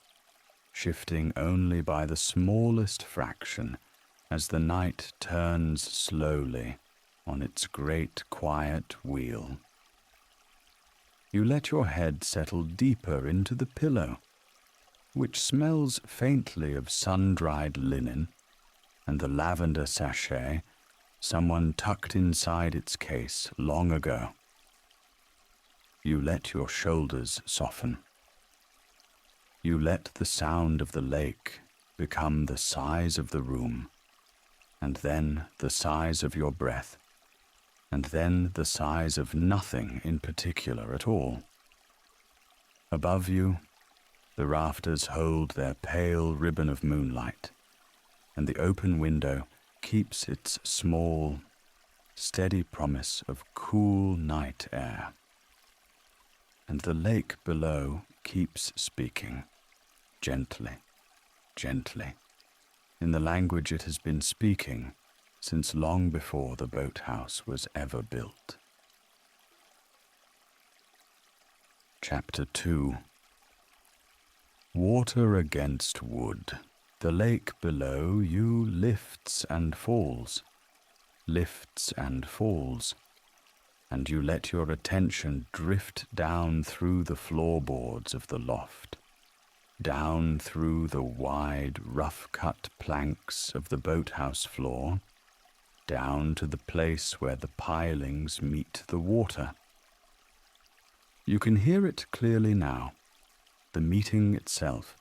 shifting only by the smallest fraction as the night turns slowly on its great quiet wheel. You let your head settle deeper into the pillow, which smells faintly of sun-dried linen and the lavender sachet someone tucked inside its case long ago. You let your shoulders soften. You let the sound of the lake become the size of the room, and then the size of your breath, and then the size of nothing in particular at all. Above you, the rafters hold their pale ribbon of moonlight, and the open window keeps its small, steady promise of cool night air. And the lake below keeps speaking, gently, gently, in the language it has been speaking since long before the boathouse was ever built. Chapter 2. Water against wood. The lake below you lifts and falls, and you let your attention drift down through the floorboards of the loft, down through the wide, rough-cut planks of the boathouse floor, down to the place where the pilings meet the water. You can hear it clearly now, the meeting itself,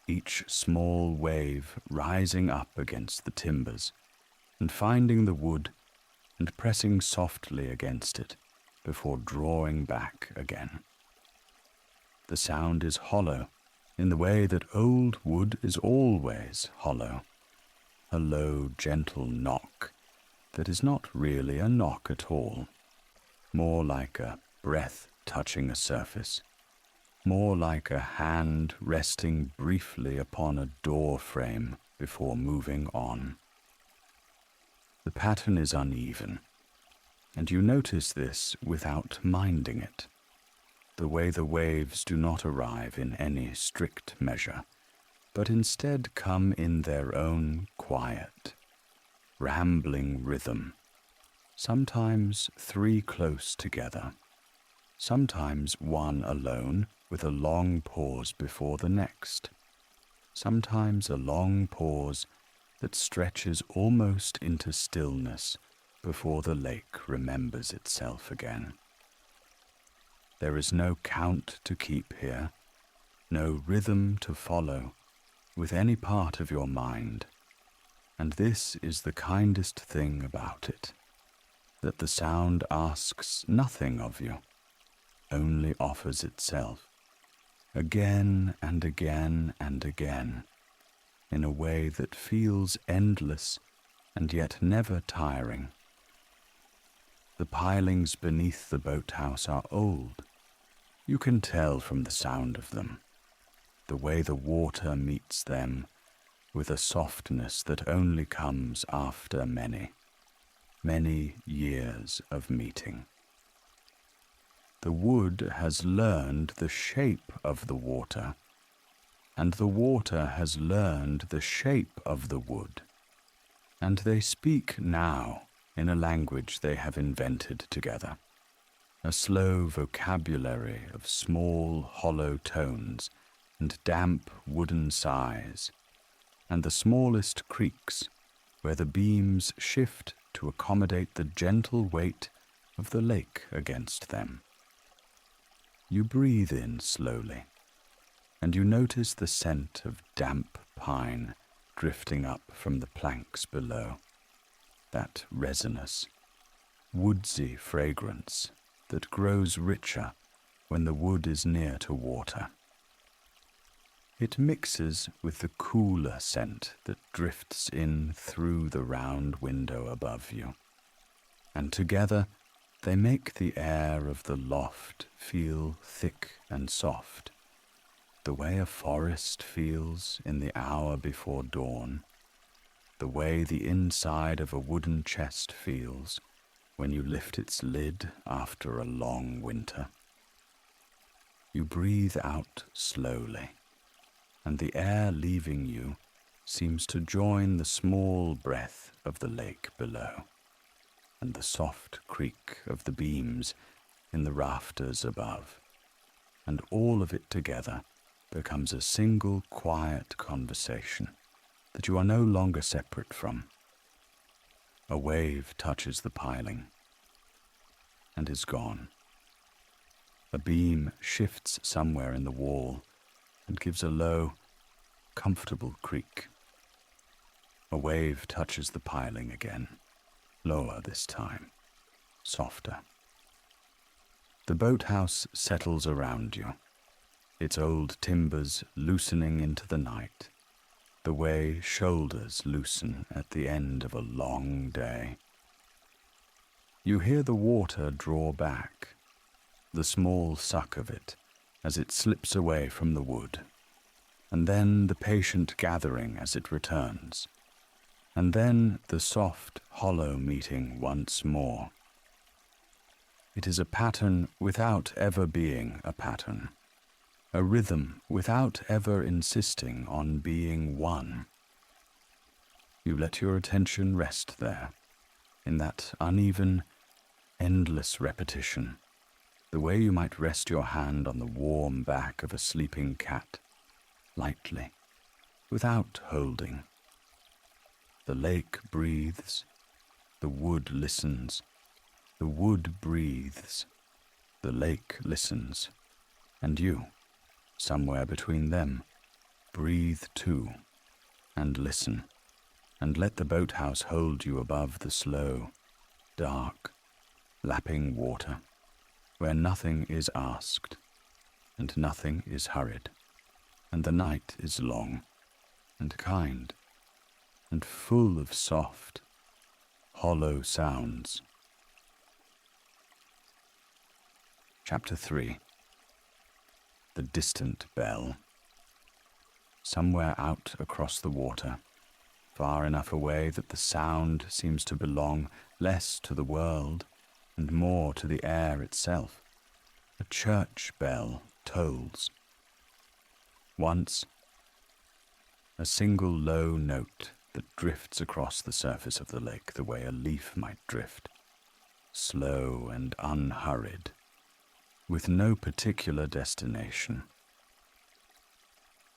each small wave rising up against the timbers and finding the wood and pressing softly against it before drawing back again. The sound is hollow in the way that old wood is always hollow, a low, gentle knock that is not really a knock at all, more like a breath touching a surface, more like a hand resting briefly upon a door frame before moving on. The pattern is uneven, and you notice this without minding it, the way the waves do not arrive in any strict measure, but instead come in their own quiet, rambling rhythm, sometimes three close together, sometimes one alone with a long pause before the next, sometimes a long pause that stretches almost into stillness before the lake remembers itself again. There is no count to keep here, no rhythm to follow with any part of your mind, and this is the kindest thing about it, that the sound asks nothing of you, only offers itself, again and again and again, in a way that feels endless and yet never tiring. The pilings beneath the boathouse are old. You can tell from the sound of them, the way the water meets them with a softness that only comes after many, many years of meeting. The wood has learned the shape of the water, and the water has learned the shape of the wood, and they speak now in a language they have invented together, a slow vocabulary of small hollow tones and damp wooden sighs, and the smallest creaks where the beams shift to accommodate the gentle weight of the lake against them. You breathe in slowly, and you notice the scent of damp pine drifting up from the planks below, that resinous, woodsy fragrance that grows richer when the wood is near to water. It mixes with the cooler scent that drifts in through the round window above you, and together they make the air of the loft feel thick and soft, the way a forest feels in the hour before dawn, the way the inside of a wooden chest feels when you lift its lid after a long winter. You breathe out slowly, and the air leaving you seems to join the small breath of the lake below, and the soft creak of the beams in the rafters above, and all of it together becomes a single quiet conversation that you are no longer separate from. A wave touches the piling and is gone. A beam shifts somewhere in the wall and gives a low, comfortable creak. A wave touches the piling again, lower this time, softer. The boathouse settles around you, its old timbers loosening into the night, the way shoulders loosen at the end of a long day. You hear the water draw back, the small suck of it as it slips away from the wood, and then the patient gathering as it returns, and then the soft, hollow meeting once more. It is a pattern without ever being a pattern, a rhythm without ever insisting on being one. You let your attention rest there, in that uneven, endless repetition, the way you might rest your hand on the warm back of a sleeping cat, lightly, without holding. The lake breathes, the wood listens, the wood breathes, the lake listens, and you, somewhere between them, breathe too, and listen, and let the boathouse hold you above the slow, dark, lapping water, where nothing is asked, and nothing is hurried, and the night is long, and kind, and full of soft, hollow sounds. Chapter 3. The distant bell. Somewhere out across the water, far enough away that the sound seems to belong less to the world and more to the air itself, a church bell tolls. Once, a single low note that drifts across the surface of the lake the way a leaf might drift, slow and unhurried, with no particular destination.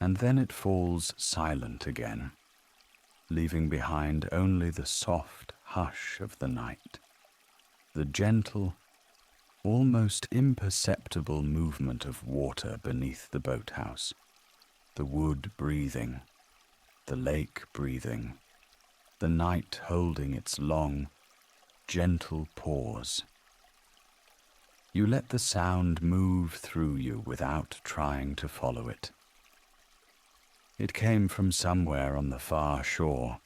And then it falls silent again, leaving behind only the soft hush of the night, the gentle, almost imperceptible movement of water beneath the boathouse, the wood breathing, the lake breathing, the night holding its long, gentle pause. You let the sound move through you without trying to follow it. It came from somewhere on the far shore,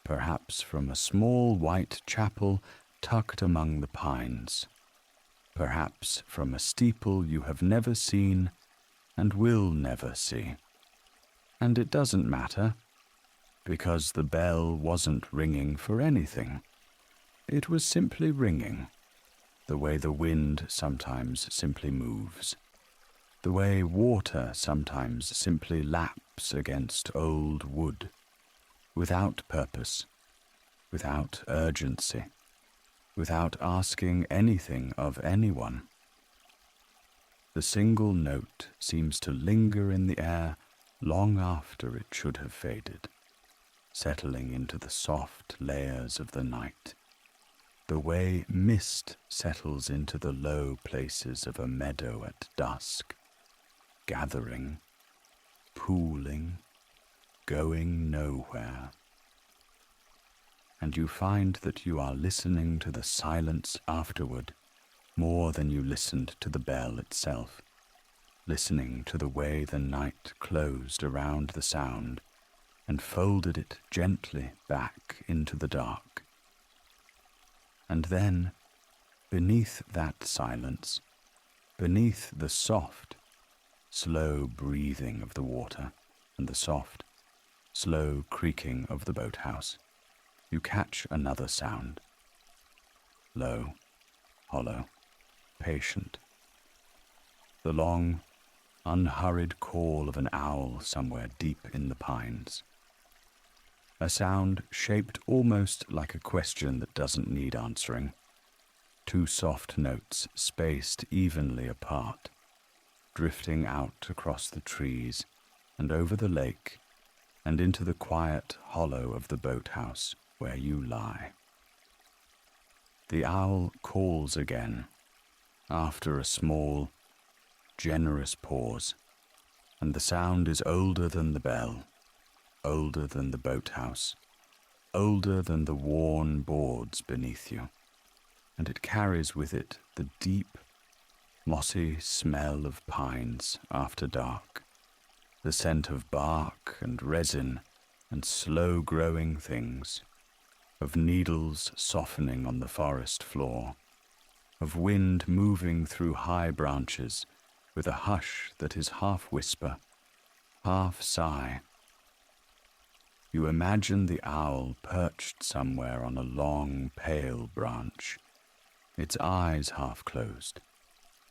perhaps from a small white chapel tucked among the pines, perhaps from a steeple you have never seen and will never see. And it doesn't matter, because the bell wasn't ringing for anything. It was simply ringing, the way the wind sometimes simply moves, the way water sometimes simply laps against old wood, without purpose, without urgency, without asking anything of anyone. The single note seems to linger in the air long after it should have faded, settling into the soft layers of the night, the way mist settles into the low places of a meadow at dusk, gathering, pooling, going nowhere. And you find that you are listening to the silence afterward more than you listened to the bell itself, listening to the way the night closed around the sound and folded it gently back into the dark. And then, beneath that silence, beneath the soft, slow breathing of the water and the soft, slow creaking of the boathouse, you catch another sound. Low, hollow, patient. The long, unhurried call of an owl somewhere deep in the pines. A sound shaped almost like a question that doesn't need answering. Two soft notes spaced evenly apart, drifting out across the trees and over the lake and into the quiet hollow of the boathouse where you lie. The owl calls again, after a small, generous pause, and the sound is older than the bell, older than the boathouse, older than the worn boards beneath you, and it carries with it the deep, mossy smell of pines after dark, the scent of bark and resin and slow-growing things, of needles softening on the forest floor, of wind moving through high branches with a hush that is half whisper, half sigh. You imagine the owl perched somewhere on a long, pale branch, its eyes half closed,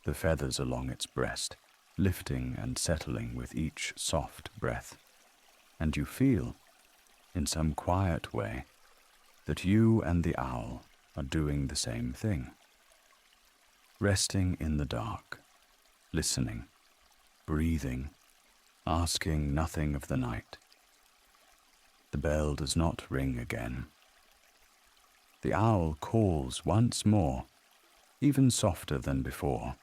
the feathers along its breast, lifting and settling with each soft breath. And you feel, in some quiet way, that you and the owl are doing the same thing. Resting in the dark, listening, breathing, asking nothing of the night. The bell does not ring again. The owl calls once more, even softer than before,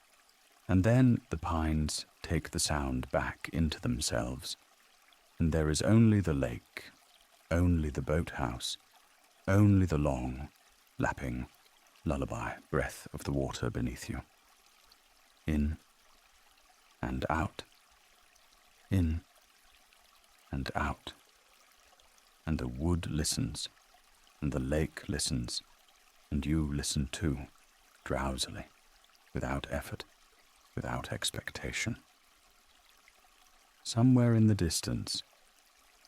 and then the pines take the sound back into themselves, and there is only the lake, only the boathouse, only the long, lapping, lullaby breath of the water beneath you. In and out, in and out, and the wood listens, and the lake listens, and you listen too, drowsily, without effort, without expectation. Somewhere in the distance,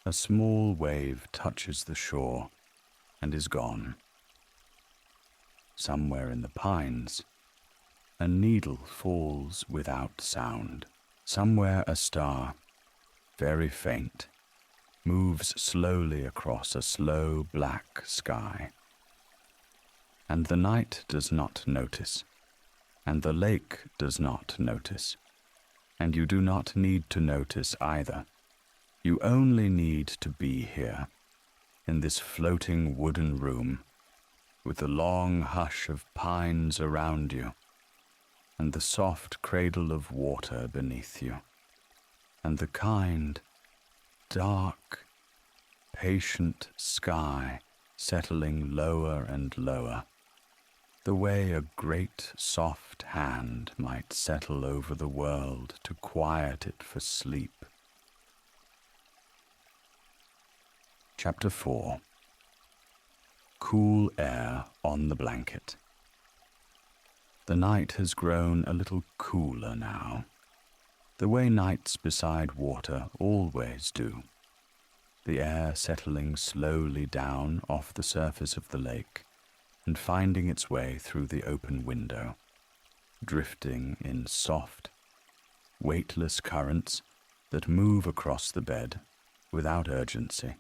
a small wave touches the shore and is gone. Somewhere in the pines, a needle falls without sound. Somewhere a star, very faint, moves slowly across a slow black sky. And the night does not notice, and the lake does not notice, and you do not need to notice either. You only need to be here, in this floating wooden room, with the long hush of pines around you, and the soft cradle of water beneath you, and the kind, dark, patient sky settling lower and lower, the way a great soft hand might settle over the world to quiet it for sleep. Chapter 4. Cool air on the blanket. The night has grown a little cooler now, the way nights beside water always do, the air settling slowly down off the surface of the lake and finding its way through the open window, drifting in soft, weightless currents that move across the bed without urgency,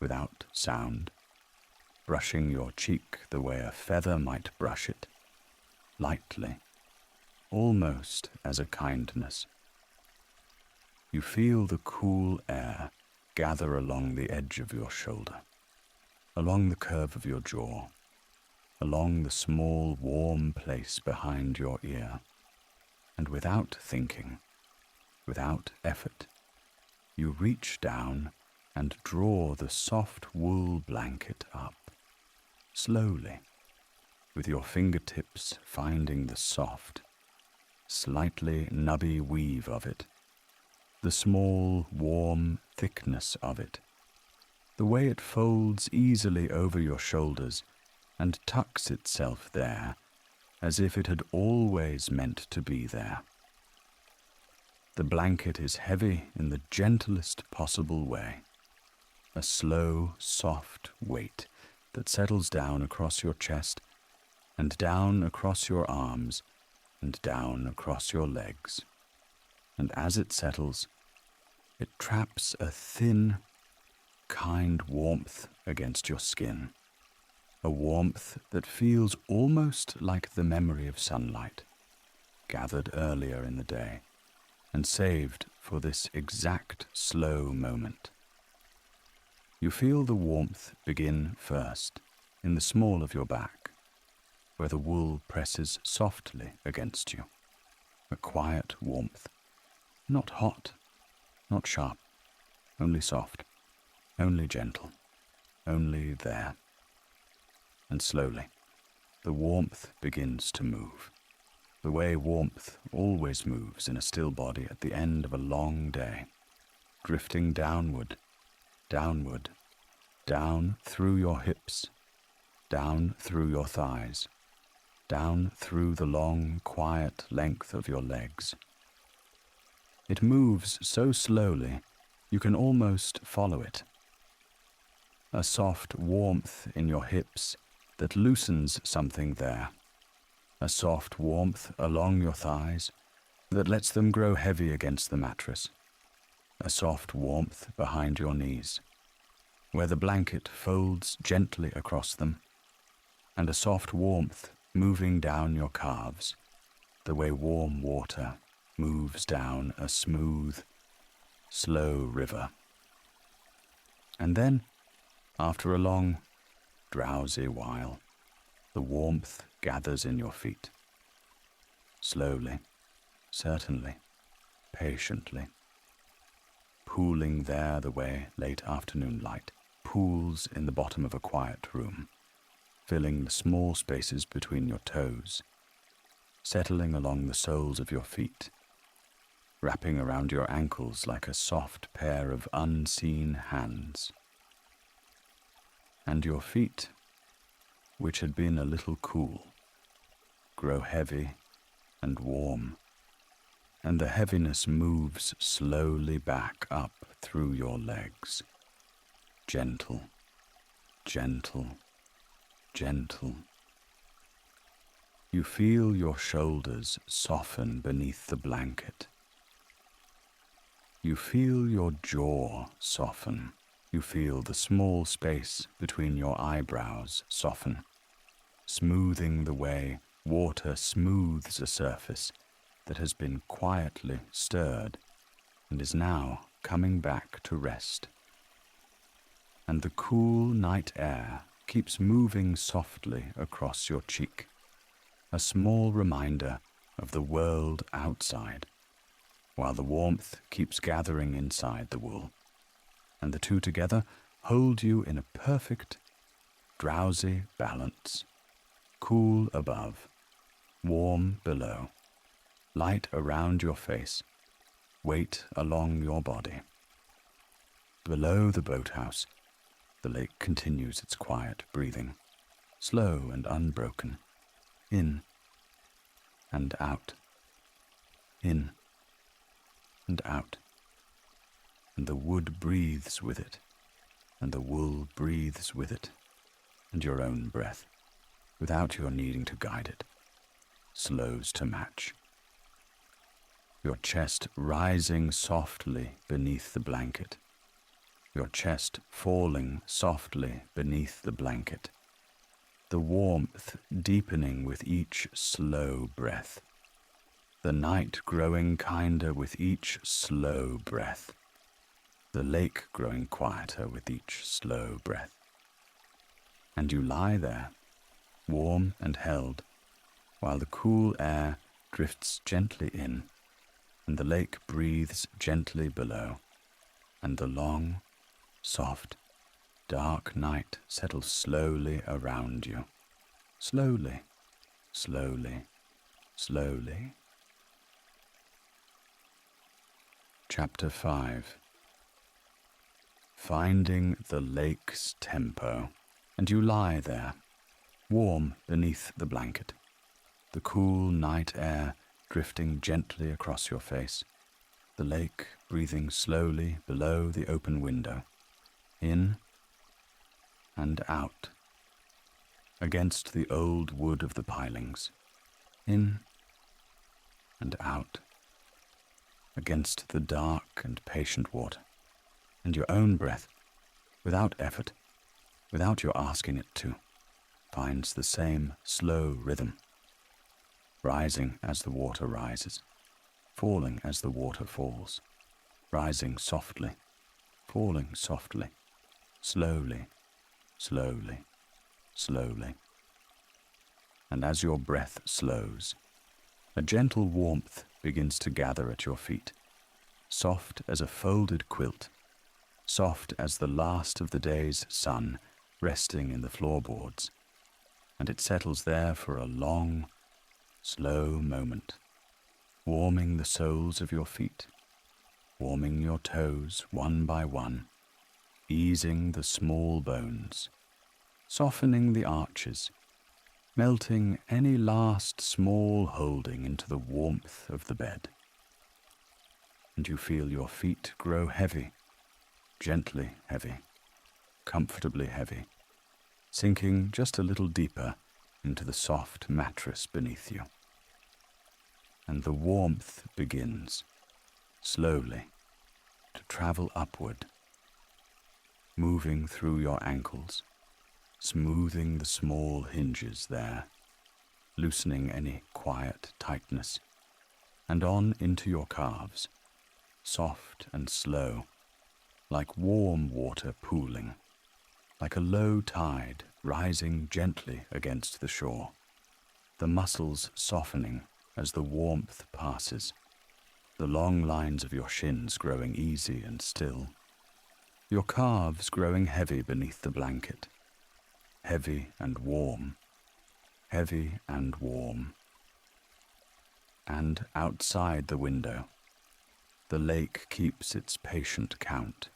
without sound, brushing your cheek the way a feather might brush it, lightly, almost as a kindness. You feel the cool air gather along the edge of your shoulder, along the curve of your jaw, along the small warm place behind your ear, and without thinking, without effort, you reach down and draw the soft wool blanket up, slowly, with your fingertips finding the soft, slightly nubby weave of it, the small, warm thickness of it, the way it folds easily over your shoulders and tucks itself there as if it had always meant to be there. The blanket is heavy in the gentlest possible way, a slow, soft weight that settles down across your chest and down across your arms and down across your legs. And as it settles, it traps a thin, kind warmth against your skin, a warmth that feels almost like the memory of sunlight, gathered earlier in the day and saved for this exact slow moment. You feel the warmth begin first in the small of your back, where the wool presses softly against you, a quiet warmth, not hot, not sharp, only soft, only gentle, only there. And slowly, the warmth begins to move, the way warmth always moves in a still body at the end of a long day, drifting downward, downward, down through your hips, down through your thighs, down through the long, quiet length of your legs. It moves so slowly you can almost follow it. A soft warmth in your hips that loosens something there, a soft warmth along your thighs that lets them grow heavy against the mattress, a soft warmth behind your knees, where the blanket folds gently across them, and a soft warmth moving down your calves, the way warm water moves down a smooth, slow river. And then, after a long, drowsy while, the warmth gathers in your feet. Slowly, certainly, patiently, pooling there the way late afternoon light pools in the bottom of a quiet room, filling the small spaces between your toes, settling along the soles of your feet, wrapping around your ankles like a soft pair of unseen hands. And your feet, which had been a little cool, grow heavy and warm, and the heaviness moves slowly back up through your legs, gentle, gentle, gentle. You feel your shoulders soften beneath the blanket. You feel your jaw soften. You feel the small space between your eyebrows soften, smoothing the way water smooths a surface that has been quietly stirred and is now coming back to rest. And the cool night air keeps moving softly across your cheek, a small reminder of the world outside, while the warmth keeps gathering inside the wool, and the two together hold you in a perfect, drowsy balance, cool above, warm below, light around your face, weight along your body. Below the boathouse, the lake continues its quiet breathing, slow and unbroken, in and out, in and out, and the wood breathes with it, and the wool breathes with it, and your own breath, without your needing to guide it, slows to match. Your chest rising softly beneath the blanket, your chest falling softly beneath the blanket, the warmth deepening with each slow breath, the night growing kinder with each slow breath, the lake growing quieter with each slow breath. And you lie there, warm and held, while the cool air drifts gently in, and the lake breathes gently below, and the long, soft, dark night settles slowly around you. Slowly, slowly, slowly. Chapter 5. Finding the lake's tempo, and you lie there, warm beneath the blanket, the cool night air drifting gently across your face, the lake breathing slowly below the open window, in and out, against the old wood of the pilings, in and out, against the dark and patient water, and your own breath, without effort, without your asking it to, finds the same slow rhythm, rising as the water rises, falling as the water falls, rising softly, falling softly, slowly, slowly, slowly. And as your breath slows, a gentle warmth begins to gather at your feet, soft as a folded quilt, soft as the last of the day's sun resting in the floorboards, and it settles there for a long, slow moment, warming the soles of your feet, warming your toes one by one, easing the small bones, softening the arches, melting any last small holding into the warmth of the bed. And you feel your feet grow heavy, gently heavy, comfortably heavy, sinking just a little deeper into the soft mattress beneath you. And the warmth begins, slowly, to travel upward, moving through your ankles, smoothing the small hinges there, loosening any quiet tightness, and on into your calves, soft and slow, like warm water pooling, like a low tide rising gently against the shore, the muscles softening as the warmth passes, the long lines of your shins growing easy and still, your calves growing heavy beneath the blanket, heavy and warm, heavy and warm. And outside the window, the lake keeps its patient count,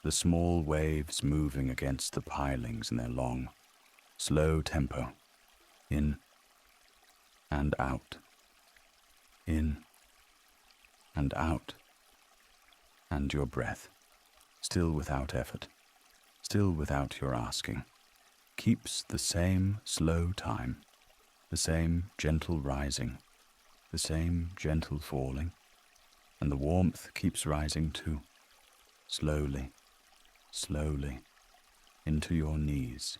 the small waves moving against the pilings in their long, slow tempo, in and out, in and out, and your breath, still without effort, still without your asking, keeps the same slow time, the same gentle rising, the same gentle falling, and the warmth keeps rising too, slowly, slowly, into your knees.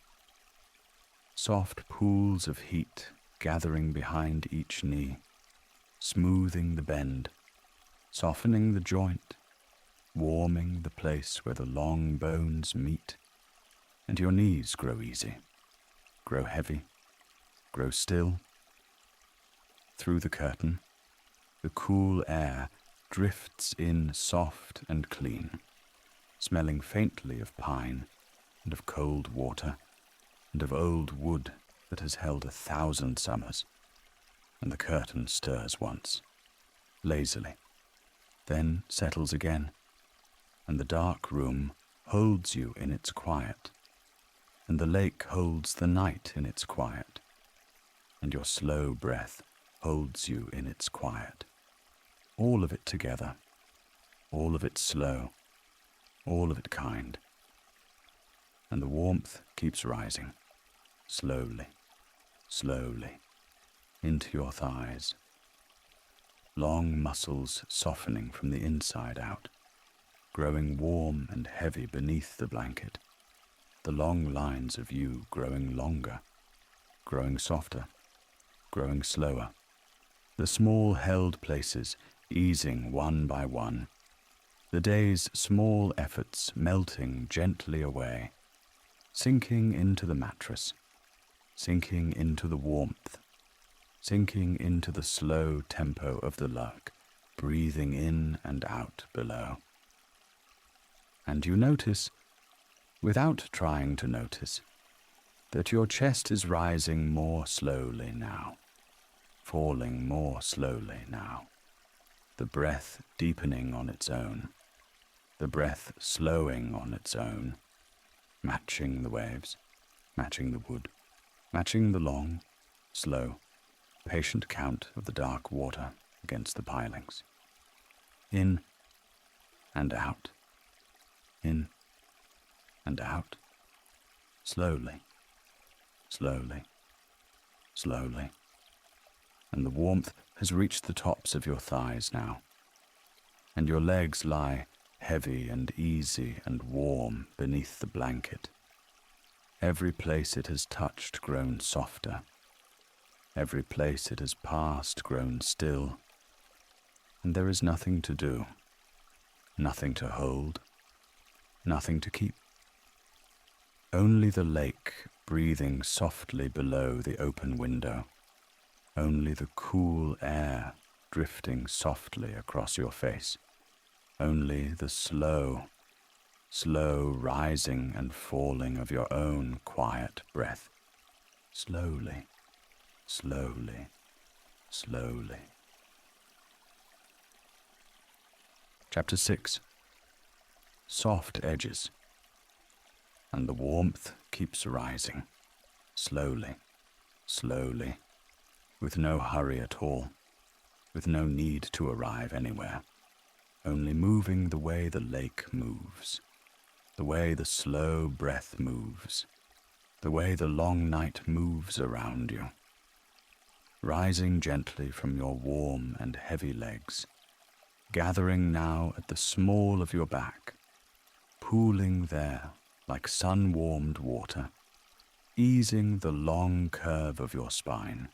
Soft pools of heat gathering behind each knee, smoothing the bend, softening the joint, warming the place where the long bones meet, and your knees grow easy, grow heavy, grow still. Through the curtain, the cool air drifts in soft and clean, smelling faintly of pine and of cold water and of old wood that has held 1,000 summers. And the curtain stirs once, lazily, then settles again, and the dark room holds you in its quiet, and the lake holds the night in its quiet, and your slow breath holds you in its quiet. All of it together, all of it slow, all of it kind. And the warmth keeps rising, slowly, slowly, into your thighs. Long muscles softening from the inside out, growing warm and heavy beneath the blanket. The long lines of you growing longer, growing softer, growing slower. The small held places easing one by one. The day's small efforts melting gently away, sinking into the mattress, sinking into the warmth, sinking into the slow tempo of the lug, breathing in and out below. And you notice, without trying to notice, that your chest is rising more slowly now, falling more slowly now, the breath deepening on its own, the breath slowing on its own, matching the waves, matching the wood, matching the long, slow, patient count of the dark water against the pilings. In and out, in and out, slowly, slowly, slowly. And the warmth has reached the tops of your thighs now, and your legs lie heavy and easy and warm beneath the blanket. Every place it has touched grown softer, every place it has passed grown still, and there is nothing to do, nothing to hold, nothing to keep. Only the lake breathing softly below the open window, only the cool air drifting softly across your face, only the slow, slow rising and falling of your own quiet breath, slowly, slowly, slowly. Chapter 6. Soft edges. And the warmth keeps rising, slowly, slowly, with no hurry at all, with no need to arrive anywhere, only moving the way the lake moves, the way the slow breath moves, the way the long night moves around you, rising gently from your warm and heavy legs, gathering now at the small of your back, pooling there like sun-warmed water, easing the long curve of your spine,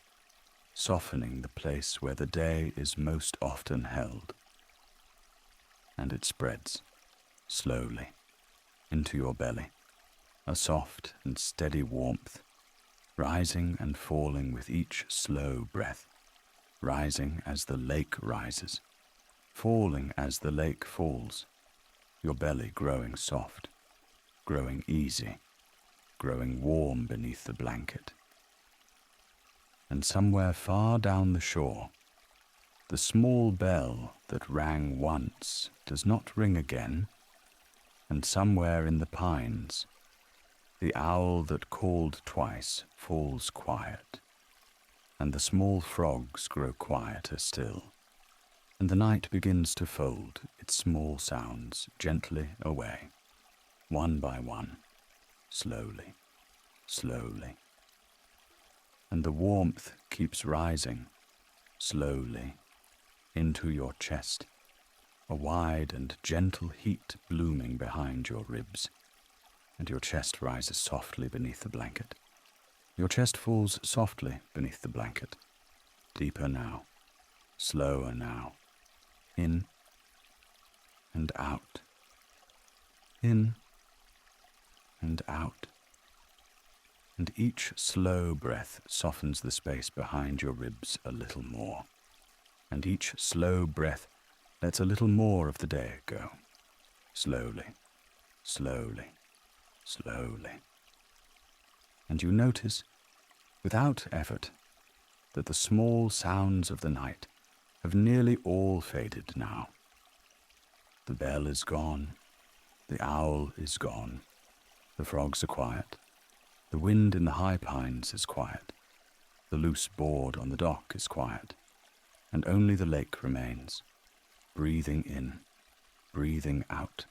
softening the place where the day is most often held. And it spreads, slowly, into your belly, a soft and steady warmth, rising and falling with each slow breath, rising as the lake rises, falling as the lake falls, your belly growing soft, growing easy, growing warm beneath the blanket. And somewhere far down the shore, the small bell that rang once does not ring again, and somewhere in the pines, the owl that called twice falls quiet, and the small frogs grow quieter still, and the night begins to fold its small sounds gently away, one by one, slowly, slowly. And the warmth keeps rising, slowly, into your chest, a wide and gentle heat blooming behind your ribs, and your chest rises softly beneath the blanket. Your chest falls softly beneath the blanket, deeper now, slower now, in and out, in and out. And each slow breath softens the space behind your ribs a little more, and each slow breath lets a little more of the day go, slowly, slowly, slowly. And you notice, without effort, that the small sounds of the night have nearly all faded now. The bell is gone, the owl is gone, the frogs are quiet, the wind in the high pines is quiet, the loose board on the dock is quiet, and only the lake remains, breathing in, breathing out,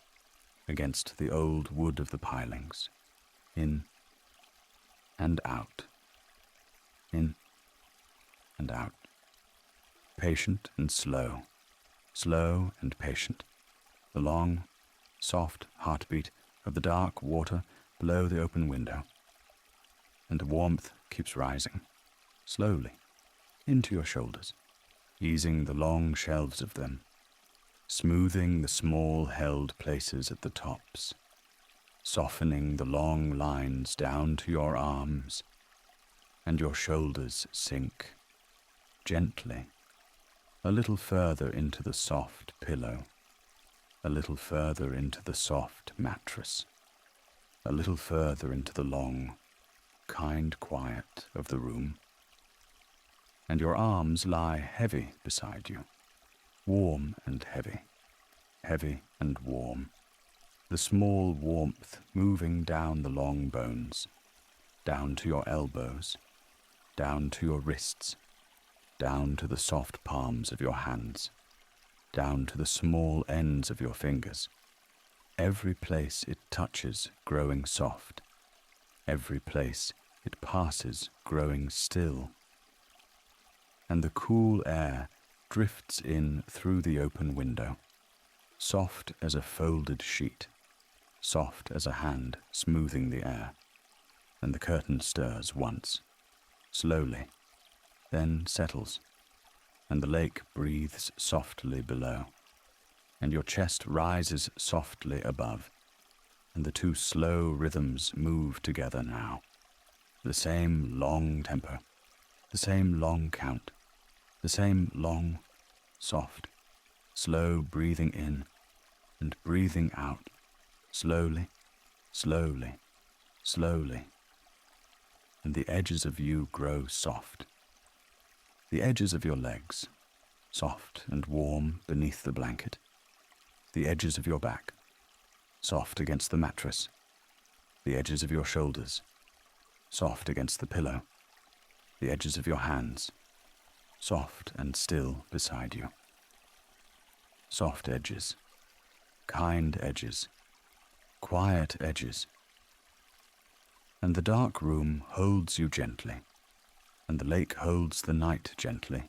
against the old wood of the pilings, in and out, in and out, patient and slow, slow and patient, the long, soft heartbeat of the dark water below the open window, and the warmth keeps rising, slowly, into your shoulders, easing the long shelves of them, smoothing the small held places at the tops, softening the long lines down to your arms, and your shoulders sink, gently, a little further into the soft pillow, a little further into the soft mattress, a little further into the long, kind quiet of the room. And your arms lie heavy beside you, warm and heavy, heavy and warm, the small warmth moving down the long bones, down to your elbows, down to your wrists, down to the soft palms of your hands, down to the small ends of your fingers, every place it touches growing soft, every place it passes growing still. And the cool air drifts in through the open window, soft as a folded sheet, soft as a hand smoothing the air, and the curtain stirs once, slowly, then settles, and the lake breathes softly below, and your chest rises softly above, and the two slow rhythms move together now, the same long tempo, the same long count, the same long, soft, slow breathing in and breathing out, slowly, slowly, slowly, and the edges of you grow soft, the edges of your legs, soft and warm beneath the blanket, the edges of your back, soft against the mattress, the edges of your shoulders, soft against the pillow, the edges of your hands, soft and still beside you. Soft edges, kind edges, quiet edges. And the dark room holds you gently, and the lake holds the night gently,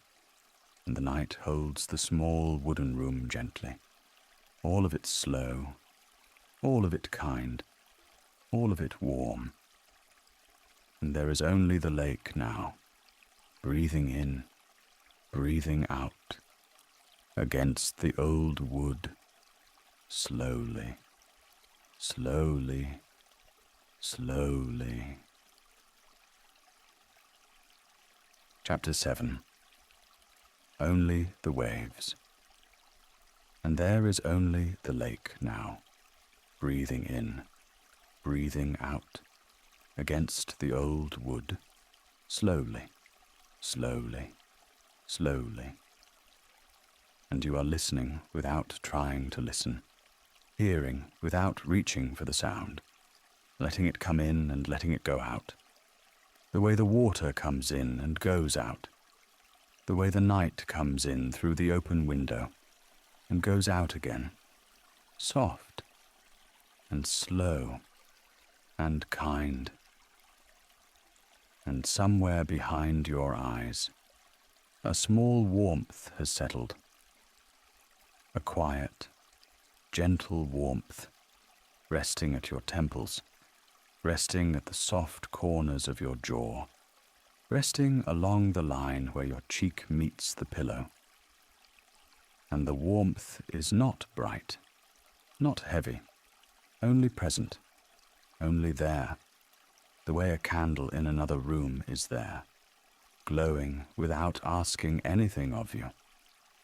and the night holds the small wooden room gently, all of it slow, all of it kind, all of it warm. And there is only the lake now, breathing in, breathing out, against the old wood, slowly, slowly, slowly. Chapter 7. Only the waves. And there is only the lake now, breathing in, breathing out, against the old wood, slowly, slowly, slowly. And you are listening without trying to listen, hearing without reaching for the sound, letting it come in and letting it go out, the way the water comes in and goes out, the way the night comes in through the open window and goes out again, soft and slow and kind. And somewhere behind your eyes, a small warmth has settled. A quiet, gentle warmth resting at your temples, resting at the soft corners of your jaw, resting along the line where your cheek meets the pillow. And the warmth is not bright, not heavy, only present, only there, the way a candle in another room is there, glowing without asking anything of you,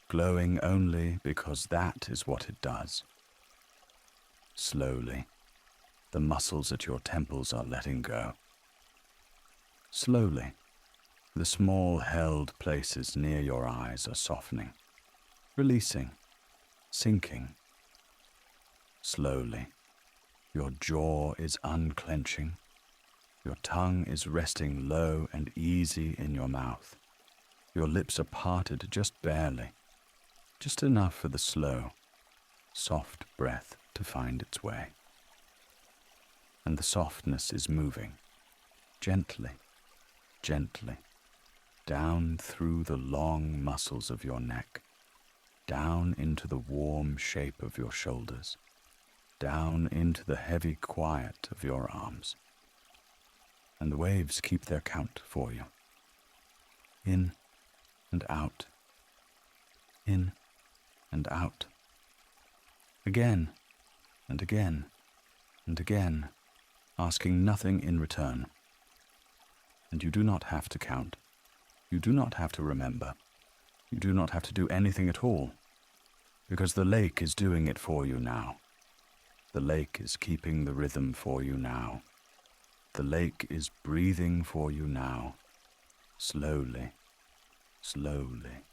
glowing only because that is what it does. Slowly, the muscles at your temples are letting go. Slowly, the small held places near your eyes are softening, releasing, sinking. Slowly, your jaw is unclenching. Your tongue is resting low and easy in your mouth. Your lips are parted just barely, just enough for the slow, soft breath to find its way. And the softness is moving, gently, gently, down through the long muscles of your neck, down into the warm shape of your shoulders, down into the heavy quiet of your arms. And the waves keep their count for you. In and out, in and out. Again and again and again, asking nothing in return. And you do not have to count. You do not have to remember. You do not have to do anything at all, because the lake is doing it for you now. The lake is keeping the rhythm for you now. The lake is breathing for you now, slowly, slowly,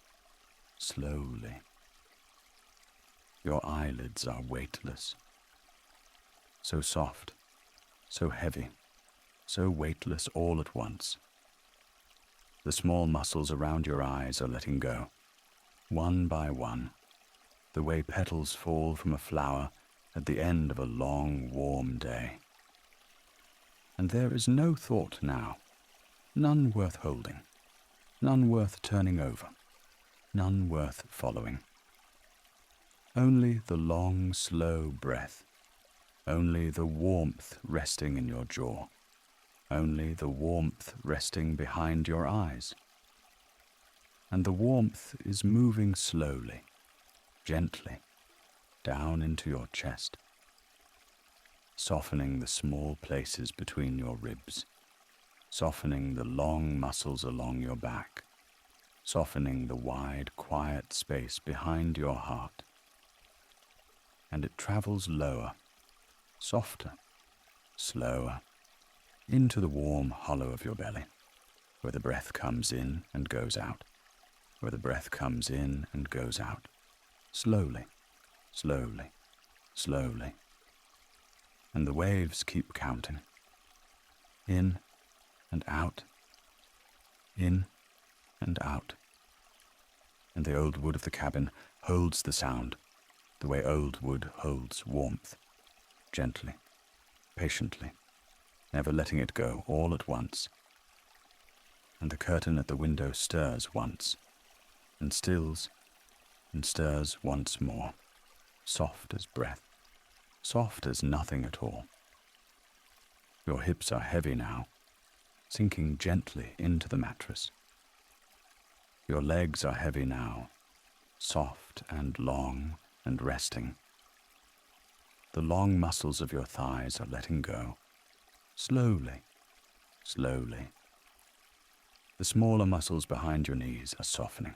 slowly. Your eyelids are weightless, so soft, so heavy, so weightless all at once. The small muscles around your eyes are letting go, one by one, the way petals fall from a flower at the end of a long, warm day. And there is no thought now, none worth holding, none worth turning over, none worth following. Only the long, slow breath, only the warmth resting in your jaw, only the warmth resting behind your eyes. And the warmth is moving slowly, gently, down into your chest, softening the small places between your ribs, softening the long muscles along your back, softening the wide, quiet space behind your heart. And it travels lower, softer, slower, into the warm hollow of your belly, where the breath comes in and goes out, where the breath comes in and goes out, slowly, slowly, slowly. And the waves keep counting. In and out, in and out. And the old wood of the cabin holds the sound, the way old wood holds warmth, gently, patiently, never letting it go all at once. And the curtain at the window stirs once, and stills, and stirs once more, soft as breath, soft as nothing at all. Your hips are heavy now, sinking gently into the mattress. Your legs are heavy now, soft and long and resting. The long muscles of your thighs are letting go, slowly, slowly. The smaller muscles behind your knees are softening,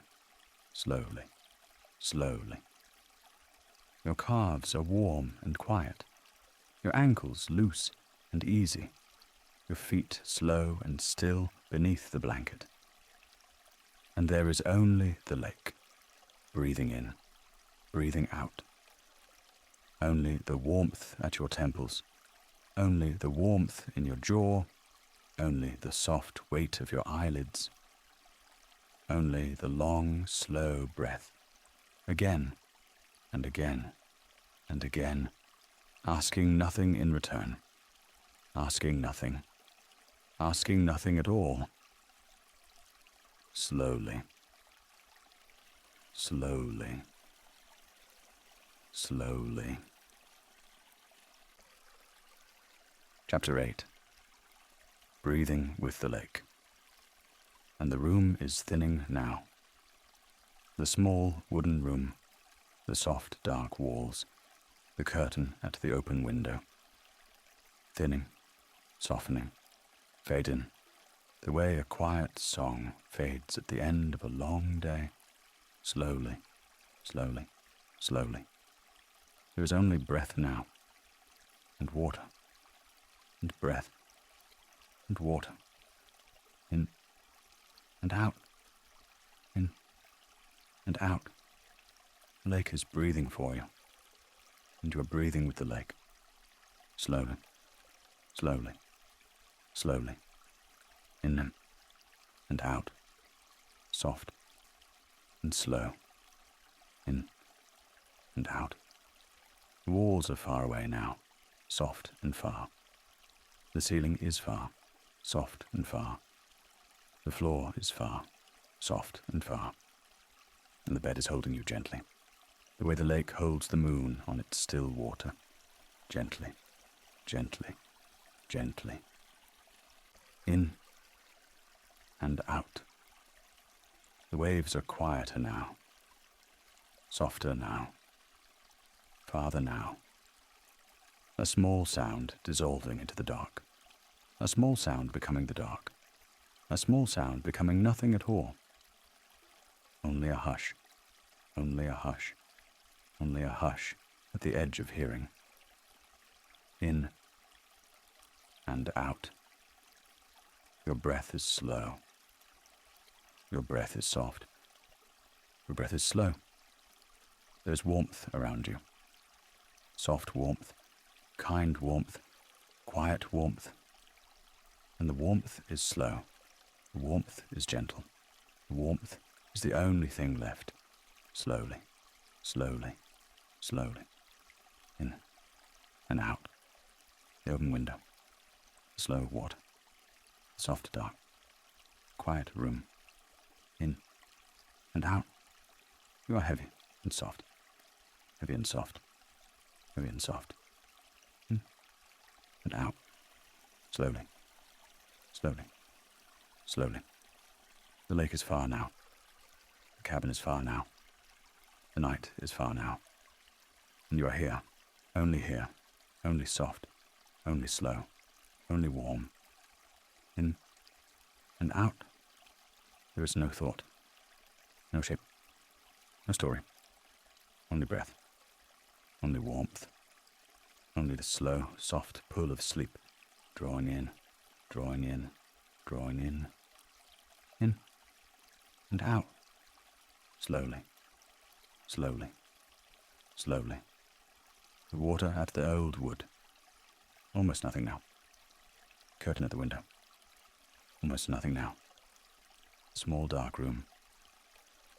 slowly, slowly. Your calves are warm and quiet, your ankles loose and easy, your feet slow and still beneath the blanket. And there is only the lake, breathing in, breathing out. Only the warmth at your temples, only the warmth in your jaw, only the soft weight of your eyelids, only the long, slow breath, again and again and again, asking nothing in return, asking nothing at all. Slowly, slowly, slowly. Chapter 8. Breathing with the lake. And the room is thinning now. The small wooden room, the soft dark walls, the curtain at the open window. Thinning, softening, fade in, the way a quiet song fades at the end of a long day. Slowly, slowly, slowly. There is only breath now, and water, and breath, and water. In and out, in and out. The lake is breathing for you, and you are breathing with the lake. Slowly, slowly, slowly. In and out, soft and slow. In and out. The walls are far away now, soft and far. The ceiling is far, soft and far. The floor is far, soft and far. And the bed is holding you gently, the way the lake holds the moon on its still water. Gently, gently, gently. In and out. The waves are quieter now, softer now, farther now. A small sound dissolving into the dark. A small sound becoming the dark. A small sound becoming nothing at all. Only a hush, only a hush, only a hush at the edge of hearing. In and out. Your breath is slow. Your breath is soft. Your breath is slow. There's warmth around you. Soft warmth, kind warmth, quiet warmth. And the warmth is slow. The warmth is gentle. The warmth is the only thing left. Slowly, slowly, slowly. In and out. The open window. The slow water. The soft dark. Quiet room. In and out. You are heavy and soft. Heavy and soft. Heavy and soft. In and out. Slowly. Slowly. Slowly. The lake is far now. The cabin is far now. The night is far now. And you are here. Only soft. Only slow. Only warm. In and out. There is no thought, no shape, no story, only breath, only warmth, only the slow, soft pull of sleep, drawing in, drawing in, drawing in and out, slowly, slowly, slowly. The water at the old wood, almost nothing now. Curtain at the window, almost nothing now. Small dark room.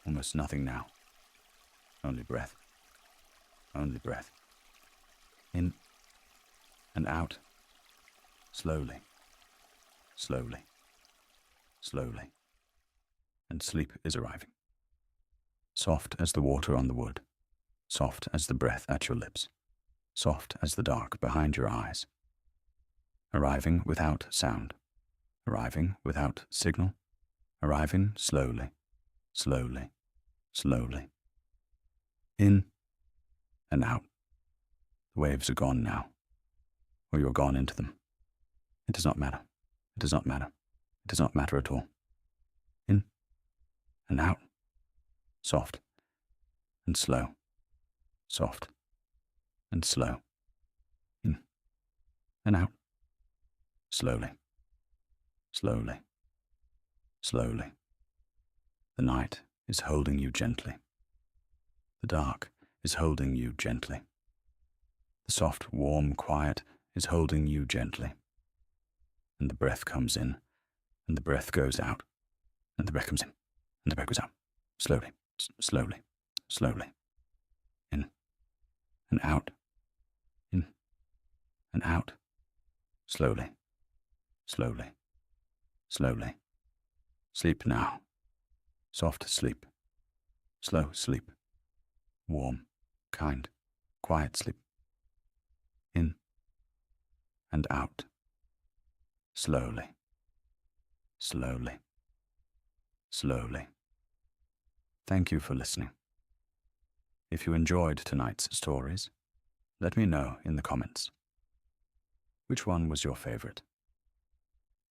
Almost nothing now. Only breath. Only breath. In and out. Slowly. Slowly. Slowly. And sleep is arriving. Soft as the water on the wood. Soft as the breath at your lips. Soft as the dark behind your eyes. Arriving without sound. Arriving without signal. Arriving slowly, slowly, slowly. In and out. The waves are gone now, or you are gone into them. It does not matter. It does not matter. It does not matter at all. In and out. Soft and slow. Soft and slow. In and out. Slowly, slowly. Slowly. The night is holding you gently. The dark is holding you gently. The soft, warm quiet is holding you gently. And the breath comes in, and the breath goes out, and the breath comes in, and the breath goes out. Slowly, slowly, slowly. In and out. In and out. Slowly, slowly, slowly. Sleep now. Soft sleep. Slow sleep. Warm, kind, Quiet sleep. In and out. Slowly. Slowly. Slowly. Thank you for listening. If you enjoyed tonight's stories, let me know in the comments. Which one was your favorite?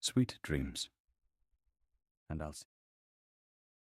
Sweet dreams. And I'll see